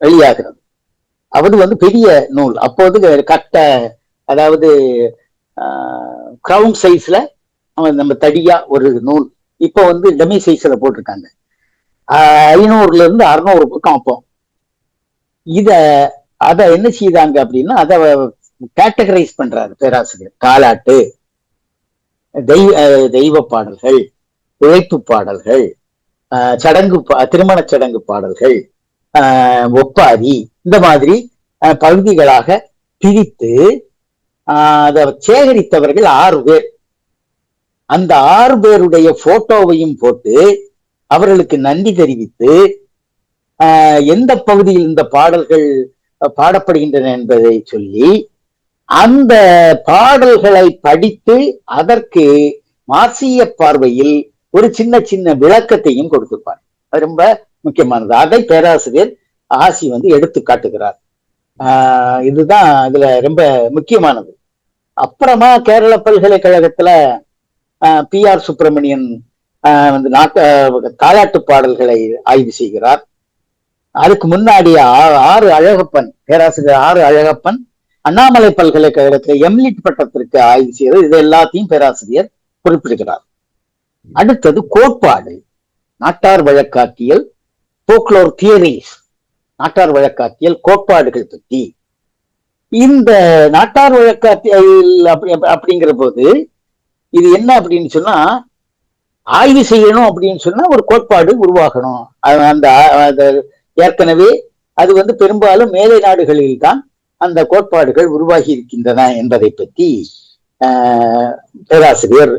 வெளியாகிறது. அது பெரிய நூல். அப்போது கட்ட, அதாவது கிரவுன் சைஸ்ல நம்ம தடியா ஒரு நூல். இப்போ டெமி சைஸ்ல போட்டிருக்காங்க. 500 இருந்து 600 பக்கம். அப்போ அதை என்ன செய்தாங்க அப்படின்னா, அதை கேட்டகரைஸ் பண்றாரு பேராசிரியர். தாலாட்டு, தெய்வ பாடல்கள், உழைப்பு பாடல்கள், திருமண சடங்கு பாடல்கள், ஒப்பாரி, இந்த மாதிரி பகுதிகளாக பிரித்து அதை சேகரித்தவர்கள் 6 பேர். அந்த 6 பேருடைய போட்டோவையும் போட்டு அவர்களுக்கு நன்றி தெரிவித்து, எந்த பகுதியில் இந்த பாடல்கள் பாடப்படுகின்றன என்பதை சொல்லி, அந்த பாடல்களை படித்து அதற்கு மார்க்சிய பார்வையில் ஒரு சின்ன சின்ன விளக்கத்தையும் கொடுத்திருப்பார். அது ரொம்ப முக்கியமானது. அதை பேராசிரியர் ஆசி எடுத்து காட்டுகிறார். இதுதான் இதுல ரொம்ப முக்கியமானது. அப்புறமா கேரள பல்கலைக்கழகத்துல PR சுப்பிரமணியன் தாலாட்டு பாடல்களை ஆய்வு செய்கிறார். அதுக்கு முன்னாடி அழகப்பன், பேராசிரியர் அழகப்பன் அண்ணாமலை பல்கலைக்கழகத்துல எம்லிட் பட்டத்திற்கு ஆய்வு செய்கிறது. இது எல்லாத்தையும் பேராசிரியர் குறிப்பிடுகிறார். அடுத்தது கோட்பாடு, நாட்டார் வழக்காற்றியல், போக்லோர் தியரிஸ், நாட்டார் வழக்காற்றியல் கோட்பாடுகள் பற்றி. இந்த நாட்டார் வழக்காற்றியல் அப்படிங்கிற போது இது என்ன அப்படின்னு சொன்னா, ஆய்வு செய்யணும் அப்படின்னு சொன்னா ஒரு கோட்பாடு உருவாகணும். அந்த ஏற்கனவே அது பெரும்பாலும் மேலை நாடுகளில் தான் அந்த கோட்பாடுகள் உருவாகி இருக்கின்றன என்பதை பற்றி பேராசிரியர்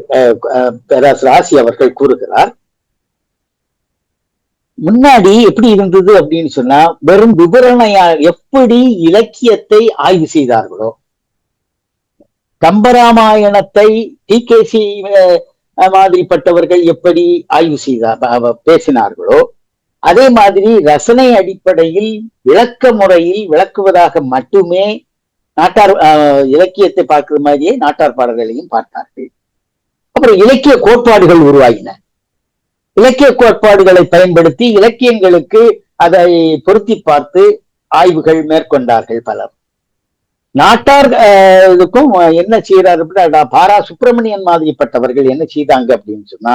ஆசி அவர்கள் கூறுகிறார். முன்னாடி எப்படி இருந்தது அப்படின்னு சொன்னா வெறும் விவரணையா எப்படி இலக்கியத்தை ஆய்வு செய்தார்களோ, கம்பராமாயணத்தை டிகேசி மாதிரிப்பட்டவர்கள் எப்படி ஆய்வு பேசினார்களோ, அதே மாதிரி ரசனை அடிப்படையில் விளக்க முறையில் விளக்குவதாக மட்டுமே நாட்டார் இலக்கியத்தை பார்க்கிற மாதிரியே நாட்டார் பாடல்களையும் பார்த்தார்கள். அப்புறம் இலக்கிய கோட்பாடுகள் உருவாகின. இலக்கிய கோட்பாடுகளை பயன்படுத்தி இலக்கியங்களுக்கு அதை பொருத்தி பார்த்து ஆய்வுகள் மேற்கொண்டார்கள் பலர். நாட்டார் இதுக்கும் என்ன செய்யறாரு அப்படின்னா, பாரா சுப்பிரமணியன் மாதிரிப்பட்டவர்கள் என்ன செய்தாங்க அப்படின்னு சொன்னா,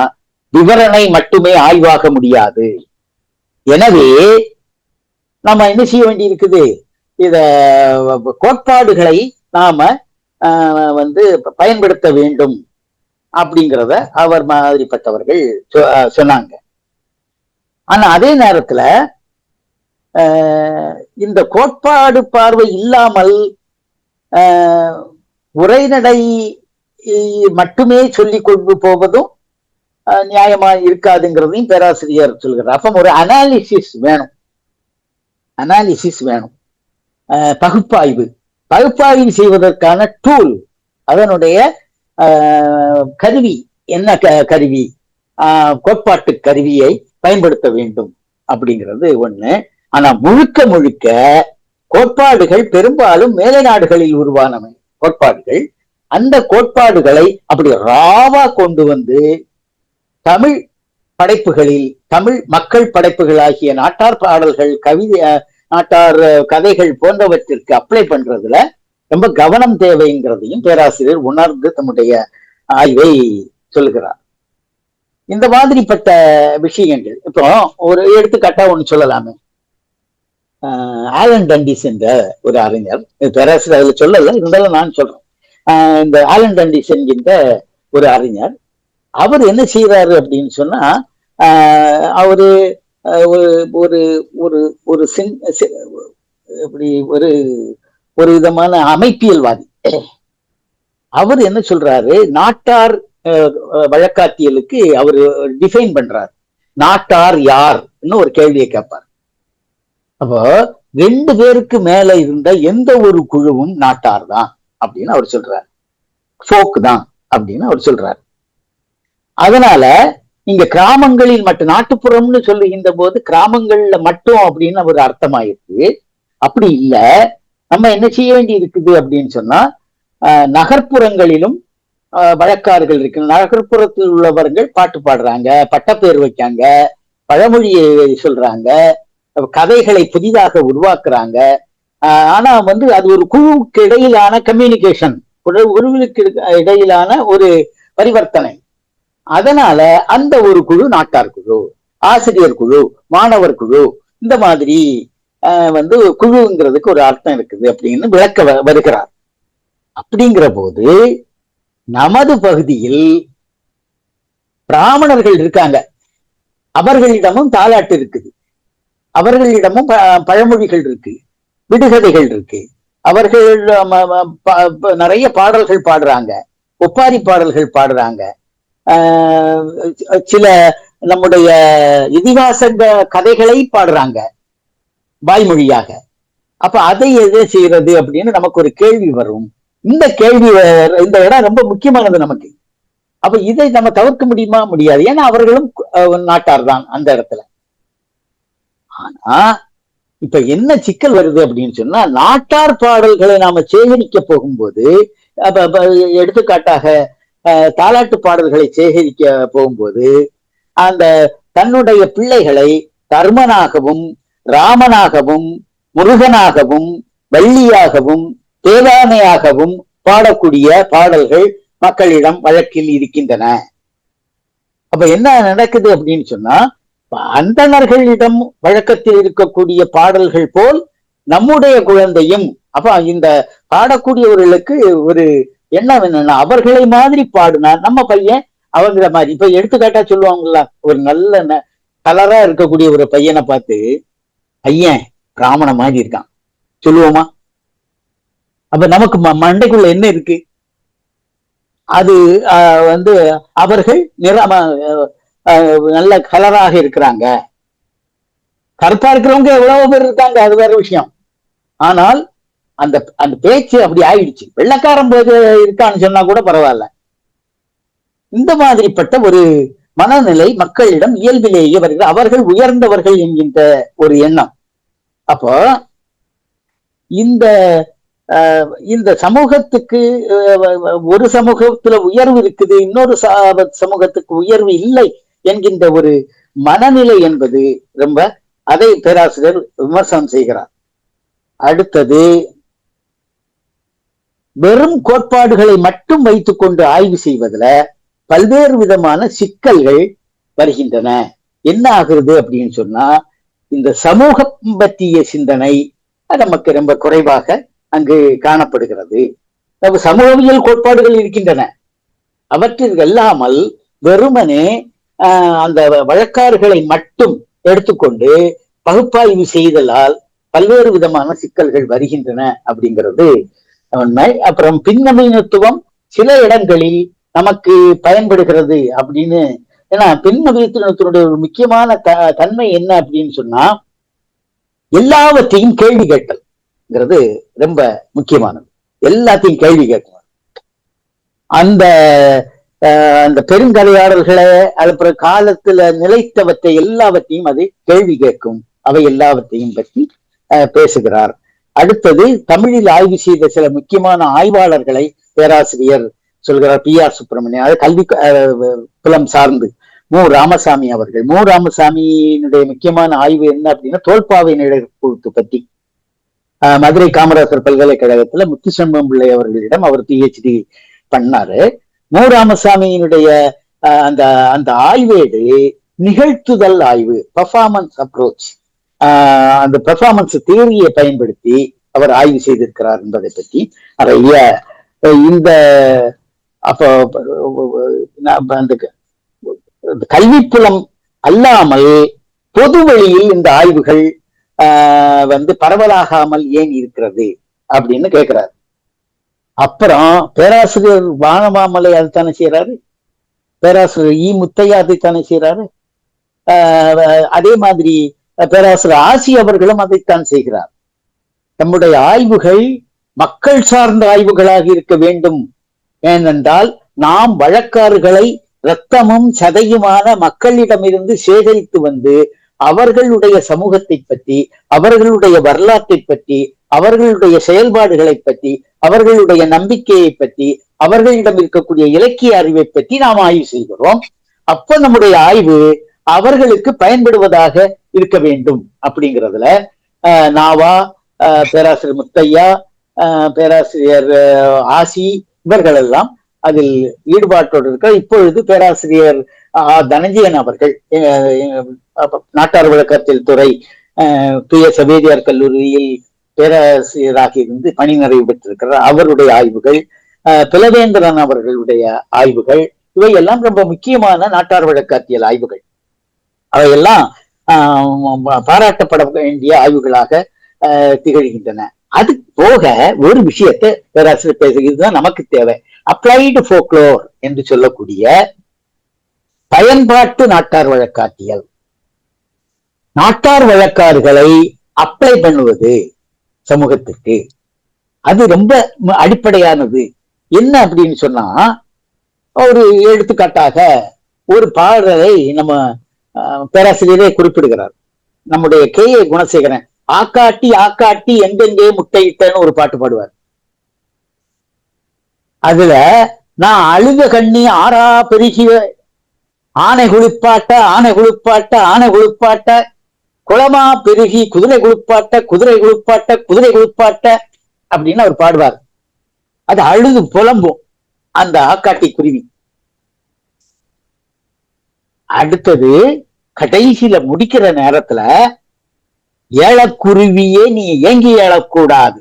விவரணை மட்டுமே ஆய்வாக முடியாது, எனவே நாம என்ன செய்ய வேண்டி இருக்குது, இத கோட்பாடுகளை நாம பயன்படுத்த வேண்டும் அப்படிங்கிறத அவர் மாதிரிப்பட்டவர்கள் சொன்னாங்க. ஆனா அதே நேரத்துல இந்த கோட்பாடு பார்வை இல்லாமல் உரைநடை மட்டுமே சொல்லிக் கொண்டு போவதும் நியாயமா இருக்காதுங்கிறதையும் பேராசிரியர் சொல்கிறார். அப்ப ஒரு அனாலிசிஸ் வேணும், பகுப்பாய்வு செய்வதற்கான டூல், அதனுடைய கருவி என்ன கருவி, கோட்பாட்டு கருவியை பயன்படுத்த வேண்டும் அப்படிங்கிறது ஒண்ணு. ஆனா முழுக்க கோட்பாடுகள் பெரும்பாலும் மேலை நாடுகளில் உருவானவை கோட்பாடுகள். அந்த கோட்பாடுகளை அப்படி ராவா கொண்டு வந்து தமிழ் படைப்புகளில், தமிழ் மக்கள் படைப்புகளாகிய நாட்டார் பாடல்கள், நாட்டார் கதைகள் போன்றவற்றிற்கு அப்ளை பண்றதுல ரொம்ப கவனம் தேவைங்கிறதையும் பேராசிரியர் உணர்ந்து தம்முடைய ஆய்வை சொல்லுகிறார். இந்த மாதிரிப்பட்ட விஷயங்கள் இப்போ ஒரு எடுத்துக்காட்டா ஒண்ணு சொல்லலாமே. ஆலன் டண்டிஸ் என்ற ஒரு அறிஞர், பேராசிரியர் அதுல சொல்லல, இருந்தாலும் நான் சொல்றேன். இந்த ஆலன் டண்டிஸ் என்கின்ற ஒரு அறிஞர், அவர் என்ன செய்யறாரு அப்படின்னு சொன்னா, அவரு ஒரு ஒரு ஒரு ஒரு விதமான அமைப்பியல்வாதி. அவர் என்ன சொல்றாரு, நாட்டார் வழக்காத்தியலுக்கு அவர் டிஃபைன் பண்றாரு. நாட்டார் யார்னு ஒரு கேள்வியை கேட்பார். அப்போ 2 பேருக்கு மேல இருந்த எந்த ஒரு குழுவும் நாட்டார் தான் அப்படின்னு அவர் சொல்றார், ஃபோக் தான் அப்படின்னு அவர் சொல்றார். அதனால இங்க கிராமங்களில் மட்டும், நாட்டுப்புறம்னு சொல்லுகின்ற போது கிராமங்கள்ல மட்டும் அப்படின்னு ஒரு அர்த்தமாயிருக்கு. அப்படி இல்ல, நம்ம என்ன செய்ய வேண்டி இருக்குது அப்படின்னு சொன்னா, நகர்ப்புறங்களிலும் வழக்காறுகள் இருக்கு. நகர்ப்புறத்தில் உள்ளவர்கள் பாட்டு பாடுறாங்க, பட்டப்பேர் வைக்காங்க, பழமொழியை சொல்றாங்க, கதைகளை புதிதாக உருவாக்குறாங்க. ஆனா அது ஒரு குழுவுக்கு இடையிலான கம்யூனிகேஷன், குழுவுக்கு இடையிலான ஒரு பரிவர்த்தனை. அதனால அந்த ஒரு குழு நாட்டார் குழு, ஆசிரியர் குழு, மாணவர் குழு, இந்த மாதிரி குழுங்கிறதுக்கு ஒரு அர்த்தம் இருக்குது அப்படின்னு விளக்க வருகிறார். அப்படிங்கிற போது நமது பகுதியில் பிராமணர்கள் இருக்காங்க, அவர்களிடமும் தாலாட்டு இருக்குது, அவர்களிடமும் பழமொழிகள் இருக்கு, விடுகதைகள் இருக்கு, அவர்கள் நிறைய பாடல்கள் பாடுறாங்க, ஒப்பாரி பாடல்கள் பாடுறாங்க, சில நம்முடைய இதிகாச கதைகளை பாடுறாங்க வாய்மொழியாக. அப்ப அதை எதை செய்யறது அப்படின்னு நமக்கு ஒரு கேள்வி வரும். இந்த கேள்வி, இந்த இடம் ரொம்ப முக்கியமானது நமக்கு. அப்ப இதை நம்ம தவிர்க்க முடியுமா? முடியாது. ஏன்னா அவர்களும் நாட்டார் தான் அந்த இடத்துல. ஆனா இப்ப என்ன சிக்கல் வருது அப்படின்னு சொன்னா, நாட்டார் பாடல்களை நாம சேகரிக்க போகும்போது, எடுத்துக்காட்டாக தாலாட்டு பாடல்களை சேகரிக்க போகும்போது, அந்த தன்னுடைய பிள்ளைகளை தர்மனாகவும், ராமனாகவும், முருகனாகவும், வள்ளியாகவும், தேவானையாகவும் பாடக்கூடிய பாடல்கள் மக்களிடம் வழக்கில் இருக்கின்றன. அப்ப என்ன நடக்குது அப்படின்னு சொன்னா, அந்தணர்களிடம் வழக்கத்தில் இருக்கக்கூடிய பாடல்கள் போல் நம்முடைய குழந்தையும், அப்ப இந்த பாடக்கூடியவர்களுக்கு ஒரு எண்ணம் என்னன்னா, அவர்களை மாதிரி பாடுனா நம்ம பையன் அவங்கள மாதிரி. இப்ப எடுத்துக்காட்டா சொல்லுவாங்களா, ஒரு நல்ல கலரா இருக்கக்கூடிய ஒரு பையனை பார்த்து பையன் பிராமண மாதிரி இருக்கான் சொல்லுவோமா? அப்ப நமக்கு மண்டைக்குள்ள என்ன இருக்கு? அது அவர்கள் நல்ல கலராக இருக்கிறாங்க கருப்பா இருக்கிறவங்க எவ்வளவு பேர் இருக்காங்க, அது வேற விஷயம். ஆனால் அந்த அந்த பேச்சு அப்படி ஆயிடுச்சு. வெள்ளக்காரன் போது இருக்கான்னு சொன்னா கூட பரவாயில்ல. இந்த மாதிரிப்பட்ட ஒரு மனநிலை மக்களிடம் இயல்பிலேயே வருகிறது. அவர்கள் உயர்ந்தவர்கள் என்கின்ற ஒரு எண்ணம். அப்போ இந்த இந்த சமூகத்துக்கு ஒரு சமூகத்துல உயர்வு இருக்குது, இன்னொரு சமூகத்துக்கு உயர்வு இல்லை என்கின்ற ஒரு மனநிலை என்பது ரொம்ப, அதை பேராசிரியர் விமர்சனம் செய்கிறார். அடுத்தது, வெறும் கோட்பாடுகளை மட்டும் வைத்துக் கொண்டு ஆய்வு செய்வதில் பல்வேறு விதமான சிக்கல்கள் வருகின்றன. என்ன ஆகுறது அப்படின்னு சொன்னா, இந்த சமூகம் பற்றிய சிந்தனை நமக்கு ரொம்ப குறைவாக அங்கு காணப்படுகிறது. சமூகவியல் கோட்பாடுகள் இருக்கின்றன, அவற்றில் அல்லாமல் வெறுமனே அந்த வழக்காறுகளை மட்டும் எடுத்துக்கொண்டு பகுப்பாய்வு செய்தலால் பல்வேறு விதமான சிக்கல்கள் வருகின்றன அப்படிங்கிறது உண்மை. அப்புறம் பின்னவீனத்துவம் சில இடங்களில் நமக்கு பயன்படுகிறது அப்படின்னு. ஏன்னா பின்னவீனத்தினுடைய ஒரு முக்கியமான தன்மை என்ன அப்படின்னு சொன்னா, எல்லாவற்றையும் கேள்வி கேட்டல்ங்கிறது ரொம்ப முக்கியமானது. எல்லாத்தையும் கேள்வி கேட்கணும். அந்த அந்த பெருங்கதையாளர்களை அப்புறம் காலத்துல நிலைத்தவற்றை எல்லாவற்றையும் அது கேள்வி கேட்கும். அவை எல்லாவற்றையும் பற்றி பேசுகிறார். அடுத்தது, தமிழில் ஆய்வு செய்த சில முக்கியமான ஆய்வாளர்களை பேராசிரியர் சொல்கிறார். பி.ஆர். சுப்பிரமணியன், அது கல்வி புலம் சார்ந்து மு. ராமசாமி அவர்கள். மு. ராமசாமியினுடைய முக்கியமான ஆய்வு என்ன அப்படின்னா, தோல்பாவை நிழற்குழுத்து பற்றி. மதுரை காமராசர் பல்கலைக்கழகத்துல முத்துசெல்வம் பிள்ளை அவர்களிடம் அவர் PhD பண்ணாரு. மு. ராமசாமியினுடைய அந்த அந்த ஆய்வேடு நிகழ்த்துதல் ஆய்வு, பெர்ஃபார்மன்ஸ் அப்ரோச். அந்த பெர்ஃபார்மன்ஸ் தியரியை பயன்படுத்தி அவர் ஆய்வு செய்திருக்கிறார் என்பதை பற்றி நிறைய இந்த அப்போ அந்த கல்விப்புலம் அல்லாமல் பொது வழியில் இந்த ஆய்வுகள் பரவலாகாமல் ஏன் இருக்கிறது அப்படின்னு கேட்கிறாரு. அப்புறம் பேராசிரியர் வானமாமலை அதுதானே செய்யறாரு, பேராசிரியர் இ. முத்தையா அதைத்தானே செய்யறாரு, அதே மாதிரி பேராசிரியர் ஆசி அவர்களும் அதைத்தான் செய்கிறார். நம்முடைய ஆய்வுகள் மக்கள் சார்ந்த ஆய்வுகளாக இருக்க வேண்டும். ஏனென்றால் நாம் வழக்காறுகளை இரத்தமும் சதையுமான மக்களிடமிருந்து சேகரித்து வந்து அவர்களுடைய சமூகத்தை பற்றி, அவர்களுடைய வரலாற்றை பற்றி, அவர்களுடைய செயல்பாடுகளை பற்றி, அவர்களுடைய நம்பிக்கையை பற்றி, அவர்களிடம் இருக்கக்கூடிய இலக்கிய அறிவை பற்றி நாம் ஆய்வு செய்கிறோம். அப்ப நம்முடைய ஆய்வு அவர்களுக்கு பயன்படுவதாக இருக்க வேண்டும். அப்படிங்கிறதுல நாவா, பேராசிரியர் முத்தையா, பேராசிரியர் ஆசி இவர்கள் எல்லாம் அதில் ஈடுபாட்டோடு இருக்க. இப்பொழுது பேராசிரியர் தனஞ்சயன் அவர்கள் நாட்டார் வழக்கறிஞர் துறை சவேதியார் கல்லூரியில் பேராசிரியராக இருந்து பணி நிறைவு பெற்றிருக்கிறார். அவருடைய ஆய்வுகள், பிளவேந்திரன் அவர்களுடைய ஆய்வுகள், இவையெல்லாம் ரொம்ப முக்கியமான நாட்டார் வழக்காற்றியல் ஆய்வுகள். அவையெல்லாம் பாராட்டப்பட வேண்டிய ஆய்வுகளாக திகழ்கின்றன. அது போக ஒரு விஷயத்தை பேராசிரியர் பேசுகிறதுதான் நமக்கு தேவை. அப்ளைடு ஃபோக்லோர் என்று சொல்லக்கூடிய பயன்பாட்டு நாட்டார் வழக்காற்றியல். நாட்டார் வழக்காறுகளை அப்ளை பண்ணுவது சமூகத்திற்கு, அது ரொம்ப அடிப்படையானது. என்ன அப்படின்னு சொன்னா, ஒரு எடுத்துக்காட்டாக ஒரு பாடலை நம்ம பேராசிரியரே குறிப்பிடுகிறார். நம்முடைய K.A. குணசேகரன் ஆக்காட்டி ஆக்காட்டி எங்கெங்கே முட்டையிட்டன்னு ஒரு பாட்டு பாடுவார். அதுல நான் அழுத கண்ணி ஆறா பெருகிய ஆனை குளிப்பாட்ட ஆனை குளிப்பாட்ட ஆனை குளிப்பாட்ட குளமா பெருகி குதிரை குளிப்பாட்ட குதிரை குளிப்பாட்ட குதிரை குளிப்பாட்ட அப்படின்னு அவர் பாடுவார். அது அழுது புலம்பும் அந்த ஆக்காட்டி குருவி. அடுத்தது கடைசியில முடிக்கிற நேரத்துல, ஏழக்குருவியே நீ ஏங்கி எழக்கூடாது,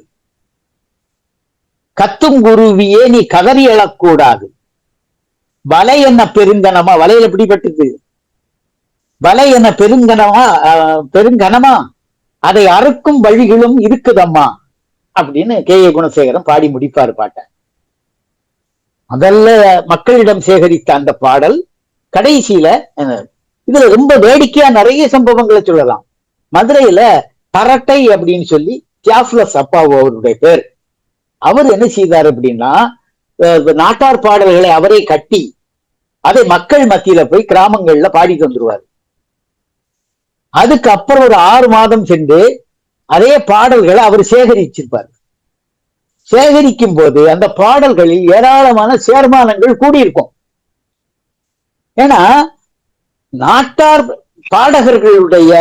கத்தும் குருவியே நீ கதறி எழக்கூடாது, வலை என்ன பெருங்கனமா, வலையில பிடிபட்டுது, வலை என்ன பெருங்கனமா அதை அறுக்கும் வழிகளும் இருக்குதம்மா அப்படின்னு K.A. குணசேகரன் பாடி முடிப்பாரு பாட்ட. முதல்ல மக்களிடம் சேகரித்த அந்த பாடல் கடைசியில இதுல ரொம்ப வேடிக்கையா நிறைய சம்பவங்களை சொல்லலாம். மதுரையில பரட்டை அப்படின்னு சொல்லி தியாஃபுலஸ் அப்பாவு அவருடைய பேர். அவர் என்ன செய்தார் அப்படின்னா நாட்டார் பாடல்களை அவரே கட்டி அதை மக்கள் மத்தியில போய் கிராமங்கள்ல பாடிட்டு வந்துருவார். அதுக்கப்புறம் ஒரு 6 மாதம் சென்று அதே பாடல்களை அவர் சேகரிச்சிருப்பார். சேகரிக்கும் போது அந்த பாடல்களில் ஏராளமான சேர்மானங்கள் கூடியிருக்கும். ஏன்னா நாட்டார் பாடகர்களுடைய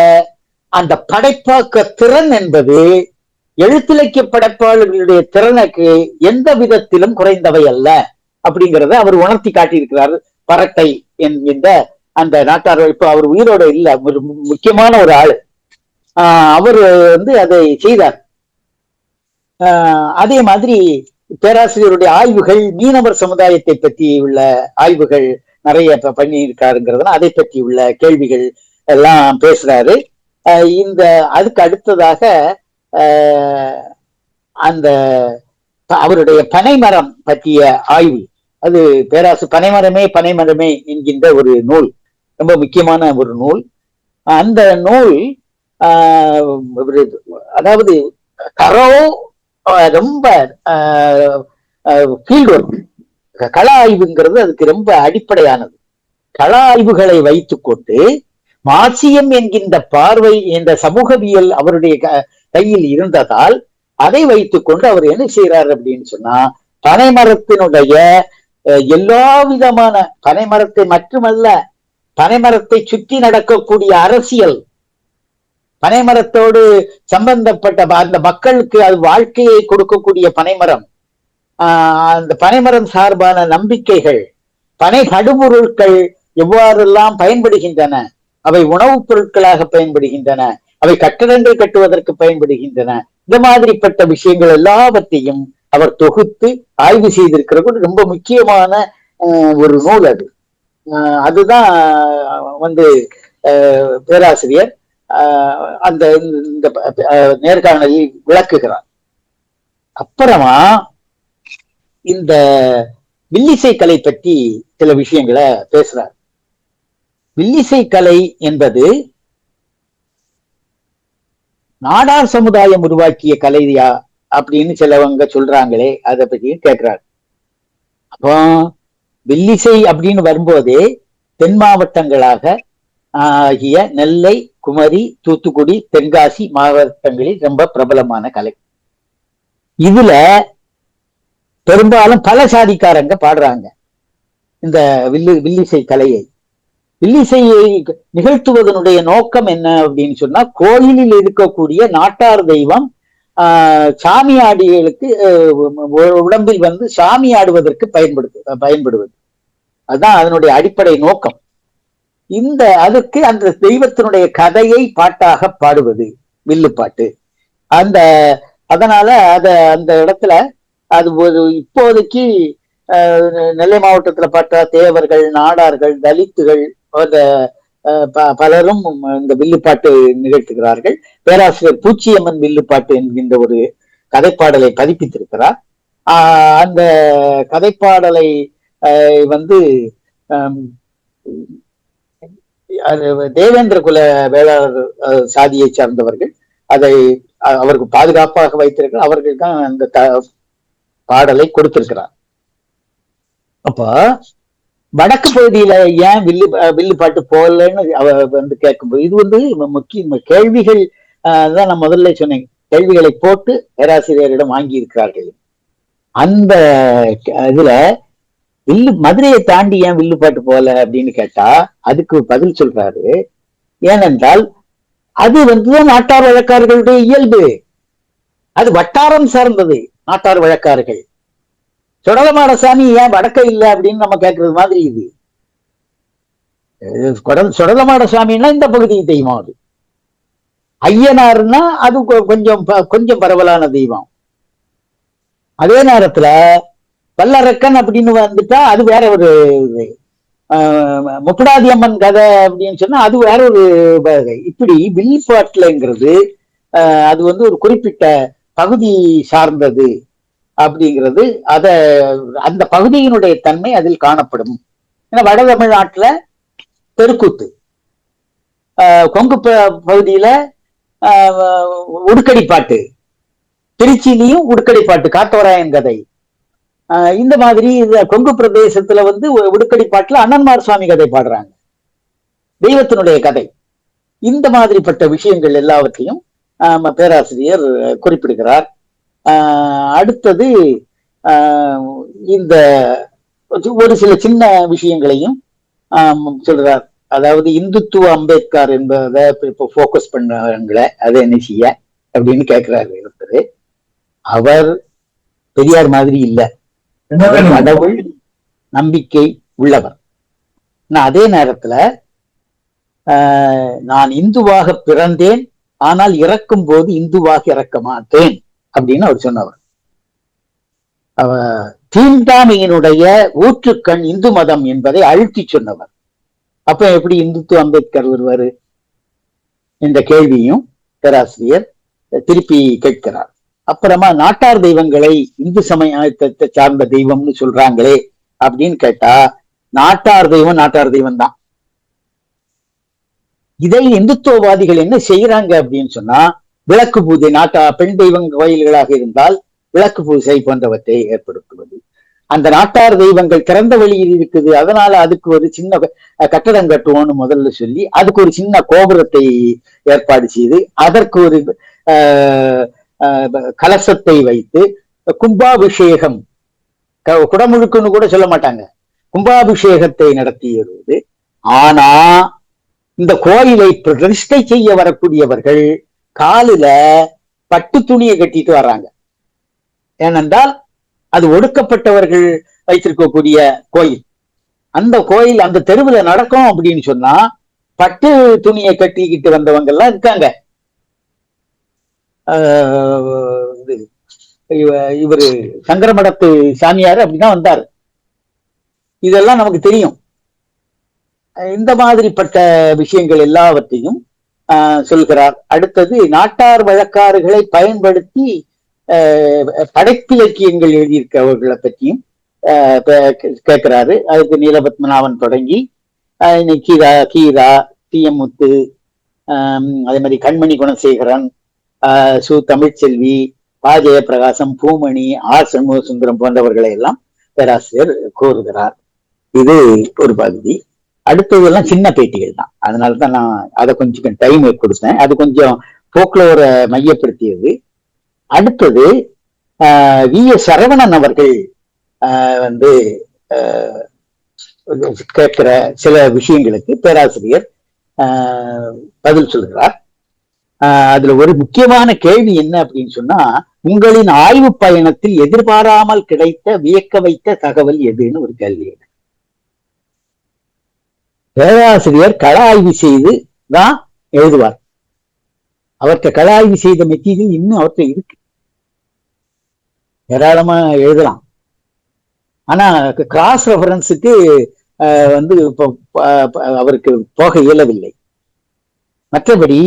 அந்த படைப்பாக்க திறன் என்பது எழுத்திலக்கிய படைப்பாளர்களுடைய திறனுக்கு எந்த விதத்திலும் குறைந்தவை அல்ல அப்படிங்கிறத அவர் உணர்த்தி காட்டியிருக்கிறார். பரட்டை என்கின்ற அந்த நாட்டார், இப்ப அவர் உயிரோட இல்ல, ஒரு முக்கியமான ஒரு ஆளு. அவர் அதை செய்தார். அதே மாதிரி பேராசிரியருடைய ஆய்வுகள் மீனவர் சமுதாயத்தை பற்றி உள்ள ஆய்வுகள் நிறைய பண்ணி இருக்காருங்கிறதுனா அதை பற்றி உள்ள கேள்விகள் எல்லாம் பேசுறாரு. அதுக்கு அடுத்ததாக அந்த அவருடைய பனைமரம் பற்றிய ஆய்வு, அது பனைமரமே என்கின்ற ஒரு நூல், ரொம்ப முக்கியமான ஒரு நூல். அந்த நூல் அதாவது ரொம்ப ஃபீல்ட் ஒர்க், கள ஆய்வுங்கிறது அதுக்கு ரொம்ப அடிப்படையானது. கள ஆய்வுகளை வைத்துக்கொண்டு மார்க்சியம் என்கின்ற பார்வை என்ற சமூகவியல் அவருடைய கையில் இருந்ததால் அதை வைத்துக்கொண்டு அவர் என்ன செய்யறாரு அப்படின்னு சொன்னா, பனைமரத்தினுடைய எல்லா விதமான, பனைமரத்தை மட்டுமல்ல, பனைமரத்தை சுற்றி நடக்கக்கூடிய அரசியல், பனைமரத்தோடு சம்பந்தப்பட்ட அந்த மக்களுக்கு அது வாழ்க்கையை கொடுக்கக்கூடிய பனைமரம், அந்த பனைமரம் சார்பான நம்பிக்கைகள், பனை படுபொருட்கள் எவ்வாறெல்லாம் பயன்படுகின்றன, அவை உணவுப் பொருட்களாக பயன்படுகின்றன, அவை கட்டடங்கள் கட்டுவதற்கு பயன்படுகின்றன, இந்த மாதிரிப்பட்ட விஷயங்கள் எல்லாவற்றையும் அவர் தொகுத்து ஆய்வு செய்திருக்கிறது. ரொம்ப முக்கியமான ஒரு நூல் அது. அதுதான் பேராசிரியர் அந்த இந்த நேர்காணலில் விளக்குகிறார். அப்புறமா இந்த வில்லிசை கலை பற்றி சில விஷயங்களை பேசுறார். வில்லிசை கலை என்பது நாடார் சமுதாயம் உருவாக்கிய கலையா அப்படின்னு சிலவங்க சொல்றாங்களே, அதை பத்தி கேட்கிறார். அப்போ வில்லிசை அப்படின்னு வரும்போதே தென் மாவட்டங்களாக ஆகிய நெல்லை, குமரி, தூத்துக்குடி, தென்காசி மாவட்டங்களில் ரொம்ப பிரபலமான கலை. இதுல பெரும்பாலும் பல சாதிக்காரங்க பாடுறாங்க இந்த வில்லிசை கலையை. வில்லிசையை நிகழ்த்துவதனுடைய நோக்கம் என்ன அப்படின்னு சொன்னா, கோயிலில் இருக்கக்கூடிய நாட்டார் தெய்வம் சாமியாடிகளுக்கு உடம்பில் சாமி ஆடுவதற்கு பயன்படுவது. அதுதான் அதனுடைய அடிப்படை நோக்கம். அதுக்கு அந்த தெய்வத்தினுடைய கதையை பாட்டாக பாடுவது வில்லுப்பாட்டு. அதனால அந்த இடத்துல அது இப்போதைக்கு நெல்லை மாவட்டத்துல பார்த்தா தேவர்கள், நாடார்கள், தலித்துகள் பலரும் இந்த வில்லுப்பாட்டு நிகழ்த்துகிறார்கள். பேராசிரியர் பூச்சியம்மன் வில்லுப்பாட்டு என்கின்ற ஒரு கதைப்பாடலை பதிப்பித்திருக்கிறார். அந்த கதைப்பாடலை தேவேந்திர குல வேளாளர் சாதியை சார்ந்தவர்கள் அதை அவருக்கு பாதுகாப்பாக வைத்திருக்கிறார். அவர்கள் தான் அந்த பாடலை கொடுத்திருக்கிறார். அப்ப வடக்கு பகுதியில ஏன் வில்லுப்பாட்டு போகலன்னு அவர் கேட்கும்போது, இது முக்கிய கேள்விகள் தான் நான் முதல்ல சொன்னேன். கேள்விகளை போட்டு பேராசிரியரிடம் வாங்கி இருக்கிறார்கள். அந்த இதுல மதுரையை தாண்டி ஏன் வில்லுப்பாட்டு போகல அப்படின்னு கேட்டா அதுக்கு பதில் சொல்றாரு. ஏனென்றால் அது நாட்டார் வழக்காரர்களுடைய இயல்பு, அது வட்டாரம் சார்ந்தது. நாட்டார் வழக்கார்கள் சுடலமாடசாமி ஏன் வடக்க இல்லை அப்படின்னு நம்ம கேட்கறது மாதிரி இது. சுடலமாடசாமின்னா இந்த பகுதி தெய்வம். அது ஐயனார்னா அது கொஞ்சம் பரவலான தெய்வம். அதே நேரத்துல வல்லரக்கன் அப்படின்னு வந்துட்டா அது வேற ஒரு இது. முப்படாதி அம்மன் கதை அப்படின்னு சொன்னா அது வேற ஒரு வகை. இப்படி வில்லுப்பாட்டுலங்கிறது அது ஒரு குறிப்பிட்ட பகுதி சார்ந்தது அப்படிங்கிறது. அந்த பகுதியினுடைய தன்மை அதில் காணப்படும். ஏன்னா வட தமிழ்நாட்டுல தெருக்கூத்து, கொங்கு பகுதியில உடுக்கடி பாட்டு, திருச்சியிலையும் உடுக்கடி பாட்டு, காத்தவராயன் கதை. இந்த மாதிரி கொங்கு பிரதேசத்துல வந்து உடுக்கடி பாட்டுல அண்ணன்மார் சுவாமி கதை பாடுறாங்க, தெய்வத்தினுடைய கதை. இந்த மாதிரிப்பட்ட விஷயங்கள் எல்லாவற்றையும் பேராசிரியர் குறிப்பிடுகிறார். அடுத்தது இந்த ஒரு சில சின்ன விஷயங்களையும் சொல்றார். அதாவது இந்துத்துவ அம்பேத்கர் என்பதை இப்ப போக்கஸ் பண்ணாங்களே, அதை என்ன செய்ய அப்படின்னு கேட்கிறாரு ஒருத்தர். அவர் பெரியார் மாதிரி இல்லை, கடவுள் நம்பிக்கை உள்ளவர். அதே நேரத்துல நான் இந்துவாக பிறந்தேன், ஆனால் இறக்கும் போது இந்துவாக இறக்க மாட்டேன் அப்படின்னு அவர் சொன்னவர். தீண்டாமையினுடைய ஊற்றுக்கண் இந்து மதம் என்பதை அழுத்தி சொன்னவர். அப்ப எப்படி இந்துத்துவ அம்பேத்கர் வருவாரு என்ற கேள்வியும் பேராசிரியர் திருப்பி கேட்கிறார். அப்புறமா நாட்டார் தெய்வங்களை இந்து சமயத்தை சார்ந்த தெய்வம்னு சொல்றாங்களே அப்படின்னு கேட்டா, நாட்டார் தெய்வம் தான். இதை இந்துத்துவவாதிகள் என்ன செய்யறாங்க அப்படின்னு சொன்னா, விளக்கு பூஜை, பெண் தெய்வம் கோயில்களாக இருந்தால் விளக்கு பூஜை போன்றவற்றை ஏற்படுத்துவது. அந்த நாட்டார் தெய்வங்கள் திறந்த வெளியில் இருக்குது, அதனால அதுக்கு ஒரு சின்ன கட்டடம் கட்டுவோம்னு முதல்ல சொல்லி அதுக்கு ஒரு சின்ன கோபுரத்தை ஏற்பாடு செய்து அதற்கு ஒரு கலசத்தை வைத்து கும்பாபிஷேகம், குடமுழுக்குன்னு கூட சொல்ல மாட்டாங்க, கும்பாபிஷேகத்தை நடத்தி வருவது. ஆனா இந்த கோயிலை பிரதிஷ்டை செய்ய வரக்கூடியவர்கள் காலில பட்டு துணியை கட்டிட்டு வர்றாங்க. ஏனென்றால் அது ஒடுக்கப்பட்டவர்கள் வைத்திருக்கக்கூடிய கோயில். அந்த கோயில் அந்த தெருவில் நடக்கும் அப்படின்னு சொன்னா பட்டு துணியை கட்டிக்கிட்டு வந்தவங்க எல்லாம் இருக்காங்க. இவரு சங்கரமடத்து சாமியார் அப்படிதான் வந்தாரு. இதெல்லாம் நமக்கு தெரியும். இந்த மாதிரிப்பட்ட விஷயங்கள் எல்லாவற்றையும் சொல்கிறார். அடுத்தது நாட்டார் வழக்காறுகளை பயன்படுத்தி படைப்பிலக்கியங்கள் எழுதியிருக்கவர்களை பற்றியும் கேட்கிறாரு. அதுக்கு நீலபத்மநாபன் தொடங்கி கீரா தீயமுத்து, அதே மாதிரி கண்மணி குணசேகரன், சு தமிழ்ச்செல்வி, பா ஜெயபிரகாசம், பூமணி, ஆர் சண்முக சுந்தரம் போன்றவர்களை எல்லாம் பேராசிரியர் கூறுகிறார். இது ஒரு பகுதி. அடுத்ததெல்லாம் சின்ன பேட்டிகள் தான், அதனாலதான் நான் அதை கொஞ்சம் டைம் கொடுத்தேன். அது கொஞ்சம் போக்லோரை மையப்படுத்தியது. அடுத்தது வி.எஸ். சரவணன் அவர்கள் வந்து கேட்கிற சில விஷயங்களுக்கு பேராசிரியர் பதில் சொல்கிறார். அதுல ஒரு முக்கியமான கேள்வி என்ன அப்படின்னு சொன்னா, உங்களின் ஆய்வு பயணத்தில் எதிர்பாராமல் கிடைத்த வியக்க வைத்த தகவல் எதுன்னு ஒரு கேள்வி. பேராசிரியர் கள ஆய்வு செய்து தான் எழுதுவார். அவர்கிட்ட கள ஆய்வு செய்த மெட்டீரியல் இன்னும் அவர்கிட்ட இருக்கு, ஏராளமா எழுதலாம். ஆனா கிராஸ் ரெஃபரன்ஸுக்கு வந்து அவருக்கு போக இயலவில்லை. மற்றபடி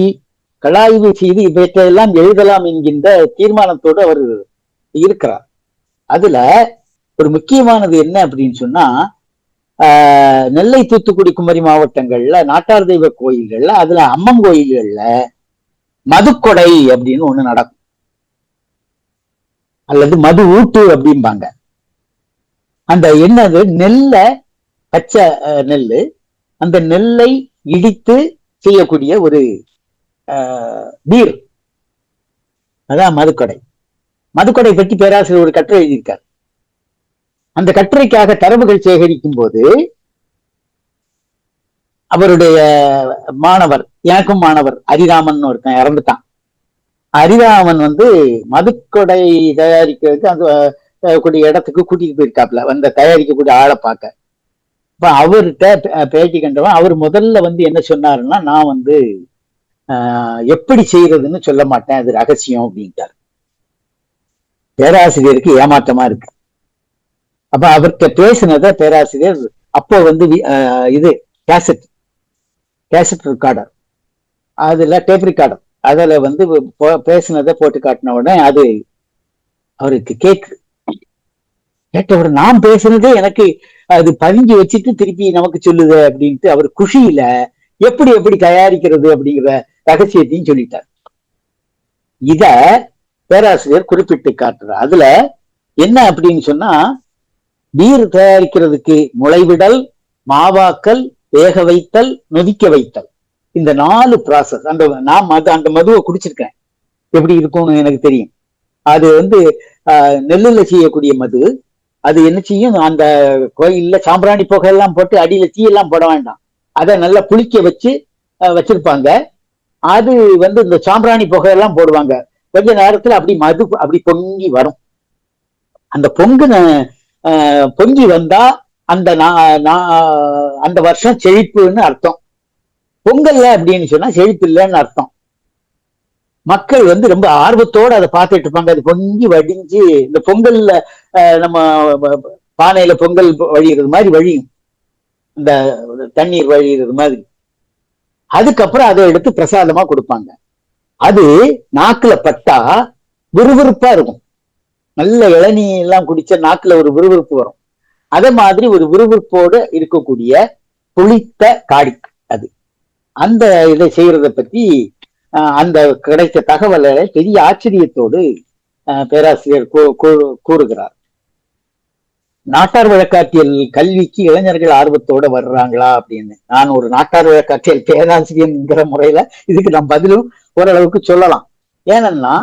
கலாய்வு செய்து இவற்றையெல்லாம் எழுதலாம் என்கின்ற தீர்மானத்தோடு அவர் இருக்கிறார். அதுல ஒரு முக்கியமானது என்ன அப்படின்னு சொன்னா, நெல்லை, தூத்துக்குடி, குமரி மாவட்டங்கள்ல நாட்டார் தெய்வ கோயில்கள்ல, அதுல அம்மன் கோயில்கள்ல மதுக்கொடை அப்படின்னு ஒண்ணு நடக்கும், அல்லது மது ஊட்டு அப்படிம்பாங்க. அந்த என்னது, நெல்ல பச்சை நெல்லு, அந்த நெல்லை இடித்து செய்யக்கூடிய ஒரு பீர், அதான் மதுக்கொடை. மதுக்கொடை பற்றி பேராசிரியர் ஒரு கட்டுரை எழுதியிருக்கார். அந்த கட்டுரைக்காக தரவுகள் சேகரிக்கும் போது அவருடைய மாணவர், எனக்கும் மாணவர் அரிராமன் ஒருத்தன் இறந்துட்டான். அரிராமன் வந்து மதுக்கொடை தயாரிக்கிறதுக்கு அந்த கூடிய இடத்துக்கு கூட்டிட்டு போயிருக்காப்ல, அந்த தயாரிக்கக்கூடிய ஆளை பார்க்க. இப்ப அவர்கிட்ட பேட்டி கண்டவன் அவர் முதல்ல வந்து என்ன சொன்னாருன்னா, நான் வந்து எப்படி செய்யறதுன்னு சொல்ல மாட்டேன், அது ரகசியம் அப்படின்ட்டார். பேராசிரியருக்கு ஏமாற்றமா இருக்கு. அப்ப அவர்கிட்ட பேசினத பேராசிரியர் அப்போ வந்து இது கேசட் ரெக்கார்டர், அதுல டேப் ரெக்கார்டர், அதுல வந்து பேசினதை போட்டு காட்டின உடனே அது அவருக்கு கேட்டவுடனே நான் பேசுனதே எனக்கு அது பதிஞ்சு வச்சுட்டு திருப்பி நமக்கு சொல்லுது அப்படின்ட்டு அவர் குஷியில எப்படி தயாரிக்கிறது அப்படிங்கிற ரகசியத்தையும் சொல்லிட்டார். இத பேராசிரியர் குறிப்பிட்டு காட்டுறார். அதுல என்ன அப்படின்னு சொன்னா, பீர் தயாரிக்கிறதுக்கு முளைவிடல், மாவாக்கல், வேக வைத்தல், நொதிக்க வைத்தல், இந்த 4 ப்ராசஸ். அந்த மதுவை குடிச்சிருக்கேன், எப்படி இருக்கும்னு எனக்கு தெரியும். அது நெல்லுல செய்யக்கூடிய மது. அது என்ன செய்யும், அந்த கோயில்ல சாம்பிராணி புகையெல்லாம் போட்டு அடியில தீயெல்லாம் போட வேண்டாம், அதை நல்லா புளிக்க வச்சு வச்சிருப்பாங்க. அது இந்த சாம்பிராணி புகையெல்லாம் போடுவாங்க. கொஞ்ச நேரத்துல அப்படி மது அப்படி பொங்கி வரும். அந்த பொங்கி வந்தா அந்த வருஷம் செழிப்புன்னு அர்த்தம். பொங்கல்ல அப்படின்னு சொன்னா செழிப்பு இல்லைன்னு அர்த்தம். மக்கள் ரொம்ப ஆர்வத்தோடு அதை பார்த்துட்டு இருப்பாங்க. அது பொங்கி வடிஞ்சு இந்த பொங்கல்ல நம்ம பானையில பொங்கல் வழிகிறது மாதிரி வழியும், இந்த தண்ணீர் வழிகிறது மாதிரி. அதுக்கப்புறம் அதை எடுத்து பிரசாதமா கொடுப்பாங்க. அது நாக்குல பட்டா விறுவிறுப்பா இருக்கும். நல்ல இளநீ எல்லாம் குடிச்ச நாக்குல ஒரு விறுவிறுப்பு வரும். அதே மாதிரி ஒரு விறுவிறுப்போடு இருக்கக்கூடிய புளித்த காடி அது. அந்த இதை செய்யறத பத்தி அந்த கிடைத்த தகவலை பெரிய ஆச்சரியத்தோடு பேராசிரியர் கூறுகிறார். நாட்டார் வழக்காற்றியல் கல்விக்கு இளைஞர்கள் ஆர்வத்தோட வர்றாங்களா அப்படின்னு. நான் ஒரு நாட்டார் வழக்காற்றியல் பேராசிரியர்ங்கிற முறையில இதுக்கு நான் பதிலும் ஓரளவுக்கு சொல்லலாம். ஏன்னா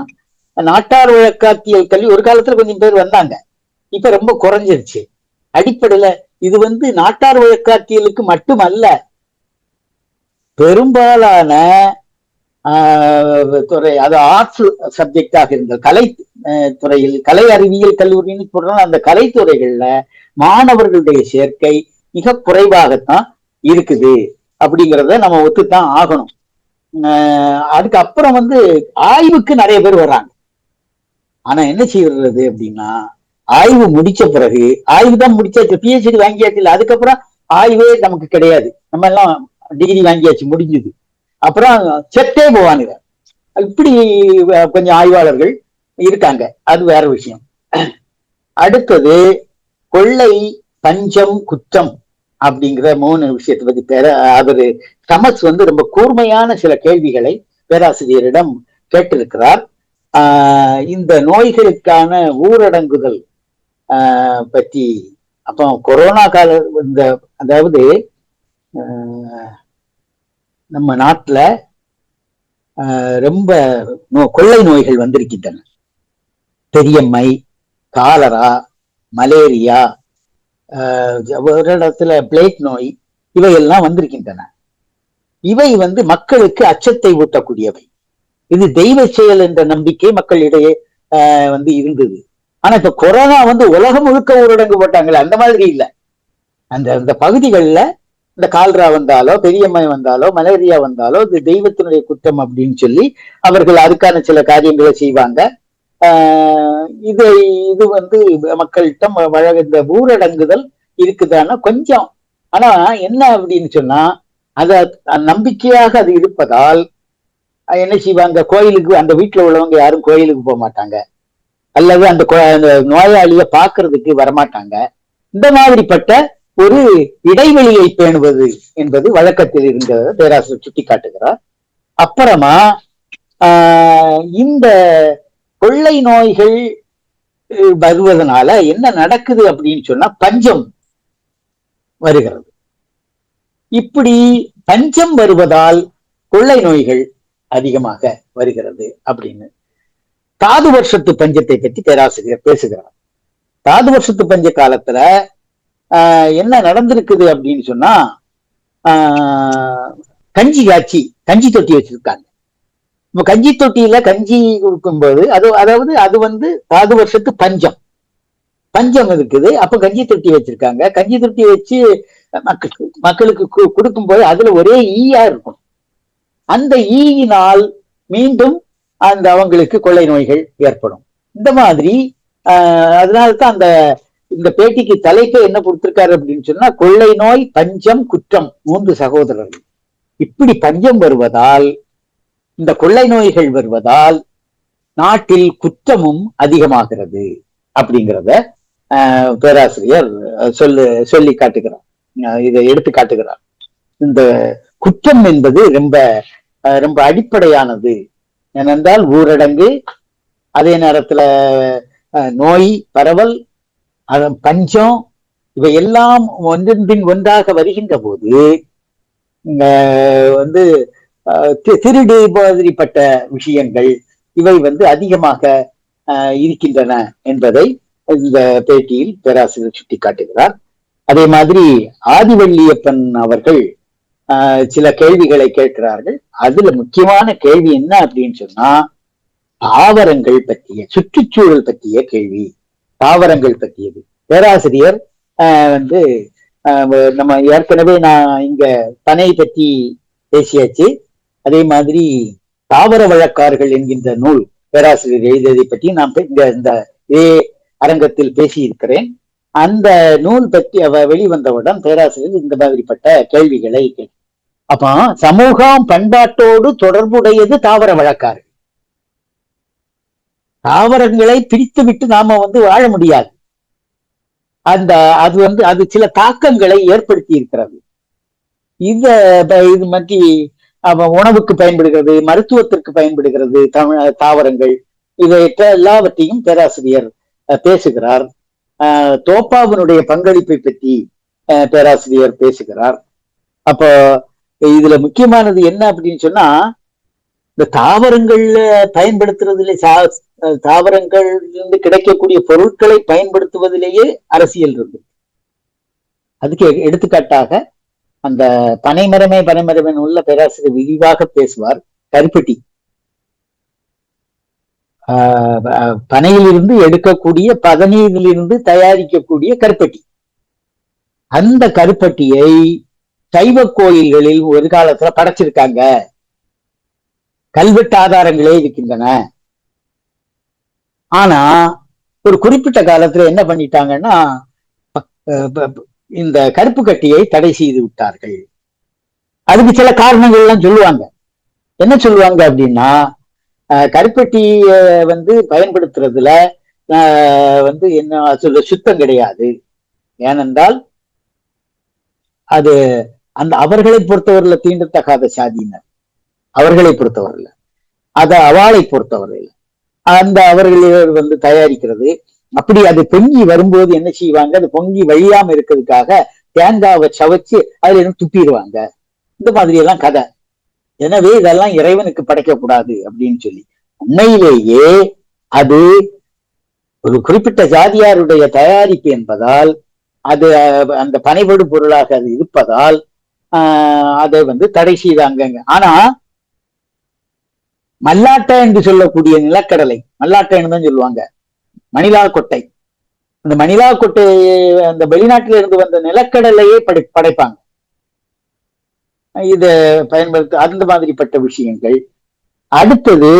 நாட்டார் வழக்காற்றியல் கல்வி ஒரு காலத்துல கொஞ்சம் பேர் வந்தாங்க, இப்ப ரொம்ப குறைஞ்சிருச்சு. அடிப்படையில இது நாட்டார் வழக்காற்றியலுக்கு மட்டுமல்ல, பெரும்பாலான துறை, அது ஆர்ட்ஸ் சப்ஜெக்டாக இருந்தது, கலை துறையில், கலை அறிவியல் கல்லூரின்னு சொல்றோம், அந்த கலைத்துறைகள்ல மாணவர்களுடைய சேர்க்கை மிக குறைவாகத்தான் இருக்குது அப்படிங்கிறத நம்ம ஒத்துத்தான் ஆகணும். அதுக்கப்புறம் ஆய்வுக்கு நிறைய பேர் வர்றாங்க. ஆனா என்ன செய்யறது அப்படின்னா, ஆய்வு முடிச்ச பிறகு, ஆய்வு தான் முடிச்சாச்சு, பிஹெச்டி வாங்கியாச்சு இல்லை, அதுக்கப்புறம் ஆய்வே நமக்கு கிடையாது, நம்ம எல்லாம் டிகிரி வாங்கியாச்சு, முடிஞ்சது. அப்புறம் செத்தே போவானுங்க. இப்படி கொஞ்சம் ஆய்வாளர்கள் இருக்காங்க, அது வேற விஷயம். அடுத்தது கொள்ளை, பஞ்சம், குற்றம் அப்படிங்கிற 3 விஷயத்தை பத்தி அவரு தமஸ் ரொம்ப கூர்மையான சில கேள்விகளை பேராசிரியரிடம் கேட்டிருக்கிறார். இந்த நோய்களுக்கான ஊரடங்குதல் பற்றி, அப்போ கொரோனா கால அதாவது நம்ம நாட்டுல ரொம்ப கொள்ளை நோய்கள் வந்திருக்கின்றன. பெரியம்மை, காலரா, மலேரியா, ஒரு இடத்துல பிளேக் நோய், இவையெல்லாம் வந்திருக்கின்றன. இவை மக்களுக்கு அச்சத்தை ஊட்டக்கூடியவை. இது தெய்வ செயல் என்ற நம்பிக்கை மக்களிடையே இருந்தது. ஆனா இப்ப கொரோனா உலகம் முழுக்க ஊரடங்கு போட்டாங்களே, அந்த மாதிரி இல்லை. அந்த பகுதிகளில் இந்த கால்ரா வந்தாலோ, பெரியம்மை வந்தாலோ, மலேரியா வந்தாலோ, இது தெய்வத்தினுடைய குற்றம் அப்படின்னு சொல்லி அவர்கள் அதுக்கான சில காரியங்களை செய்வாங்க. இது மக்கள்கிட்ட இந்த ஊரடங்குதல் இருக்குதானா கொஞ்சம். ஆனா என்ன அப்படின்னு சொன்னா, நம்பிக்கையாக அது இருப்பதால் என்ன செய்வாங்க, கோயிலுக்கு, அந்த வீட்டுல உள்ளவங்க யாரும் கோயிலுக்கு போக மாட்டாங்க, அல்லது அந்த நோயாளிய பாக்குறதுக்கு வரமாட்டாங்க. இந்த மாதிரிப்பட்ட ஒரு இடைவெளியை பேணுவது என்பது வழக்கத்தில் இருந்ததை பேராசிரியர் சுட்டி காட்டுகிறார். அப்புறமா இந்த கொள்ளை நோய்கள் வருவதனால என்ன நடக்குது அப்படின்னு சொன்னா, பஞ்சம் வருகிறது. இப்படி பஞ்சம் வருவதால் கொள்ளை நோய்கள் அதிகமாக வருகிறது அப்படின்னு. தாது வருஷத்து பஞ்சத்தை பற்றி பேராசிரியர் பேசுகிறார். தாது வருஷத்து பஞ்ச காலத்துல என்ன நடந்திருக்குது அப்படின்னு சொன்னா, கஞ்சி காய்ச்சி கஞ்சி தொட்டி வச்சிருக்காங்க. இப்ப கஞ்சி தொட்டியில கஞ்சி கொடுக்கும்போது அது தாது வருஷத்து பஞ்சம் இருக்குது. அப்ப கஞ்சி தொட்டி வச்சிருக்காங்க. கஞ்சி தொட்டி வச்சு மக்களுக்கு கொடுக்கும்போது அதுல ஒரே ஈயா இருக்கும். அந்த ஈயினால் மீண்டும் அவங்களுக்கு கொள்ளை நோய்கள் ஏற்படும். இந்த மாதிரி அதனால்தான் இந்த பேட்டிக்கு தலைப்பை என்ன கொடுத்திருக்காரு அப்படின்னு சொன்னா, கொள்ளை நோய், பஞ்சம், குற்றம், 3 சகோதரர்கள். இப்படி பஞ்சம் வருவதால், இந்த கொள்ளை நோய்கள் வருவதால் நாட்டில் குற்றமும் அதிகமாகிறது அப்படிங்கிறத பேராசிரியர் சொல்லி காட்டுகிறார், இதை எடுத்து காட்டுகிறார். இந்த குற்றம் என்பது ரொம்ப ரொம்ப அடிப்படையானது. ஏனென்றால் ஊரடங்கு, அதே நேரத்துல நோய் பரவல், பஞ்சம், இவை எல்லாம் ஒன்றின் பின் ஒன்றாக வருகின்ற போது வந்து திருடு மாதிரிப்பட்ட விஷயங்கள் இவை வந்து அதிகமாக இருக்கின்றன என்பதை இந்த பேட்டியில் பேராசிரியர் சுட்டிக்காட்டுகிறார். அதே மாதிரி ஆதிவள்ளியப்பன் அவர்கள் சில கேள்விகளை கேட்கிறார்கள். அதுல முக்கியமான கேள்வி என்ன அப்படின்னு சொன்னா, தாவரங்கள் பற்றிய, சுற்றுச்சூழல் பற்றிய கேள்வி, தாவரங்கள் பற்றியது. பேராசிரியர் வந்து நம்ம ஏற்கனவே நான் இங்க பனை பற்றி பேசியாச்சு. அதே மாதிரி தாவர வழக்காறுகள் என்கின்ற நூல் பேராசிரியர் எழுதியதை பற்றி நான் இந்த இதே அரங்கத்தில் பேசியிருக்கிறேன். அந்த நூல் பற்றி வெளிவந்தவுடன் பேராசிரியர் இந்த மாதிரிப்பட்ட கேள்விகளை அப்ப சமூகம் பண்பாட்டோடு தொடர்புடையது தாவர வழக்காறு. தாவரங்களை பிரித்து விட்டு நாம வந்து வாழ முடியாது. அது சில தாக்கங்களை ஏற்படுத்தி இருக்கிறது. இது மற்றி உணவுக்கு பயன்படுகிறது, மருத்துவத்திற்கு பயன்படுகிறது தாவரங்கள். இவையற்ற எல்லாவற்றையும் பேராசிரியர் பேசுகிறார். தோப்பாவினுடைய பங்களிப்பை பற்றி பேராசிரியர் பேசுகிறார். அப்போ இதுல முக்கியமானது என்ன அப்படின்னு சொன்னா, இந்த தாவரங்கள்ல பயன்படுத்துறதுல தாவரங்கள் இருந்து கிடைக்கக்கூடிய பொருட்களை பயன்படுத்துவதிலேயே அரசியல் இருக்கு. அதுக்கு எடுத்துக்காட்டாக அந்த பனைமரமே உள்ள பேராசிரியர் விரிவாக பேசுவார். கருப்பட்டி, பனையிலிருந்து எடுக்கக்கூடிய பதநீரிலிருந்து தயாரிக்கக்கூடிய கருப்பட்டி. அந்த கருப்பட்டியை சைவ கோயில்களில் ஒரு காலத்துல படைச்சிருக்காங்க. கல்வெட்டு ஆதாரங்களே இருக்கின்றன. ஆனா ஒரு குறிப்பிட்ட காலத்துல என்ன பண்ணிட்டாங்கன்னா, இந்த கருப்பு கட்டியை தடை செய்து விட்டார்கள். அதுக்கு சில காரணங்கள் எல்லாம் சொல்லுவாங்க. என்ன சொல்லுவாங்க அப்படின்னா, கருப்பட்டிய வந்து பயன்படுத்துறதுல வந்து என்ன சொல்ல சுத்தம் கிடையாது. ஏனென்றால் அது அவர்களை பொறுத்தவரையில தீண்டத்தகாத சாதியினர், அவர்களை பொறுத்தவரையில அவளை பொறுத்தவரையில அவர்கள் வந்து தயாரிக்கிறது. அப்படி அது பொங்கி வரும்போது என்ன செய்வாங்க, அது பொங்கி வழியாம இருக்கிறதுக்காக தேங்காவை சவைச்சு அதுல இருந்து துப்பிடுவாங்க. இந்த மாதிரி எல்லாம் கதை. எனவே இதெல்லாம் இறைவனுக்கு படைக்கக்கூடாது அப்படின்னு சொல்லி, உண்மையிலேயே அது ஒரு குறிப்பிட்ட ஜாதியாருடைய தயாரிப்பு என்பதால், அது அந்த பனைபடு பொருளாக அது இருப்பதால் அதை வந்து தடை செய்தாங்க. ஆனா மல்லாட்டை என்று சொல்லக்கூடிய நிலக்கடலை, மல்லாட்டைன்னு தான் சொல்லுவாங்க, மணிலா கொட்டை, அந்த மணிலா கொட்டை அந்த வெளிநாட்டில இருந்து வந்த நிலக்கடலையே படைப்பாங்க. இத பயன்படுத்த அந்த மாதிரிப்பட்ட விஷயங்கள். அடுத்தது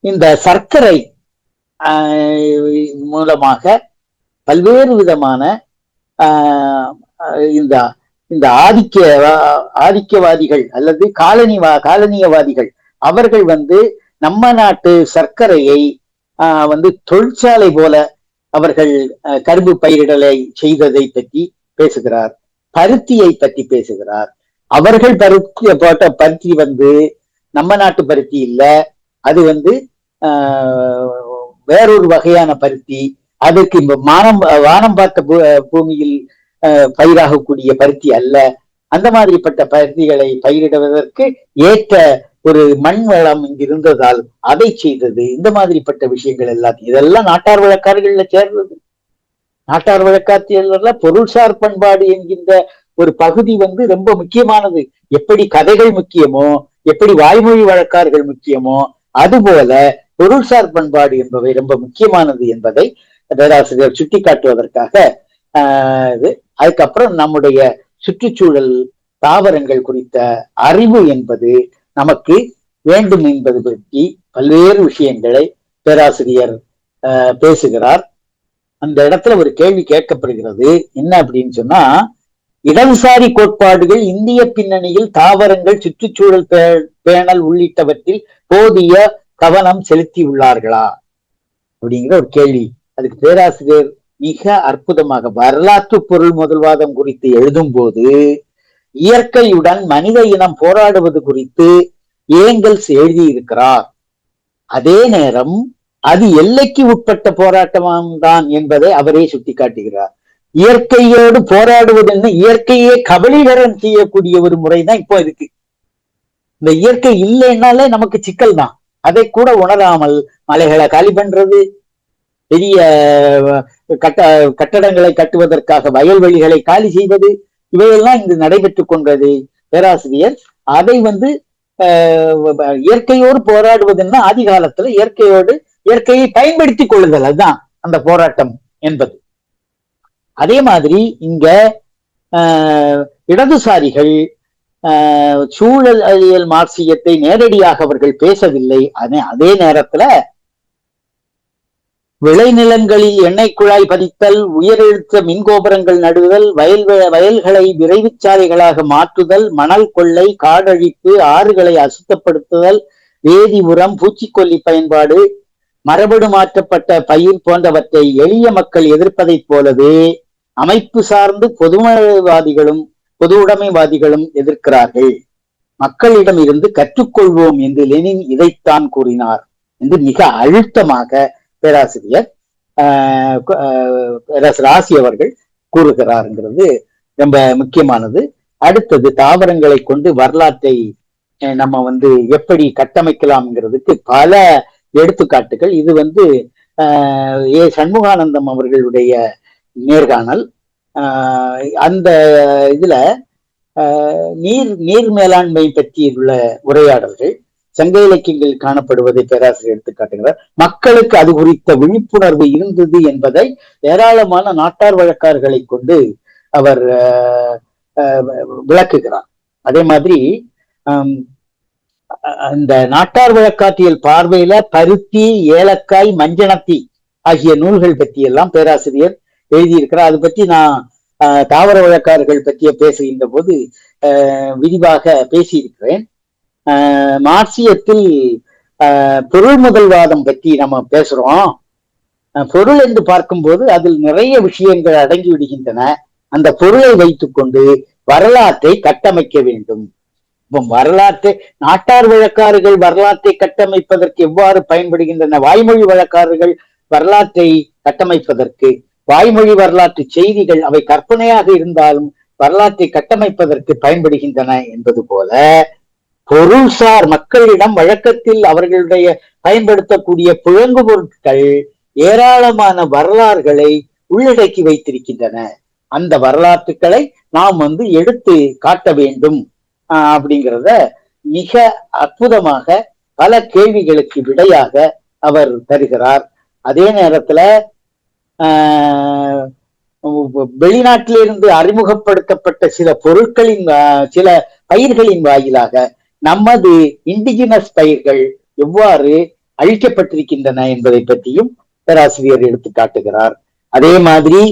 இந்த சர்க்கரை மூலமாக பல்வேறு விதமான இந்த ஆதிக்கவாதிகள் அல்லது காலனியவாதிகள் அவர்கள் வந்து நம்ம நாட்டு சர்க்கரையை வந்து தொழிற்சாலை போல அவர்கள் கரும்பு பயிரிடலை செய்ததை பற்றி பேசுகிறார். பருத்தியை பற்றி பேசுகிறார். அவர்கள் போட்ட பருத்தி வந்து நம்ம நாட்டு பருத்தி இல்ல, அது வந்து வேறொரு வகையான பருத்தி. அதுக்கு வானம் பார்த்த பூமியில் பயிராகக்கூடிய பருத்தி அல்ல. அந்த மாதிரிப்பட்ட பருத்திகளை பயிரிடுவதற்கு ஏற்ற ஒரு மண் வளம் இங்கு இருந்ததால் அதை செய்தது. இந்த மாதிரிப்பட்ட விஷயங்கள் எல்லாத்தையும் இதெல்லாம் நாட்டார் வழக்காறுகள்ல சேர்ந்தது. நாட்டார் வழக்காற்றியல்ல பொருள்சார் பண்பாடு என்கின்ற ஒரு பகுதி வந்து ரொம்ப முக்கியமானது. எப்படி கதைகள் முக்கியமோ, எப்படி வாய்மொழி வழக்காறுகள் முக்கியமோ, அதுபோல பொருள்சார் பண்பாடு என்பவை ரொம்ப முக்கியமானது என்பதை பேராசிரியர் சுட்டிக்காட்டுவதற்காக அதுக்கப்புறம் நம்முடைய சுற்றுச்சூழல் தாவரங்கள் குறித்த அறிவு என்பது நமக்கு வேண்டும் என்பது பற்றி பல்வேறு விஷயங்களை பேராசிரியர் பேசுகிறார். அந்த இடத்துல ஒரு கேள்வி கேட்கப்படுகிறது. என்ன அப்படின்னு சொன்னா, இடதுசாரி கோட்பாடுகள் இந்திய பின்னணியில் தாவரங்கள், சுற்றுச்சூழல் பேணல் உள்ளிட்டவற்றில் போதிய கவனம் செலுத்தி உள்ளார்களா அப்படிங்கிற ஒரு கேள்வி. அதுக்கு பேராசிரியர் மிக அற்புதமாக வரலாற்று பொருள் முதல்வாதம் குறித்து எழுதும் போது, இயற்கையுடன் மனித இனம் போராடுவது குறித்து ஏங்கல்ஸ் எழுதியிருக்கிறார். அதே நேரம் அது எல்லைக்கு உட்பட்ட போராட்டம் தான் என்பதை அவரே சுட்டிக்காட்டுகிறார். இயற்கையோடு போராடுவதுன்னு இயற்கையே கபலீகரம் செய்யக்கூடிய ஒரு முறைதான் இப்போ இருக்கு. இந்த இயற்கை இல்லைன்னாலே நமக்கு சிக்கல் தான். அதை கூட உணராமல் மலைகளை காலி பண்றது, பெரிய கட்டடங்களை கட்டுவதற்காக வயல்வெளிகளை காலி செய்வது, இவையெல்லாம் இங்கு நடைபெற்று கொண்டது. பேராசிரியர் அதை இயற்கையோடு போராடுவதுன்னா ஆதி காலத்துல இயற்கையை பயன்படுத்தி கொள்ளுதல், அதுதான் அந்த போராட்டம் என்பது. அதே மாதிரி இங்க இடதுசாரிகள் சூழலியல் மார்க்சியத்தை நேரடியாக அவர்கள் பேசவில்லை. அதே நேரத்துல விளைநிலங்களில் எண்ணெய் குழாய் பதித்தல், உயரெழுத்த மின்கோபுரங்கள் நடுதல், வயல்களை விரைவு சாலைகளாக மாற்றுதல், மணல் கொள்ளை, காடழிப்பு, ஆறுகளை அசுத்தப்படுத்துதல், வேதி உரம், பூச்சிக்கொல்லி பயன்பாடு, மரபணு மாற்றப்பட்ட பயிர் போன்றவற்றை எளிய மக்கள் எதிர்ப்பதைப் போலவே அமைப்பு சார்ந்து பொது உடைமைவாதிகளும் எதிர்க்கிறார்கள். மக்களிடம் இருந்து கற்றுக்கொள்வோம் என்று லெனின் இதைத்தான் கூறினார் என்று மிக அழுத்தமாக பேராசிரியர் ராசி அவர்கள் கூறுகிறாருங்கிறது ரொம்ப முக்கியமானது. அடுத்தது தாவரங்களை கொண்டு வரலாற்றை நம்ம எப்படி கட்டமைக்கலாம்ங்கிறதுக்கு பல எடுத்துக்காட்டுகள். இது ஏ சண்முகானந்தம் அவர்களுடைய நேர்காணல். அந்த இதுல நீர் மேலாண்மை பற்றி உள்ள உரையாடல்கள், சங்க இலக்கியங்கள் காணப்படுவதை பேராசிரியர் எடுத்துக்காட்டுகிறார். மக்களுக்கு அது குறித்த விழிப்புணர்வு இருந்தது என்பதை ஏராளமான நாட்டார் வழக்காறுகளை கொண்டு அவர் விளக்குகிறார். அதே மாதிரி அந்த நாட்டார் வழக்காற்றியல் பார்வையில பருத்தி, ஏலக்காய், மஞ்சனத்தி ஆகிய நூல்கள் பற்றி எல்லாம் பேராசிரியர் எழுதியிருக்கிறார். அது பற்றி நான் தாவர வழக்காறுகள் பற்றிய பேசுகின்ற போது விரிவாக பேசியிருக்கிறேன். மார்க்சியத்தில் பொருள் முதல்வாதம் பற்றி நம்ம பேசுறோம். பொருள் என்று பார்க்கும்போது அதில் நிறைய விஷயங்கள் அடங்கி விடுகின்றன. அந்த பொருளை வைத்துக்கொண்டு வரலாற்றை கட்டமைக்க வேண்டும். வரலாற்றை நாட்டார் வழக்காறுகள் வரலாற்றை கட்டமைப்பதற்கு எவ்வாறு பயன்படுகின்றன? வாய்மொழி வழக்காறுகள் வரலாற்றை கட்டமைப்பதற்கு, வாய்மொழி வரலாற்று செய்திகள் அவை கற்பனையாக இருந்தாலும் வரலாற்றை கட்டமைப்பதற்கு பயன்படுகின்றன என்பது போல பொருள்சார் மக்களிடம் வழக்கத்தில் அவர்களுடைய பயன்படுத்தக்கூடிய புழங்கு பொருட்கள் ஏராளமான வரலாறுகளை உள்ளடக்கி வைத்திருக்கின்றன. அந்த வரலாற்றுக்களை நாம் எடுத்து காட்ட வேண்டும் அப்படிங்கிறத மிக அற்புதமாக பல கேள்விகளுக்கு விடையாக அவர் தருகிறார். அதே நேரத்துல வெளிநாட்டிலிருந்து அறிமுகப்படுத்தப்பட்ட சில பொருட்களின் சில பயிர்களின் வாயிலாக நமது இண்டிஜினஸ் பயிர்கள் எவ்வாறு அழிக்கப்பட்டிருக்கின்றன என்பதை பற்றியும் பேராசிரியர் எடுத்து காட்டுகிறார். அதே மாதிரி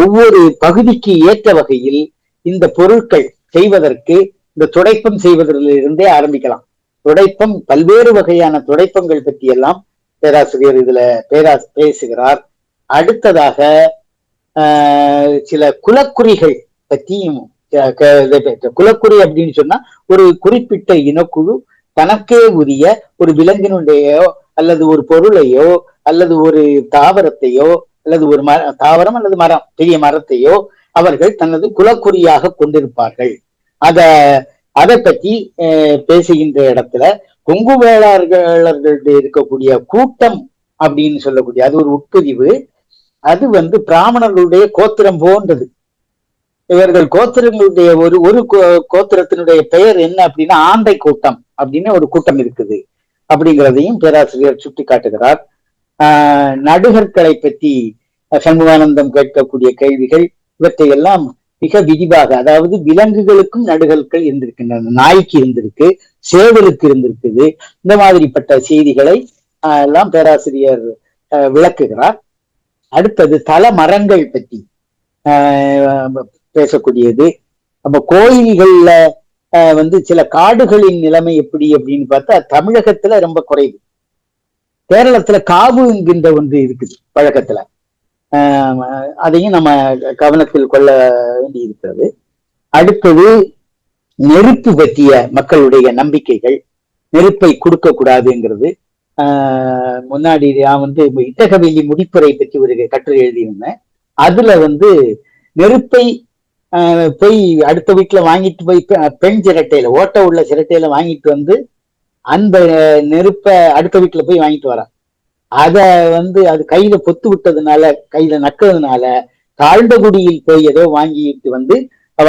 ஒவ்வொரு பகுதிக்கு ஏற்ற வகையில் இந்த பொருட்கள் செய்வதற்கு இந்த துடைப்பம் செய்வதிலிருந்தே ஆரம்பிக்கலாம். துடைப்பம், பல்வேறு வகையான துடைப்பங்கள் பற்றி எல்லாம் பேராசிரியர் இதுல பேசுகிறார். அடுத்ததாக சில குலக்குறிகள் பற்றியும், குலக்குறி அப்படின்னு சொன்னா ஒரு குறிப்பிட்ட இனக்குழு தனக்கே உரிய ஒரு விலங்கினுடையோ அல்லது ஒரு பொருளையோ அல்லது ஒரு தாவரத்தையோ அல்லது ஒரு தாவரம் அல்லது மரம், பெரிய மரத்தையோ அவர்கள் தனது குலக்குறியாக கொண்டிருப்பார்கள். அதை பற்றி பேசுகின்ற இடத்துல கொங்கு வேளாளர்களுடைய இருக்கக்கூடிய கூட்டம் அப்படின்னு சொல்லக்கூடிய அது ஒரு உட்பிரிவு. அது பிராமணர்களுடைய கோத்திரம் போன்றது. இவர்கள் கோத்திரங்களுடைய ஒரு கோத்திரத்தினுடைய பெயர் என்ன அப்படின்னா ஆந்தை கூட்டம் அப்படின்னு ஒரு கூட்டம் இருக்குது அப்படிங்கிறதையும் பேராசிரியர் சுட்டி காட்டுகிறார். நடுகற்களை பற்றி சண்முகானந்தம் கேட்கக்கூடிய கேள்விகள் இவற்றையெல்லாம் மிக விரிவாக, அதாவது விலங்குகளுக்கும் நடுகற்கள் இருந்திருக்கின்றன, நாய்க்கு இருந்திருக்கு, சேவலுக்கு இருந்திருக்குது, இந்த மாதிரிப்பட்ட செய்திகளை எல்லாம் பேராசிரியர் விளக்குகிறார். அடுத்தது தல மரங்கள் பற்றி பேசக்கூடியது. நம்ம கோயில்கள்ல சில காடுகளின் நிலைமை எப்படி அப்படின்னு பார்த்தா தமிழகத்துல ரொம்ப குறைவு. கேரளத்துல காவு என்கின்ற ஒன்று இருக்குது பழக்கத்துல. அதையும் நம்ம கவனத்தில் கொள்ள வேண்டி இருக்கிறது. அடுத்தது நெருப்பு பற்றிய மக்களுடைய நம்பிக்கைகள், நெருப்பை கொடுக்க கூடாதுங்கிறது. முன்னாடி நான் இட்டகவெளி முடிப்புரை பற்றி ஒரு கட்டுரை எழுதியிருந்தேன். அதுல நெருப்பை போய் அடுத்த வீட்டுல வாங்கிட்டு போய் பெண் சிரட்டையில, ஓட்ட உள்ள சிரட்டையில வாங்கிட்டு அந்த நெருப்பை அடுத்த வீட்டுல போய் வாங்கிட்டு வரா. அத அது கையில பொத்து விட்டதுனால, கையில நக்கிறதுனால தாழ்ந்த குடியில் போய் ஏதோ வாங்கிட்டு அவ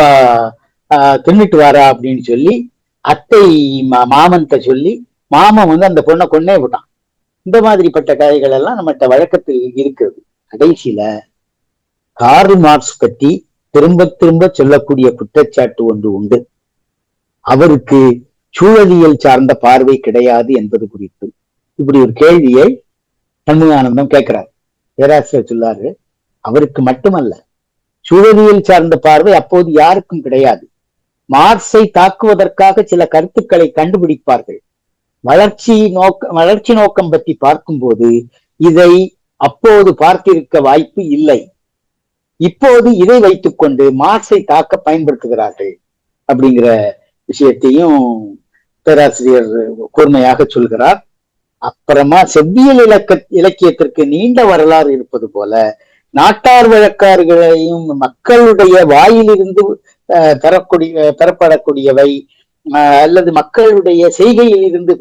தின்னுட்டு வாரா அப்படின்னு சொல்லி அத்தை மாமன்கிட்ட சொல்லி மாமன் அந்த பொண்ணை கொன்னே விட்டான். இந்த மாதிரிப்பட்ட கதைகள் எல்லாம் நம்மகிட்ட வழக்கத்தில் இருக்கிறது. கடைசியில கார்ல் மார்க்ஸ் பற்றி திரும்ப திரும்ப சொல்லக்கூடிய குற்றச்சாட்டு ஒன்று உண்டு. அவருக்கு சூழலியல் சார்ந்த பார்வை கிடையாது என்பது குறித்து இப்படி ஒரு கேள்வியை சண்முகானந்தம் கேட்கிறார். பேராசிரியர் சொல்லாரு, அவருக்கு மட்டுமல்ல, சூழலியல் சார்ந்த பார்வை அப்போது யாருக்கும் கிடையாது. மார்க்ஸை தாக்குவதற்காக சில கருத்துக்களை கண்டுபிடிப்பார்கள். வளர்ச்சி நோக்கம் பற்றி பார்க்கும்போது இதை அப்போது பார்த்திருக்க வாய்ப்பு இல்லை. இப்போது இதை வைத்துக்கொண்டு மார்க்ஸை தாக்க பயன்படுத்துகிறார்கள் அப்படிங்கிற விஷயத்தையும் பேராசிரியர் கூர்மையாக சொல்கிறார். அப்புறமா செவ்வியல் இலக்கியத்திற்கு நீண்ட வரலாறு இருப்பது போல நாட்டார் வழக்காறுகளையும் மக்களுடைய வாயிலிருந்து பெறப்படக்கூடியவை அல்லது மக்களுடைய செய்கையில் இருந்து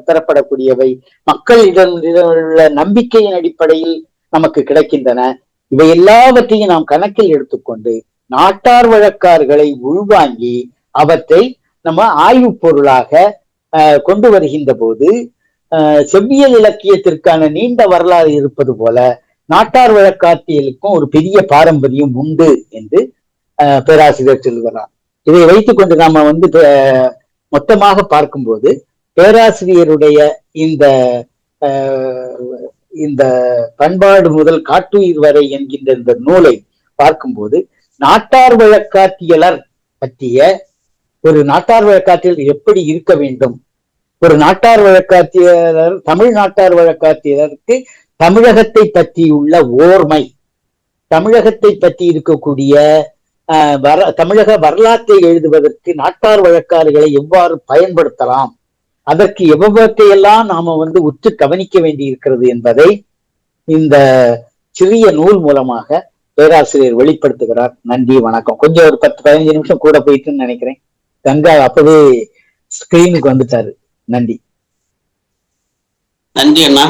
பெறப்படக்கூடியவை, மக்களிடம் உள்ள நம்பிக்கையின் அடிப்படையில் நமக்கு கிடைக்கின்றன. இவை எல்லாவற்றையும் நாம் கணக்கில் எடுத்துக்கொண்டு நாட்டார் வழக்காறுகளை உள்வாங்கி அவற்றை நம்ம ஆய்வு பொருளாக கொண்டு வருகின்ற போது செவ்வியல் இலக்கியத்திற்கான நீண்ட வரலாறு இருப்பது போல நாட்டார் வழக்காட்டியலுக்கும் ஒரு பெரிய பாரம்பரியம் உண்டு என்று பேராசிரியர் சொல்கிறார். இதை வைத்துக் கொண்டு நாம மொத்தமாக பார்க்கும்போது பேராசிரியருடைய இந்த பண்பாடு முதல் காட்டுயிர் வரை என்கின்ற இந்த நூலை பார்க்கும்போது நாட்டார் வழக்காட்டியலர் பற்றிய ஒரு நாட்டார் வழக்காட்டியல் எப்படி இருக்க வேண்டும், ஒரு நாட்டார் வழக்காட்டியலர், தமிழ் நாட்டார் வழக்காட்டியலருக்கு தமிழகத்தை பற்றியுள்ள ஓர்மை, தமிழகத்தை பற்றி இருக்கக்கூடிய தமிழக வரலாற்றை எழுதுவதற்கு நாட்டார் வழக்காறுகளை எவ்வாறு பயன்படுத்தலாம், அதற்கு எவ்வளவற்றையெல்லாம் நாம உற்று கவனிக்க வேண்டி இருக்கிறது என்பதை இந்த சிறிய நூல் மூலமாக பேராசிரியர் வெளிப்படுத்துகிறார். நன்றி, வணக்கம். கொஞ்சம் ஒரு 10-15 நிமிஷம் கூட போயிட்டுன்னு நினைக்கிறேன். கங்கா அப்பவே ஸ்கிரீனுக்கு வந்துட்டாரு. நன்றி. நன்றி அண்ணா.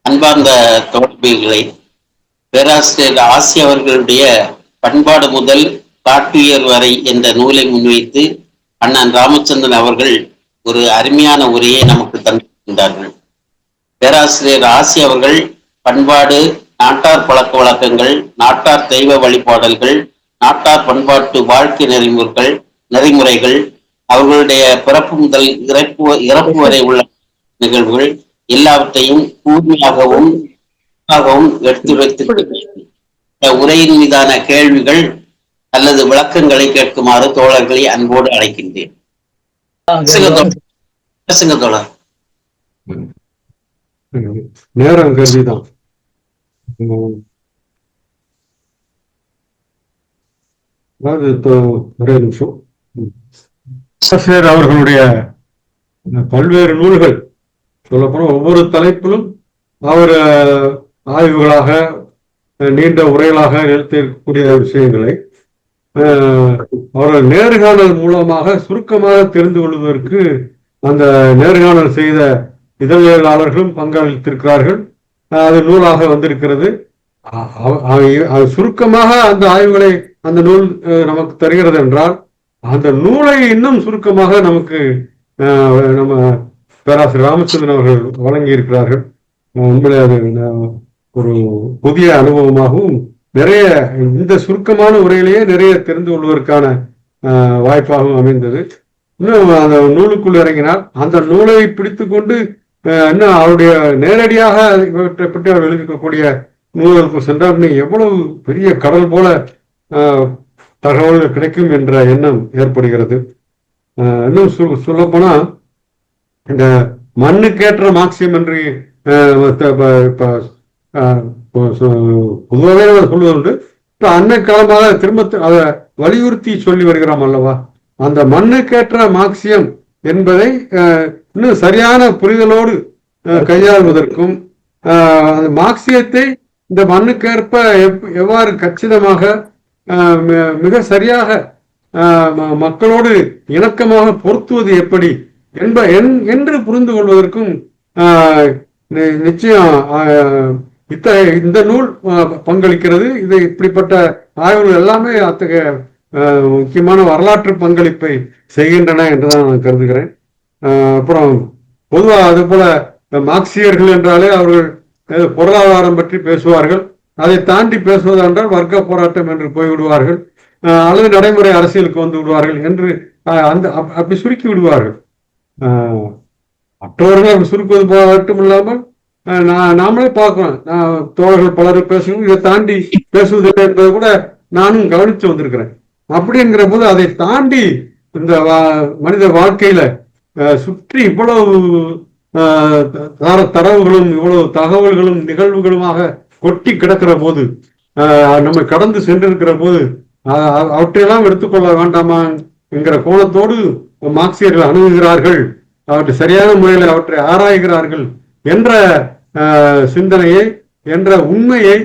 அன்பார்ந்த தோழமைகளை, பேராசிரியர் ஆசி அவர்களுடைய பண்பாடு முதல் காட்டுயிர் வரை என்ற நூலை முன்வைத்து அண்ணன் ராமச்சந்திரன் அவர்கள் ஒரு அருமையான உரையை நமக்கு தந்திருக்கின்றார்கள். பேராசிரியர் ஆசி அவர்கள் பண்பாடு, நாட்டார் பழக்க வழக்கங்கள், நாட்டார் தெய்வ வழிபாடல்கள், நாட்டார் பண்பாட்டு வாழ்க்கை நெறிமுறைகள், அவர்களுடைய பிறப்பு முதல் இறப்பு வரை உள்ள நிகழ்வுகள் எல்லாவற்றையும் கூர்மையாகவும் எடுத்துரைத்து உரையின் மீதான கேள்விகள் அல்லது விளக்கங்களை கேட்குமாறு தோழர்களை அன்போடு அழைக்கின்றேன். நேரம் கருதிதான் ஒரே நிமிஷம். அவர்களுடைய பல்வேறு நூல்கள் சொல்லப்போன ஒவ்வொரு தலைப்பிலும் அவர் ஆய்வுகளாக நீண்ட உரைகளாக எழுத்திருக்கக்கூடிய விஷயங்களை அவர்கள் நேர்காணல் மூலமாக சுருக்கமாக தெரிந்து கொள்வதற்கு அந்த நேர்காணல் செய்த இதழியலாளர்களும் பங்களித்திருக்கிறார்கள். அது நூலாக வந்திருக்கிறது. சுருக்கமாக அந்த ஆய்வுகளை அந்த நூல் நமக்கு தருகிறது என்றால் அந்த நூலை இன்னும் சுருக்கமாக நமக்கு நம்ம பேராசிரியர் ராமச்சந்திரன் அவர்கள் வழங்கி இருக்கிறார்கள். உண்மையிலே அது ஒரு புதிய அனுபவமாகவும் நிறைய இந்த சுருக்கமான உரையிலேயே நிறைய தெரிந்து கொள்வதற்கான வாய்ப்பாகவும் அமைந்தது. இன்னும் அந்த நூலுக்குள் இறங்கினால் அந்த நூலை பிடித்து கொண்டு இன்னும் அவருடைய நேரடியாக இவற்றை பற்றி அவர் எழுதிக்கக்கூடிய நூல்களுக்கு சென்றால் எவ்வளவு பெரிய கடல் போல தகவல்கள் கிடைக்கும் என்ற எண்ணம் ஏற்படுகிறது. இன்னும் சொல்லப்போனா இந்த மண்ணுக்கேற்ற மார்க்சியம் என்று பொதுவாகவே சொல்வதுண்டு. அன்னை காலமாக திரும்ப அதை வலியுறுத்தி சொல்லி வருகிறோம் அல்லவா? அந்த மண்ணுக்கேற்ற மார்க்சியம் என்பதை இன்னும் சரியான புரிதலோடு கையாள்வதற்கும் அந்த மார்க்சியத்தை இந்த மண்ணுக்கேற்ப எவ்வாறு கச்சிதமாக மிக சரியாக மக்களோடு இணக்கமாக பொருத்துவது எப்படி என்று புரிந்து கொள்வதற்கும் நிச்சயம் இந்த நூல் பங்களிக்கிறது. இது இப்படிப்பட்ட ஆய்வுகள் எல்லாமே அத்தகைய முக்கியமான வரலாற்று பங்களிப்பை செய்கின்றன என்றுதான் நான் கருதுகிறேன். அப்புறம் பொதுவாக அது போல மார்க்சியர்கள் என்றாலே அவர்கள் பொருளாதாரம் பற்றி பேசுவார்கள். அதை தாண்டி பேசுவது என்றால் வர்க்க போராட்டம் என்று போய்விடுவார்கள், அல்லது நடைமுறை அரசியலுக்கு வந்து விடுவார்கள் என்று அப்படி சுருக்கி விடுவார்கள். மற்றவர்கள் அப்படி சுருக்குவது மட்டும் இல்லாமல் நாமளே பார்க்கிறோம். தோழர்கள் பலரும் பேசுவோம், இதை தாண்டி பேசுவதில்லை என்பதை கூட நானும் கவனித்து வந்திருக்கிறேன். அப்படிங்கிற போது அதை தாண்டி இந்த மனித வாழ்க்கையில சுற்றி இவ்வளவு தரவுகளும் இவ்வளவு தகவல்களும் நிகழ்வுகளுமாக கொட்டி கிடக்கிற போது, நம்ம கடந்து சென்றிருக்கிற போது அவற்றையெல்லாம் எடுத்துக்கொள்ள வேண்டாமா என்கிற கோணத்தோடு மார்க்சியர்கள் அணுகுகிறார்கள், அவற்றை சரியான முறையில் அவற்றை ஆராய்கிறார்கள் என்ற சிந்தனையை, என்ற உண்மையை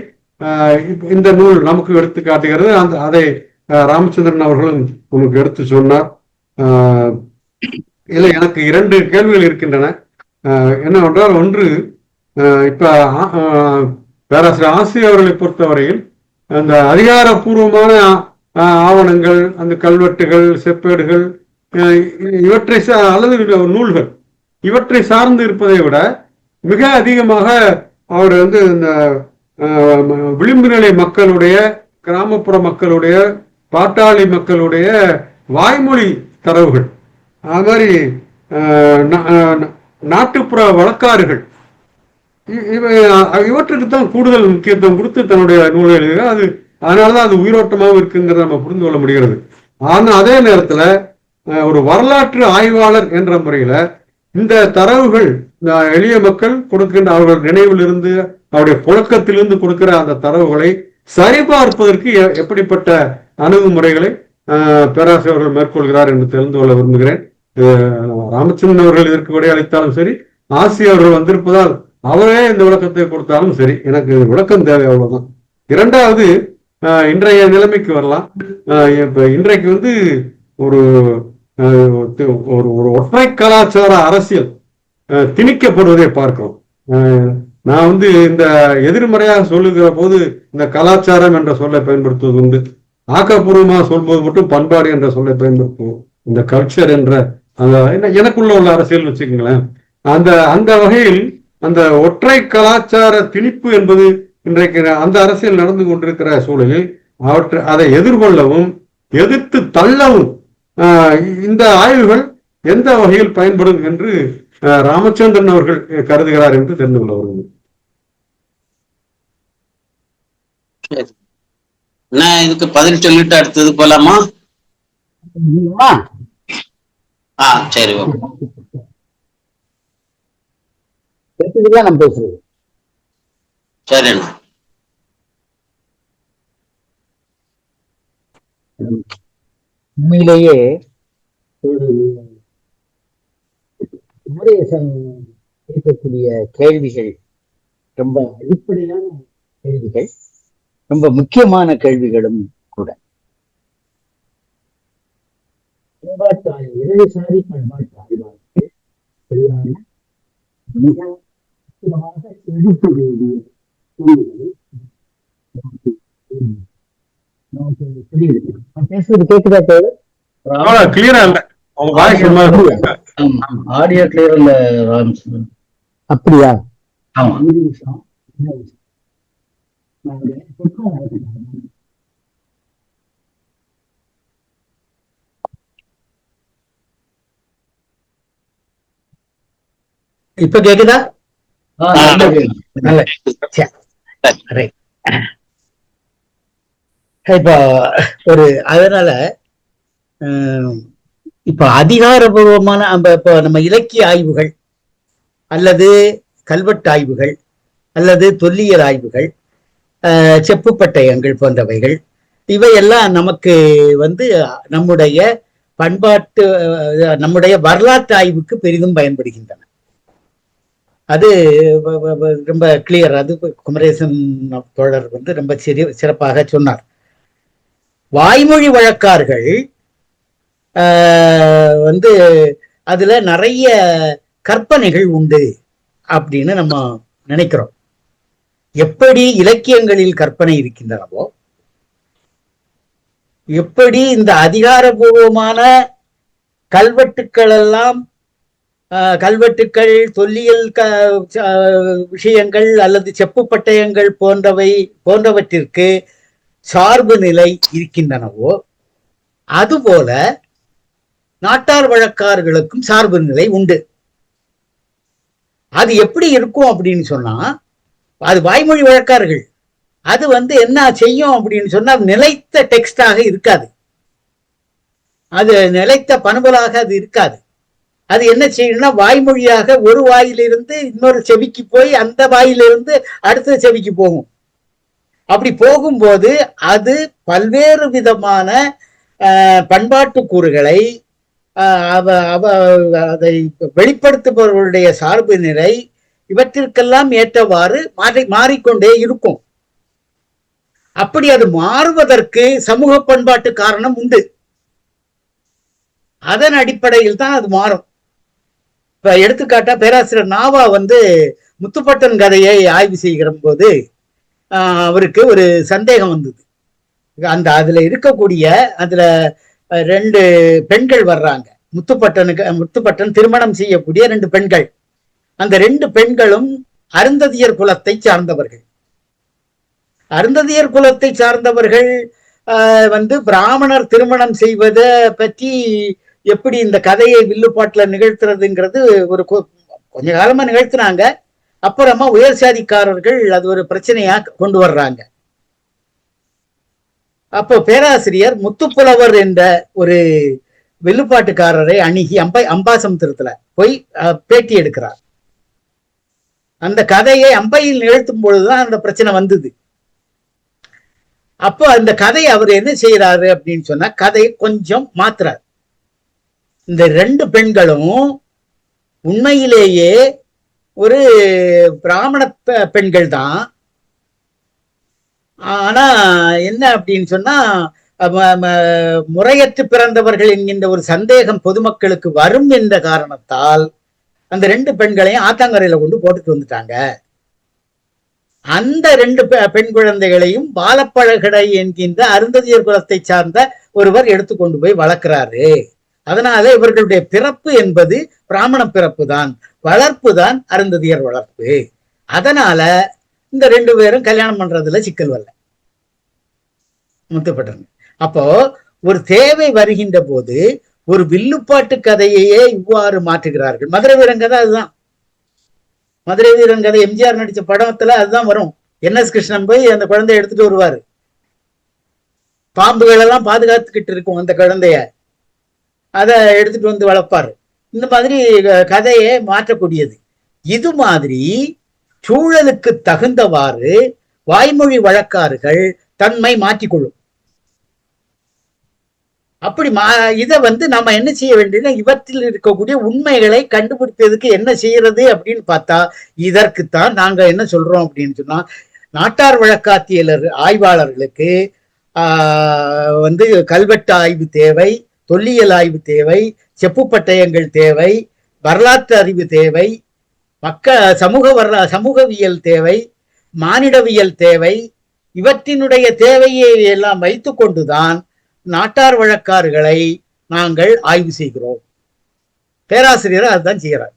இந்த நூல் நமக்கு எடுத்து காட்டுகிறது. அதை ராமச்சந்திரன் அவர்களும் உங்களுக்கு எடுத்து சொன்னார். இதுல எனக்கு 2 கேள்விகள் இருக்கின்றன. என்னவென்றால், ஒன்று, இப்ப பேராசிரியர் ஆசி அவர்களை பொறுத்தவரையில் அந்த அதிகாரப்பூர்வமான ஆவணங்கள், அந்த கல்வெட்டுகள், செப்பேடுகள், இவற்றை அல்லது நூல்கள் இவற்றை சார்ந்து இருப்பதை விட மிக அதிகமாக அவர் இந்த விளிம்பு நிலை மக்களுடைய, கிராமப்புற மக்களுடைய, பாட்டாளி மக்களுடைய வாய்மொழி தரவுகள், அது மாதிரி நாட்டுப்புற வழக்காறுகள், இவற்றுக்கு தான் கூடுதல் முக்கியத்துவம் கொடுத்து தன்னுடைய நூலை எழுதுகிறார். அதனாலதான் அது உயிரோட்டமாக இருக்குங்கிறத நம்ம புரிந்து கொள்ள முடிகிறது. ஆனா அதே நேரத்துல ஒரு வரலாற்று ஆய்வாளர் என்ற முறையில இந்த தரவுகள் எளிய மக்கள் கொடுக்கின்ற அவர்கள் நினைவில் இருந்து, அவருடைய புழக்கத்திலிருந்து கொடுக்கிற அந்த தரவுகளை சரிபார்ப்பதற்கு எப்படிப்பட்ட அணுகுமுறைகளை பேராசிரியர்கள் மேற்கொள்கிறார் என்று தெரிந்து கொள்ள விரும்புகிறேன். ராமச்சந்திரன் அவர்கள் இதற்கு விடை அளித்தாலும் சரி, ஆசி அவர்கள் வந்திருப்பதால் அவரே இந்த விளக்கத்தை கொடுத்தாலும் சரி, எனக்கு விளக்கம் தேவை, அவ்வளவுதான். இரண்டாவது, இன்றைய நிலைமைக்கு வரலாம். இப்ப இன்றைக்கு ஒரு ஒரு ஒற்றை கலாச்சார அரசியல் திணிக்கப்படுவதை பார்க்கிறோம். நான் இந்த எதிர்மறையாக சொல்லுகிற போது இந்த கலாச்சாரம் என்ற சொல்லை பயன்படுத்துவது உண்டு. ஆக்கப்பூர்வமாக சொல்வது மட்டும் பண்பாடு என்ற சொல்லை பயன்படுத்துவோம். இந்த கல்ச்சர் என்ற அந்த எனக்குள்ள உள்ள அரசியல் வச்சுக்கோங்களேன். அந்த வகையில் அந்த ஒற்றை கலாச்சார திணிப்பு என்பது இன்றைக்கு அந்த அரசியல் நடந்து கொண்டிருக்கிற சூழலில் அதை எதிர்கொள்ளவும் எதிர்த்து தள்ளவும் இந்த ஆய்வுகள் எந்த வகையில் பயன்படும் என்று ராமச்சந்திரன் அவர்கள் கருதுகிறார் என்று தெரிந்து கொள்ள வருகிறது. இதுக்கு பதில் சொல்லிட்டு அடுத்தது போலாமா? சரி, நம்ம பேசுறது சரிண்ணா. உண்மையிலேயே கேட்கக்கூடிய கேள்விகள் ரொம்ப அடிப்படையான கேள்விகள், ரொம்ப முக்கியமான கேள்விகளும் கூட. பண்பாட்டாய் இடதுசாரி பண்பாட்டு ஆய்வாளர்கள் மிக முக்கியமாக எடுக்க வேண்டிய பேசுறது கேக்குதா? கிளியரா இல்ல, ஆடியோ கிளியர் இல்ல ராமச்சந்திரன். அப்படியா? ஆமா. இப்ப கேக்குதா? இப்ப அதனால இப்ப அதிகாரபூர்வமான நம்ம இலக்கிய ஆய்வுகள் அல்லது கல்வெட்டு ஆய்வுகள் அல்லது தொல்லியல் ஆய்வுகள், செப்பு பட்டயங்கள் போன்றவைகள், இவையெல்லாம் நமக்கு நம்முடைய பண்பாட்டு நம்முடைய வரலாற்று ஆய்வுக்கு பெரிதும் பயன்படுகின்றன. அது ரொம்ப கிளியர். அது குமரேசன் தோழர் ரொம்ப சிறப்பாக சொன்னார். வாய்மொழி வழக்கார்கள் அதுல நிறைய கற்பனைகள் உண்டு அப்படின்னு நம்ம நினைக்கிறோம். எப்படி இலக்கியங்களில் கற்பனை இருக்கின்றனவோ, எப்படி இந்த அதிகாரபூர்வமான கல்வெட்டுக்கள் எல்லாம் கல்வெட்டுக்கள், தொல்லியல் விஷயங்கள் அல்லது செப்பு பட்டயங்கள் போன்றவற்றிற்கு சார்பு நிலை இருக்கின்றனவோ, அதுபோல நாட்டார் வழக்கார்களுக்கும் சார்பு நிலை உண்டு. அது எப்படி இருக்கும் அப்படின்னு சொன்னா, அது வாய்மொழி வழக்கார்கள். அது என்ன செய்யும் அப்படின்னு சொன்னா, நிலைத்த டெக்ஸ்டாக இருக்காது, அது நிலைத்த பண்பலாக அது இருக்காது. அது என்ன செய்யணும்னா, வாய்மொழியாக ஒரு வாயிலிருந்து இன்னொரு செவிக்கு போய் அந்த வாயிலிருந்து அடுத்த செவிக்கு போகும். அப்படி போகும்போது அது பல்வேறு விதமான பண்பாட்டு கூறுகளை அதை வெளிப்படுத்துபவர்களுடைய சார்பு நிலை இவற்றிற்கெல்லாம் ஏற்றவாறு மாறிக்கொண்டே இருக்கும். அப்படி அது மாறுவதற்கு சமூக பண்பாட்டு காரணம் உண்டு. அதன் அடிப்படையில் தான் அது மாறும். இப்ப எடுத்துக்காட்டா பேராசிரியர் நாவா முத்துப்பட்டன் கதையை ஆய்வு செய்கிற போது அவருக்கு ஒரு சந்தேகம் வந்தது. அதுல இருக்கக்கூடிய அதுல 2 பெண்கள் வர்றாங்க. முத்துப்பட்டன் திருமணம் செய்யக்கூடிய 2 பெண்கள். அந்த 2 பெண்களும் அருந்ததியர் குலத்தை சார்ந்தவர்கள். அருந்ததியர் குலத்தை சார்ந்தவர்கள் பிராமணர் திருமணம் செய்வதை பற்றி எப்படி இந்த கதையை வில்லுப்பாட்டுல நிகழ்த்துறதுங்கிறது ஒரு கொஞ்ச காலமா நிகழ்த்தினாங்க. அப்புறமா உயர் சாதிக்காரர்கள் அது ஒரு பிரச்சனையா கொண்டு வர்றாங்க. அப்போ பேராசிரியர் முத்துப்புலவர் என்ற ஒரு வில்லுப்பாட்டுக்காரரை அணுகி அம்பாசமுத்திரத்துல போய் பேட்டி எடுக்கிறார். அந்த கதையை அம்பையில் நிகழ்த்தும் பொழுதுதான் அந்த பிரச்சனை வந்தது. அப்போ அந்த கதையை அவர் என்ன செய்யறாரு அப்படின்னு சொன்னா, கதையை கொஞ்சம் மாத்துறார். இந்த 2 பெண்களும் உண்மையிலேயே ஒரு பிராமண பெண்கள் தான். ஆனா என்ன அப்படின்னு சொன்னா, முறையற்று பிறந்தவர்கள் என்கின்ற ஒரு சந்தேகம் பொதுமக்களுக்கு வரும் என்ற காரணத்தால் அந்த 2 பெண்களையும் ஆத்தாங்கரையில கொண்டு போட்டுட்டு வந்துட்டாங்க. அந்த 2 பெண் குழந்தைகளையும் பாலப்பழகடை என்கின்ற அருந்ததியர் குலத்தை சார்ந்த ஒருவர் எடுத்துக்கொண்டு போய் வளர்க்கிறாரு. அதனால இவர்களுடைய பிறப்பு என்பது பிராமண பிறப்பு தான், வளர்ப்பு தான் அருந்ததியர் வளர்ப்பு. அதனால இந்த 2 பேரும் கல்யாணம் பண்றதுல சிக்கல் வரல முத்துப்பட்டன். அப்போ ஒரு தேவை வருகின்ற போது ஒரு வில்லுப்பாட்டு கதையையே இவ்வாறு மாற்றுகிறார்கள். மதுரை வீரன் கதை அதுதான். மதுரை வீரன் கதை எம்ஜிஆர் நடிச்ச படத்துல அதுதான் வரும். NS கிருஷ்ணன் போய் அந்த குழந்தைய எடுத்துட்டு வருவாரு. பாம்புகள் எல்லாம் பாதுகாத்துக்கிட்டு இருக்கும் அந்த குழந்தைய, அதை எடுத்துட்டு வந்து வளர்ப்பாரு. இந்த மாதிரி கதையை மாற்றக்கூடியது. இது மாதிரி சூழலுக்கு தகுந்தவாறு வாய்மொழி வழக்காறுகள் தன்மை மாற்றிக்கொள்ளும். அப்படி இதை நாம என்ன செய்ய வேண்டியது, இவற்றில் இருக்கக்கூடிய உண்மைகளை கண்டுபிடிப்பதற்கு என்ன செய்யறது அப்படின்னு பார்த்தா, இதற்குத்தான் நாங்க என்ன சொல்றோம் அப்படின்னு சொன்னா, நாட்டார் வழக்காத்தியலர் ஆய்வாளர்களுக்கு கல்வெட்டு ஆய்வு தேவை, தொல்லியல் ஆய்வு தேவை, செப்பு பட்டயங்கள் தேவை, வரலாற்று அறிவு தேவை, சமூகவியல் தேவை, மானிடவியல் தேவை. இவற்றினுடைய தேவையை எல்லாம் வைத்துக் கொண்டுதான் நாட்டார் வழக்காறுகளை நாங்கள் ஆய்வு செய்கிறோம். பேராசிரியர் அதுதான் செய்கிறார்.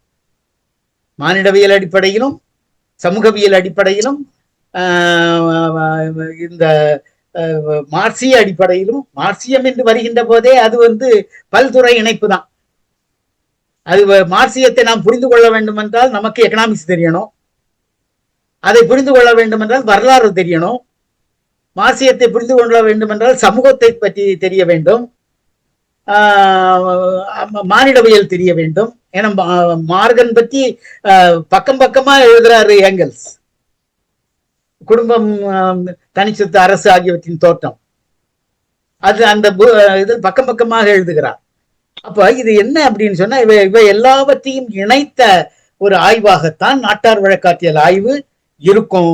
மானிடவியல் அடிப்படையிலும் சமூகவியல் அடிப்படையிலும் இந்த மார்க்சிய அடிப்படையிலும், மார்க்சியம் என்று வருகின்ற போதே அது பல்துறை இணைப்பு தான். அது மார்க்சியத்தை நாம் புரிந்து கொள்ள வேண்டும் என்றால் நமக்கு எக்கனாமிக்ஸ் தெரியணும், அதை புரிந்து கொள்ள வேண்டும் என்றால் வரலாறு தெரியணும், மார்க்சியத்தை புரிந்து கொள்ள வேண்டும் என்றால் சமூகத்தை பற்றி தெரிய வேண்டும், மானிடவியல் தெரிய வேண்டும். ஏன்னா மார்கன் பற்றி பக்கம் பக்கமா எழுதுறாரு ஏங்கல்ஸ், குடும்பம், தனிச்சொத்து, அரசு ஆகியவற்றின் தோற்றம். அது அந்த இதில் பக்கம் பக்கமாக எழுதுகிறார். அப்ப இது என்ன அப்படின்னு சொன்னா, இவை எல்லாவற்றையும் இணைத்த ஒரு ஆய்வாகத்தான் நாட்டார் வழக்காற்றியல் ஆய்வு இருக்கும்.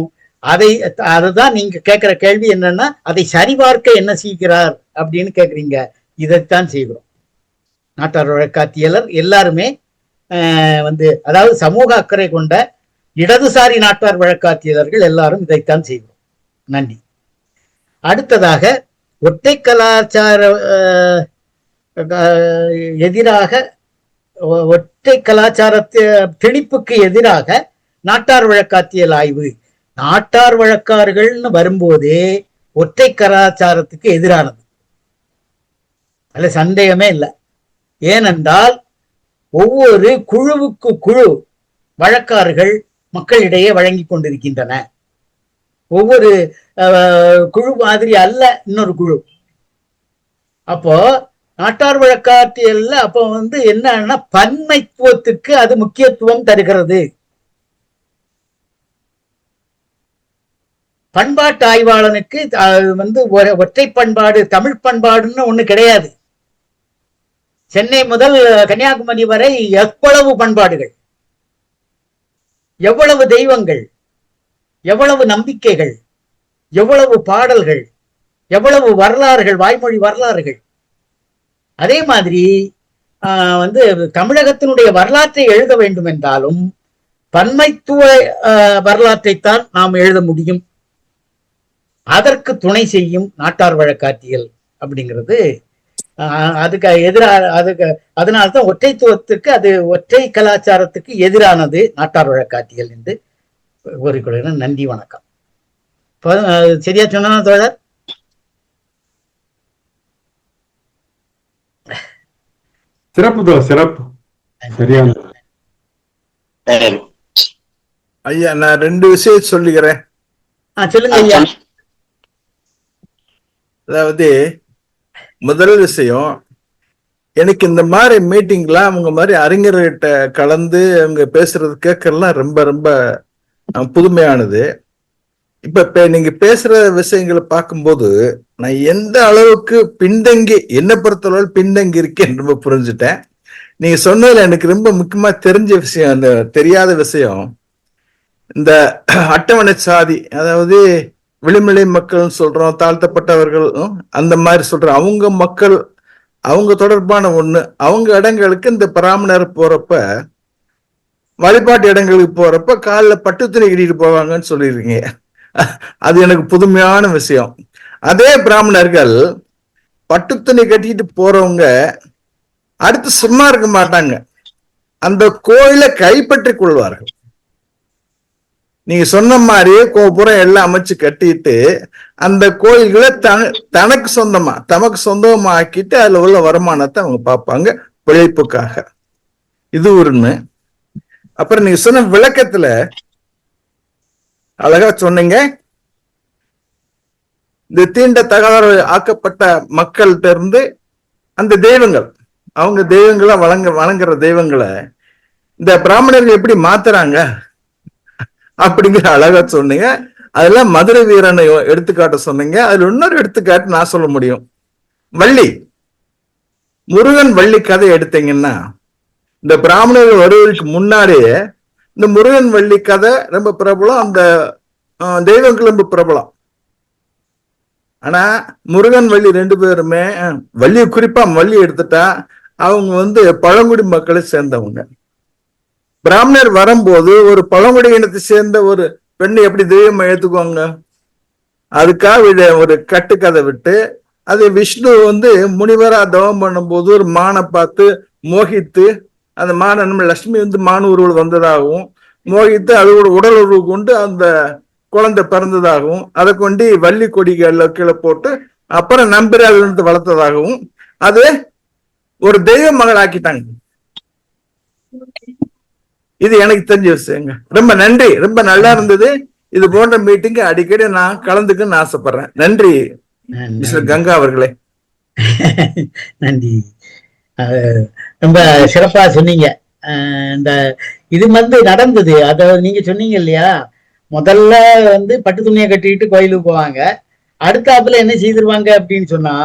அதுதான் நீங்க கேட்கிற கேள்வி என்னன்னா, அதை சரிபார்க்க என்ன செய்கிறார் அப்படின்னு கேக்குறீங்க. இதைத்தான் செய்கிறோம். நாட்டார் வழக்காற்றியலர் எல்லாருமே அதாவது சமூக அக்கறை கொண்ட இடதுசாரி நாட்டார் வழக்காற்றியலர்கள் எல்லாரும் இதைத்தான் செய்கிறோம். நன்றி. அடுத்ததாக ஒற்றை கலாச்சார எதிராக, ஒற்றை கலாச்சார திணிப்புக்கு எதிராக நாட்டார் வழக்காற்றியல் ஆய்வு. நாட்டார் வழக்காறுகள்னு வரும்போதே ஒற்றை கலாச்சாரத்துக்கு எதிரானது, அதுல சந்தேகமே இல்லை. ஏனென்றால் ஒவ்வொரு குழுவுக்கு குழு வழக்காறுகள் மக்களிடையே வழங்கி கொண்டிருக்கின்றன. ஒவ்வொரு குழு மாதிரி அல்ல இன்னொரு குழு. அப்போ நாட்டார் வழக்காற்றியல்ல அப்போ என்னன்னா, பன்மைத்துவத்துக்கு அது முக்கியத்துவம் தருகிறது. பண்பாட்டு ஆய்வாளனுக்கு ஒற்றை பண்பாடு, தமிழ் பண்பாடுன்னு ஒண்ணு கிடையாது. சென்னை முதல் கன்னியாகுமரி வரை எவ்வளவு பண்பாடுகள், எவ்வளவு தெய்வங்கள், எவ்வளவு நம்பிக்கைகள், எவ்வளவு பாடல்கள், எவ்வளவு வரலாறுகள், வாய்மொழி வரலாறுகள். அதே மாதிரி தமிழகத்தினுடைய வரலாற்றை எழுத வேண்டும் என்றாலும் பன்மைத்துவ வரலாற்றைத்தான் நாம் எழுத முடியும். அதற்கு துணை செய்யும் நாட்டார் வழக்காற்றியல் அப்படிங்கிறது அதுக்கு எதிராக. அதனால்தான் ஒற்றைத்துவத்துக்கு, அது ஒற்றை கலாச்சாரத்துக்கு எதிரானது நாட்டார் வழக்காற்றியல் என்று கூறிக்கொள்கிறேன். நன்றி, வணக்கம். சரியா சொன்னா தோழர்? சிறப்பு சிறப்பு, சரியான. ஐயா, நான் 2 விஷயம் சொல்லுகிறேன். சொல்லுங்க ஐயா. அதாவது முதல் விஷயம், எனக்கு இந்த மாதிரி மீட்டிங்லாம் அவங்க மாதிரி அறிஞர்கிட்ட கலந்து அவங்க பேசுறது கேட்கறதுலாம் ரொம்ப ரொம்ப புதுமையானது. இப்ப நீங்க பேசுற விஷயங்களை பார்க்கும்போது நான் எந்த அளவுக்கு பின்தங்கி, என்ன பொறுத்தளவு பின்தங்கி இருக்கேன்னு ரொம்ப புரிஞ்சுட்டேன். நீங்க சொன்னதுல எனக்கு ரொம்ப முக்கியமா தெரிஞ்ச விஷயம், அந்த தெரியாத விஷயம், இந்த அட்டவணை சாதி, அதாவது விளிம்புநிலை மக்கள் சொல்றோம், தாழ்த்தப்பட்டவர்கள் அந்த மாதிரி சொல்றோம், அவங்க மக்கள், அவங்க தொடர்பான ஒண்ணு. அவங்க இடங்களுக்கு இந்த பிராமணர் போறப்ப, வழிபாட்டு இடங்களுக்கு போறப்ப காலில் பட்டு துணி கட்டிட்டு போவாங்கன்னு சொல்லியிருக்கீங்க. அது எனக்கு புதுமையான விஷயம். அதே பிராமணர்கள் பட்டு துணி கட்டிட்டு போறவங்க அடுத்து சும்மா இருக்க மாட்டாங்க, அந்த கோயிலை கைப்பற்றி கொள்வார்கள். நீங்க சொன்ன மாதிரி கோபுரம் எல்லாம் அமைச்சு கட்டிட்டு அந்த கோயில்களை தனக்கு சொந்தமா, தமக்கு சொந்தமா ஆக்கிட்டு அதுல உள்ள வருமானத்தை அவங்க பார்ப்பாங்க பிழைப்புக்காக. இது ஒண்ணு. அப்புறம் நீங்க சொன்ன விளக்கத்துல அழகா சொன்னீங்க, இந்த தீண்ட தகவல் ஆக்கப்பட்ட மக்கள்கிட்ட இருந்து அந்த தெய்வங்கள், அவங்க தெய்வங்களை வணங்குற தெய்வங்களை இந்த பிராமணர்கள் எப்படி மாத்துறாங்க அப்படிங்கிற அழகா சொன்னீங்க. அதெல்லாம் மதுரை வீரனை எடுத்துக்காட்ட சொன்னீங்க. அதுல இன்னொரு எடுத்துக்காட்டு நான் சொல்ல முடியும். வள்ளி, முருகன் வள்ளி கதை எடுத்தீங்கன்னா, இந்த பிராமணர்கள் வருவதற்கு முன்னாடியே இந்த முருகன் வள்ளி கதை ரொம்ப பிரபலம், அந்த தெய்வங்கள் ரொம்ப பிரபலம். ஆனா முருகன் வள்ளி 2 பேருமே, வள்ளி குறிப்பா வள்ளி எடுத்துட்டா அவங்க பழங்குடி மக்களை சேர்ந்தவங்க. பிராமணர் வரும்போது ஒரு பழங்குடி இனத்தை சேர்ந்த ஒரு பெண்ணை எப்படி தெய்வம் ஏத்துக்குவாங்க? அதுக்காக ஒரு கட்டுக்கதை விட்டு, அது விஷ்ணு முனிவரா தவம் பண்ணும்போது ஒரு மானை பார்த்து மோகித்து, அந்த மானை நம்ம லட்சுமி மானு உருவல் வந்ததாகவும் மோகித்து அதோட உடல் உருவு கொண்டு அந்த குழந்தை பிறந்ததாகவும், அதை கொண்டு வள்ளி கொடிகள்ல கீழே போட்டு அப்புறம் நம்பிரால் வளர்த்ததாகவும் அது ஒரு தெய்வ மகள் ஆக்கிட்டாங்க. இது எனக்கு தெரிஞ்ச விஷயங்க. ரொம்ப நன்றி, ரொம்ப நல்லா இருந்தது. இது போன்ற மீட்டிங் அடிக்கடி நான் கலந்துக்குன்னு ஆசைப்படுறேன். நன்றி மிஸ்டர் கங்கா அவர்களே. நன்றி, ரொம்ப சிறப்பா சொன்னீங்க. இந்த இது நடந்தது, அத நீங்க சொன்னீங்க இல்லையா, முதல்ல பட்டு துணியை கட்டிட்டு கோயிலுக்கு போவாங்க, அடுத்தாப்புல என்ன செய்திருவாங்க அப்படின்னு சொன்னா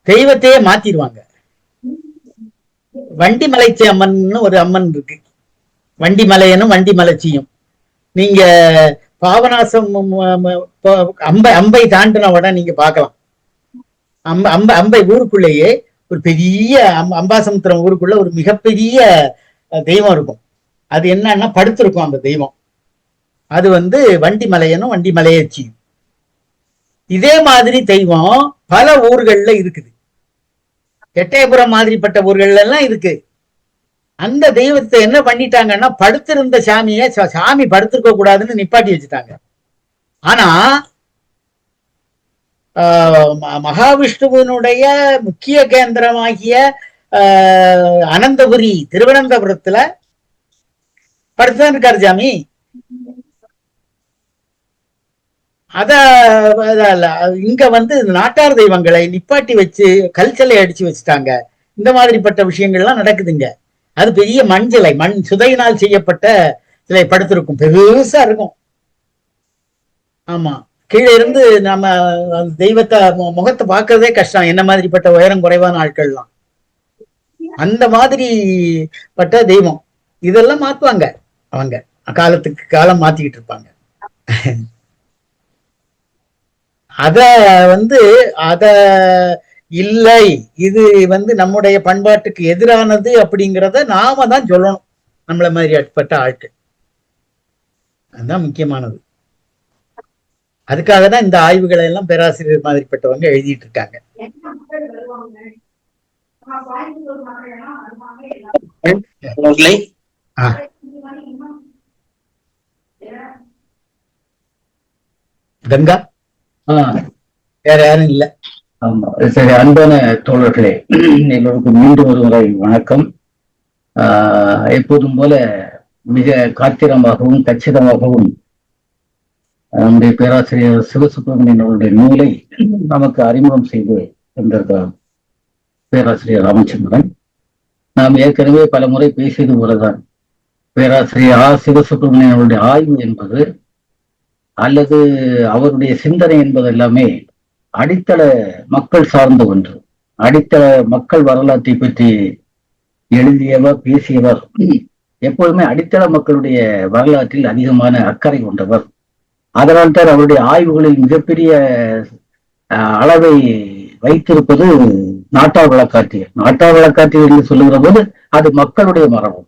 தெய்வத்தையே மாத்திடுவாங்க. வண்டி மலைச்சி அம்மன் ஒரு அம்மன் இருக்கு. வண்டி மலையனும் வண்டி மலைச்சியும் நீங்க பாபநாசம் அம்பை தாண்டின உடனே நீங்க பார்க்கலாம். அம்பை ஊருக்குள்ளேயே ஒரு பெரிய அம்பாசமுத்திரம் ஊருக்குள்ள ஒரு மிகப்பெரிய தெய்வம் இருக்கும். அது என்னன்னா படுத்திருக்கும் அந்த தெய்வம். அது வண்டி மலையனும் வண்டி மலையச்சியும். இதே மாதிரி தெய்வம் பல ஊர்கள்ல இருக்குது. எட்டயபுரம் மாதிரிப்பட்ட ஊர்கள்ல எல்லாம் இருக்கு. அந்த தெய்வத்தை என்ன பண்ணிட்டாங்கன்னா, படுத்திருந்த சாமி படுத்திருக்க கூடாதுன்னு நிப்பாட்டி வச்சுட்டாங்க. ஆனா மகாவிஷ்ணுவனுடைய முக்கிய கேந்திரமாகிய அனந்தபுரி திருவனந்தபுரத்துல படுத்துதான் இருக்காரு சாமி. இங்க நாட்டார் தெய்வங்களை நிப்பாட்டி வச்சு கல்ச்சலை அடிச்சு வச்சுட்டாங்க. இந்த மாதிரிப்பட்ட விஷயங்கள்லாம் நடக்குதுங்க. அது பெரிய மண் சிலை, மண் சுதையினால் செய்யப்பட்ட சிலை படுத்திருக்கும், பெருசா இருக்கும். ஆமா, கீழே இருந்து நம்ம தெய்வத்தை முகத்தை பார்க்கறதே கஷ்டம், என்ன மாதிரிப்பட்ட உயரம் குறைவான ஆட்கள்லாம். அந்த மாதிரி பட்ட தெய்வம். இதெல்லாம் மாத்துவாங்க அவங்க, காலத்துக்கு காலம் மாத்திக்கிட்டு இருப்பாங்க. அத அத இல்லை, இது நம்முடைய பண்பாட்டுக்கு எதிரானது அப்படிங்கிறத நாம தான் சொல்லணும், நம்மள மாதிரி அட்பட்ட ஆட்கள். அதுதான் முக்கியமானது. அதுக்காக தான் இந்த ஆய்வுகளை எல்லாம் பேராசிரியர் மாதிரிப்பட்டவங்க எழுதிட்டு இருக்காங்க. கங்கா வேற யாரும் இல்ல. ஆமா, சரி. அன்பான தோழர்களே, எல்லோருக்கும் மீண்டும் ஒரு முறை வணக்கம். எப்போதும் போல மிக காத்திரமாகவும் கச்சிதமாகவும் நம்முடைய பேராசிரியர் சிவசுப்பிரமணியன் அவருடைய நூலை நமக்கு அறிமுகம் செய்து கொண்டிருக்கிறார் பேராசிரியர் ராமச்சந்திரன். நாம் ஏற்கனவே பல முறை பேசியது போலதான், பேராசிரியர் சிவசுப்பிரமணியன் அவருடைய ஆய்வு என்பது அல்லது அவருடைய சிந்தனை என்பது எல்லாமே அடித்தள மக்கள் சார்ந்த ஒன்று. அடித்தள மக்கள் வரலாற்றை பற்றி எழுதியவர், பேசியவர். எப்போதுமே அடித்தள மக்களுடைய வரலாற்றில் அதிகமான அக்கறை கொண்டவர். அதனால்தான் அவருடைய ஆய்வுகளில் மிகப்பெரிய அளவை வைத்திருப்பது நாட்டார் வழக்காற்றியர். நாட்டார் வழக்காற்றியர் என்று சொல்லுகிற போது அது மக்களுடைய மரபு,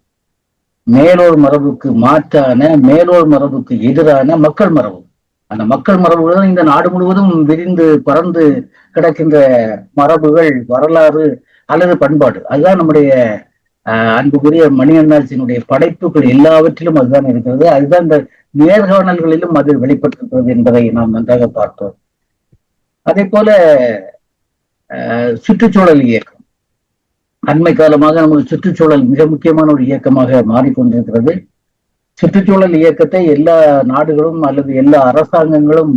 மேலோர் மரபுக்கு மாற்றான, மேலோர் மரபுக்கு எதிரான மக்கள் மரபு. அந்த மக்கள் மரபுகள் இந்த நாடு முழுவதும் விரிந்து பறந்து கிடக்கின்ற மரபுகள், வரலாறு அல்லது பண்பாடு. அதுதான் நம்முடைய அன்புக்குரிய மணியண்ணாச்சியினுடைய படைப்புகள் எல்லாவற்றிலும் அதுதான் இருக்கிறது. அதுதான் இந்த நேர்காணல்களிலும் அது வெளிப்பட்டிருக்கிறது என்பதை நாம் நன்றாக பார்த்தோம். அதே போல சுற்றுச்சூழல் இயக்கம் அண்மை காலமாக நமது சுற்றுச்சூழல் மிக முக்கியமான ஒரு இயக்கமாக மாறிக்கொண்டிருக்கிறது. சுற்றுச்சூழல் இயக்கத்தை எல்லா நாடுகளும் அல்லது எல்லா அரசாங்கங்களும்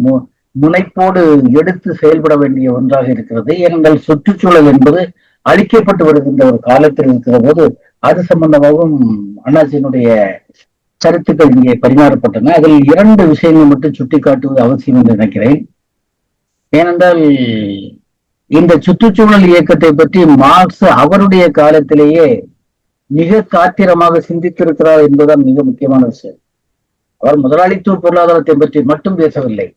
முனைப்போடு எடுத்து செயல்பட வேண்டிய ஒன்றாக இருக்கிறது. ஏனென்றால் சுற்றுச்சூழல் என்பது அழிக்கப்பட்டு வருகின்ற ஒரு காலத்தில் இருக்கிற போது அது சம்பந்தமாகவும் அண்ணாச்சியினுடைய கருத்துக்கள் இங்கே பரிமாறப்பட்டன. அதில் 2 விஷயங்கள் மட்டும் சுட்டிக்காட்டுவது அவசியம் என்று நினைக்கிறேன். ஏனென்றால் இந்த சுற்றுச்சூழல் இயக்கத்தை பற்றி மார்க்ஸ் அவருடைய காலத்திலேயே மிக காத்திரமாக சிந்தித்திருக்கிறார் என்பதுதான் மிக முக்கியமான விஷயம். அவர் முதலாளித்துவ பொருளாதாரத்தை பற்றி மட்டும் பேசவில்லை.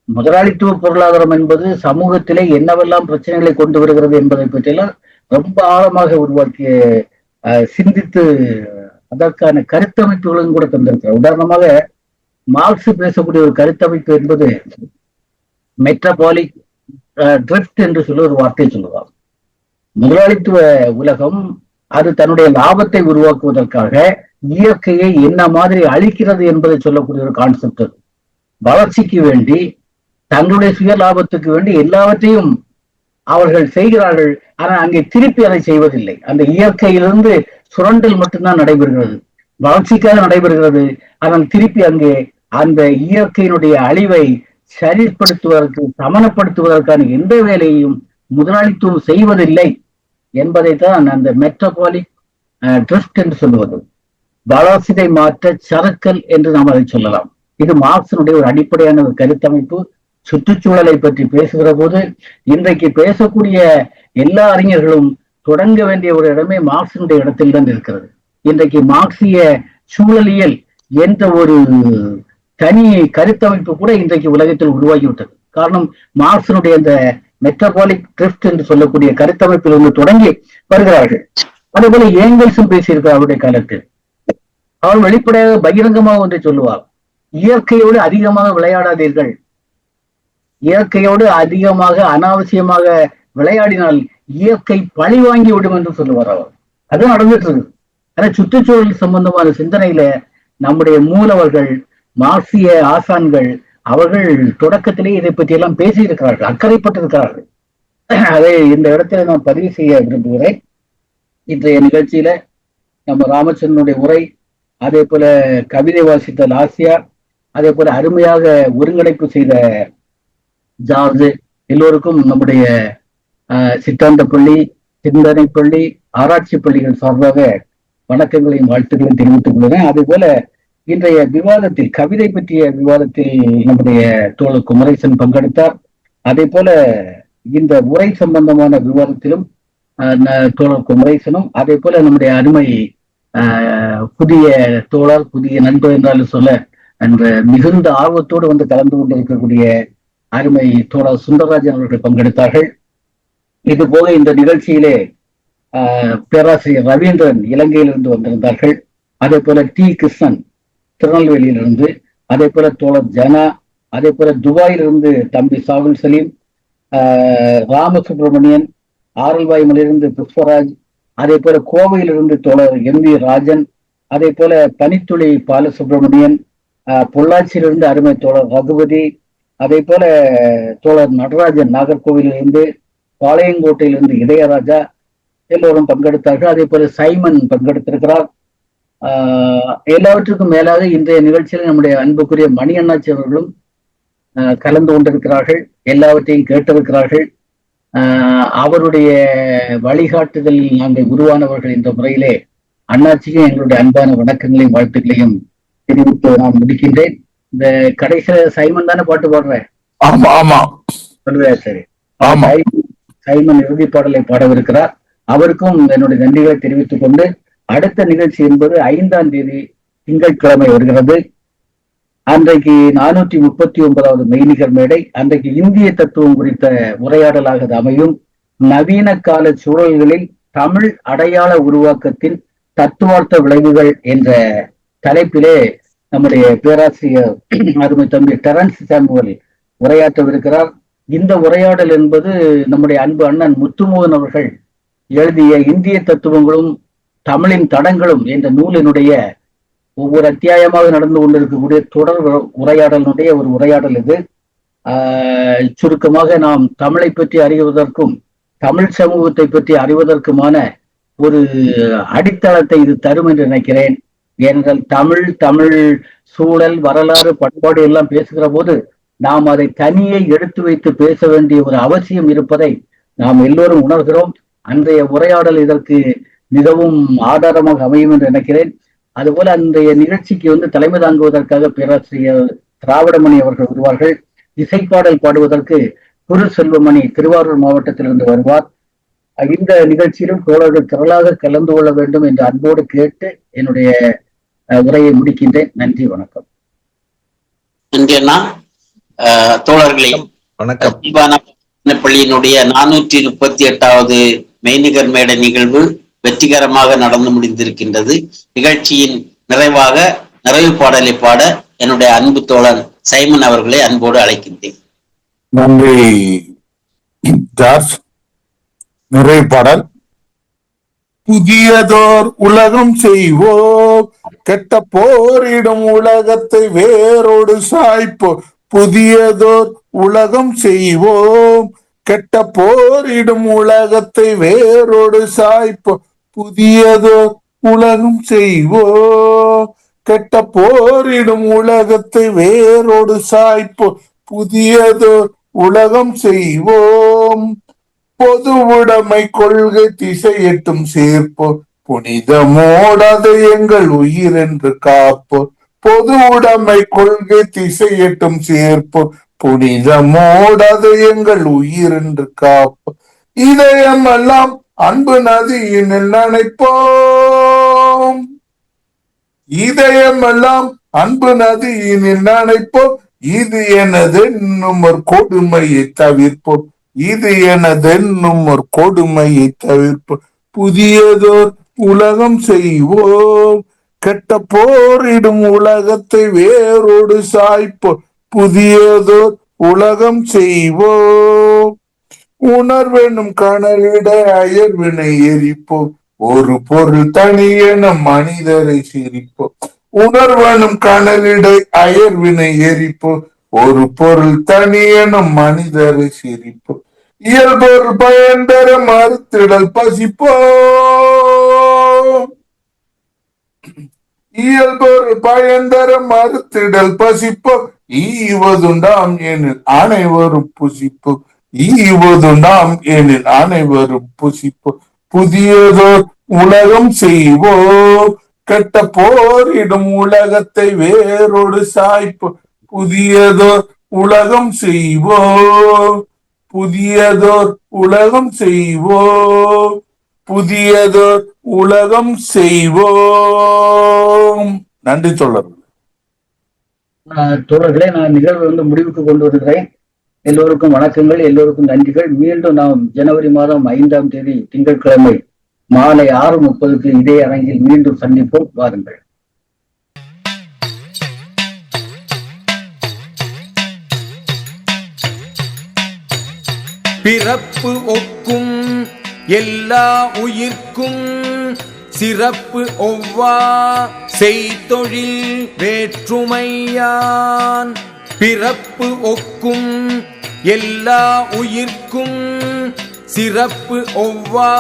முதலாளித்துவ பொருளாதாரம் என்பது சமூகத்திலே என்னவெல்லாம் பிரச்சனைகளை கொண்டு வருகிறது என்பதை பற்றியெல்லாம் ரொம்ப ஆழமாக உருவாக்கிய சிந்தித்து அதற்கான கருத்தமைப்புகளும் கூட தந்திருக்கிறார். உதாரணமாக மார்க்ஸ் பேசக்கூடிய ஒரு கருத்தமைப்பு என்பது மெட்ரோபாலிக் ட்ரிஃப்ட் என்று சொல்ல ஒரு வார்த்தை சொல்லுவார். முதலாளித்துவ உலகம் அது தன்னுடைய லாபத்தை உருவாக்குவதற்காக இயற்கையை என்ன மாதிரி அழிக்கிறது என்பதை சொல்லக்கூடிய ஒரு கான்செப்ட். அது வளர்ச்சிக்கு வேண்டி, தங்களுடைய சுய லாபத்துக்கு வேண்டி எல்லாவற்றையும் அவர்கள் செய்கிறார்கள். ஆனால் அங்கே திருப்பி அதை செய்வதில்லை. அந்த இயற்கையிலிருந்து சுரண்டல் மட்டும்தான் நடைபெறுகிறது, வளர்ச்சிக்காக நடைபெறுகிறது. ஆனால் திருப்பி அங்கே அந்த இயற்கையினுடைய அழிவை சரிப்படுத்துவதற்கு, சமனப்படுத்துவதற்கான எந்த வேலையையும் முதலாளித்துவம் செய்வதில்லை என்பதைத்தான் அந்த மெட்ரோபாலிக் ட்ரிஃப்ட் என்று சொல்லுவது. வளர்ச்சிதை மாற்ற சறுக்கல் என்று நாம் அதை சொல்லலாம். இது மார்க்சினுடைய ஒரு அடிப்படையான ஒரு கருத்தமைப்பு. சுற்றுச்சூழலை பற்றி பேசுகிற போது இன்றைக்கு பேசக்கூடிய எல்லா அறிஞர்களும் தொடங்க வேண்டிய ஒரு இடமே மார்க்சினுடைய இடத்தில் தான் இருக்கிறது. இன்றைக்கு மார்க்சிய சூழலியல் என்ற ஒரு தனி கருத்தமைப்பு கூட இன்றைக்கு உலகத்தில் உருவாகிவிட்டது. காரணம், மார்க்சினுடைய அந்த மெட்டபாலிக் ட்ரிஃப்ட் என்று சொல்லக்கூடிய கருத்தமைப்பில் இருந்து தொடங்கி வருகிறார்கள். அதே போல ஏங்கல்ஸும் பேசியிருக்கிறார் அவருடைய காலத்தில். அவர் வெளிப்படையாக பகிரங்கமாக ஒன்றை சொல்லுவார், இயற்கையோடு அதிகமாக விளையாடாதீர்கள், இயற்கையோடு அதிகமாக அனாவசியமாக விளையாடினால் இயற்கை பழி வாங்கி விடும் என்று சொல்லுவார் அவர். அது நடந்துட்டு இருக்கு. ஆனா சுற்றுச்சூழல் சம்பந்தமான சிந்தனையில நம்முடைய மூலவர்கள், மார்க்சிய ஆசான்கள் அவர்கள் தொடக்கத்திலே இதை பற்றி எல்லாம் பேசியிருக்கிறார்கள், அக்கறைப்பட்டிருக்கிறார்கள். அதை இந்த இடத்துல நான் பதிவு செய்ய விரும்புகிறேன். இன்றைய நிகழ்ச்சியில நம்ம ராமச்சந்திரனுடைய உரை, அதே போல கவிதை வாசித்த லாசியா, அதே போல அருமையாக ஒருங்கிணைப்பு செய்த ஜார்ஜ், எல்லோருக்கும் நம்முடைய சித்தாந்த பள்ளி, சிந்தனை பள்ளி, ஆராய்ச்சி பள்ளிகள் சார்பாக வணக்கங்களையும் வாழ்த்துக்களையும் தெரிவித்துக் கொள்கிறேன். அதே போல இன்றைய விவாதத்தில், கவிதை பற்றிய விவாதத்தில் நம்முடைய தோழர் குமரேசன் பங்கெடுத்தார். அதே போல இந்த உரை சம்பந்தமான விவாதத்திலும் தோழர் குமரேசனும், அதே போல நம்முடைய அருமை புதிய தோழர், புதிய நண்பர் என்றாலும் சொல்ல என்ற மிகுந்த ஆர்வத்தோடு வந்து கலந்து கொண்டிருக்கக்கூடிய அருமை தோழர் சுந்தரராஜன் அவர்கள் பங்கெடுத்தார்கள். இது போக இந்த நிகழ்ச்சியிலே பேராசிரியர் ரவீந்திரன் இலங்கையிலிருந்து வந்திருந்தார்கள். அதே போல டி கிருஷ்ணன் திருநெல்வேலியிலிருந்து, அதே போல தோழர் ஜனா, அதே போல துபாயிலிருந்து தம்பி சாகுல் சலீம், ராமசுப்ரமணியன், ஆரல்வாய்மலிருந்து புஷ்பராஜ், அதே போல கோவையிலிருந்து தோழர் எம் வி ராஜன், அதே போல பனித்துளி பாலசுப்ரமணியன், பொள்ளாச்சியிலிருந்து அருமை தோழர் ரகுபதி, அதே போல தோழர் நடராஜன் நாகர்கோவிலிருந்து, பாளையங்கோட்டையிலிருந்து இதயராஜா, எல்லோரும் பங்கெடுத்தார்கள். அதே போல சைமன் பங்கெடுத்திருக்கிறார். எல்லாவற்றுக்கும் மேலாக இன்றைய நிகழ்ச்சியில் நம்முடைய அன்புக்குரிய மணி அண்ணாச்சி அவர்களும் கலந்து கொண்டிருக்கிறார்கள், எல்லாவற்றையும் கேட்டிருக்கிறார்கள். அவருடைய வழிகாட்டுதலில் நாங்கள் உருவானவர்கள் என்ற முறையிலே அண்ணாச்சிக்கும் எங்களுடைய அன்பான வணக்கங்களையும் வாழ்த்துக்களையும் தெரிவித்து நான் முடிக்கின்றேன். இந்த கடைசியில சைமன் தானே பாட்டு பாடுறேன்? ஆமா ஆமா சொல்லுவா. சரி, ஆமா. சைமன் இறுதி பாடலை பாடவிருக்கிறார். அவருக்கும் என்னுடைய நன்றிகளை தெரிவித்துக் கொண்டு, அடுத்த நிகழ்ச்சி என்பது 5ஆம் தேதி திங்கட்கிழமை வருகிறது. அன்றைக்கு 439வது மெய்நிகர் மேடை. அன்றைக்கு இந்திய தத்துவம் குறித்த உரையாடலாக அமையும். நவீன கால சூழல்களில் தமிழ் அடையாள உருவாக்கத்தின் தத்துவார்த்த விளைவுகள் என்ற தலைப்பிலே நம்முடைய பேராசிரியர் அருமை தம்பி டெரன்ஸ் சாமுவல் உரையாற்றவிருக்கிறார். இந்த உரையாடல் என்பது நம்முடைய அன்பு அண்ணன் முத்துமோகன் அவர்கள் எழுதிய இந்திய தத்துவங்களும் தமிழின் தடங்களும் என்ற நூலினுடைய ஒவ்வொரு அத்தியாயமாக நடந்து கொண்டிருக்கக்கூடிய தொடர் உரையாடலினுடைய ஒரு உரையாடல் இது. சுருக்கமாக நாம் தமிழை பற்றி அறிவதற்கும் தமிழ் சமூகத்தை பற்றி அறிவதற்குமான ஒரு அடித்தளத்தை இது தரும் என்று நினைக்கிறேன். ஏனென்றால் தமிழ் சூழல், வரலாறு, பண்பாடு எல்லாம் பேசுகிற போது நாம் அதை தனியே எடுத்து வைத்து பேச வேண்டிய ஒரு அவசியம் இருப்பதை நாம் எல்லோரும் உணர்கிறோம். அன்றைய உரையாடல் இதற்கு மிகவும் ஆதாரமாக அமையும் என்று நினைக்கிறேன். அதுபோல அன்றைய நிகழ்ச்சிக்கு தலைமை தாங்குவதற்காக பேராசிரியர் திராவிடமணி அவர்கள் வருவார்கள். இசைப்பாடல் பாடுவதற்கு குரு செல்வமணி திருவாரூர் மாவட்டத்திலிருந்து வருவார். இந்த நிகழ்ச்சியிலும் தோழர்கள் திரளாக கலந்து கொள்ள வேண்டும் என்று அன்போடு கேட்டு என்னுடைய உரையை முடிக்கின்றேன். நன்றி, வணக்கம். தோழர்களே, பள்ளியினுடைய 438வது மெய்நிகர் மேடை நிகழ்வு வெற்றிகரமாக நடந்து முடிந்திருக்கின்றது. நிகழ்ச்சியின் நிறைவாக நிறைவு பாடலை பாட என்னுடைய அன்பு தோழன் சைமன் அவர்களை அன்போடு அழைக்கின்றேன். நன்றி ஜார்ஜ். நிறைவு பாடல். புதியதோர் உலகம் செய்வோம், கெட்ட போரிடும் உலகத்தை வேரோடு சாய்ப்போம். புதியதோர் உலகம் செய்வோம், கெட்ட போரிடும் உலகத்தை வேரோடு சாய்ப்போம். புதியதோர் உலகம் செய்வோம், கெட்ட போரிடும் உலகத்தை வேரோடு சாய்ப்போம். புதியதோர் உலகம் செய்வோம், பொது உடைமை கொள்கை திசையட்டும் சேர்ப்போம். புனிதமோடாத எங்கள் உயிர் என்று காப்போம். பொது உடைமை கொள்கை திசையட்டும் சேர்ப்போம். புனிதமோடாத எங்கள் உயிர் என்று காப்போம். இதயமெல்லாம் அன்பு நதியினில் நனைப்போம். இதயமெல்லாம் அன்பு நதியினில் நனைப்போம். இது எனதென்னும் ஒரு கொடுமையை தவிர்ப்போம். இது எனதென்னும் ஒரு கொடுமையை தவிர்ப்போம். புதியதோர் உலகம் செய்வோம். கெட்ட போரிடும் உலகத்தை வேரோடு சாய்ப்போம். புதியதோர் உலகம் செய்வோம். உணர்வெனும் கனலிட அயர்வினை எரிப்போம். ஒரு பொருள் தனியென மனிதரை சிரிப்போம். உணர்வெனும் கனலிடை அயர்வினை எரிப்போம். ஒரு பொருள் தனியென மனிதரை சிரிப்போம். இயல்பொருள் பயன்பெற மறுத்திடல் பசிப்போம். இயல்பொருள் பயன்பெற மறுத்திடல் பசிப்போம். ஈவதுண்டாம் எனில் அனைவரும் புசிப்போம். ஈவதுண்டாம் எனில் அனைவரும் புசிப்போம். புதியதோர் உலகம் செய்வோம். கெட்ட போரிடும் உலகத்தை வேரோடு சாய்ப்போம். புதியதோர் உலகம் செய்வோம். புதியதோர் உலகம் செய்வோம். புதியதோர் உலகம் செய்வோம். நன்றி தோழர்கள். தோழர்களே, நான் நிகழ்வு முடிவுக்கு கொண்டு வருகிறேன். எல்லோருக்கும் வணக்கங்கள், எல்லோருக்கும் நன்றிகள். மீண்டும் நாம் ஜனவரி மாதம் 5ஆம் தேதி திங்கட்கிழமை மாலை 6:30 இதே அரங்கில் மீண்டும் சந்திப்போம். வாருங்கள். பிறப்பு ஒக்கும் எல்லா உயிர்க்கும் சிறப்பு ஒவ்வா செய்தொழில் வேற்றுமையான். பிறப்பு ஒக்கும் எல்லா உயிர்க்கும் சிறப்பு ஒவ்வா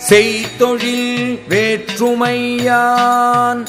செய்தொழில் வேற்றுமையான்.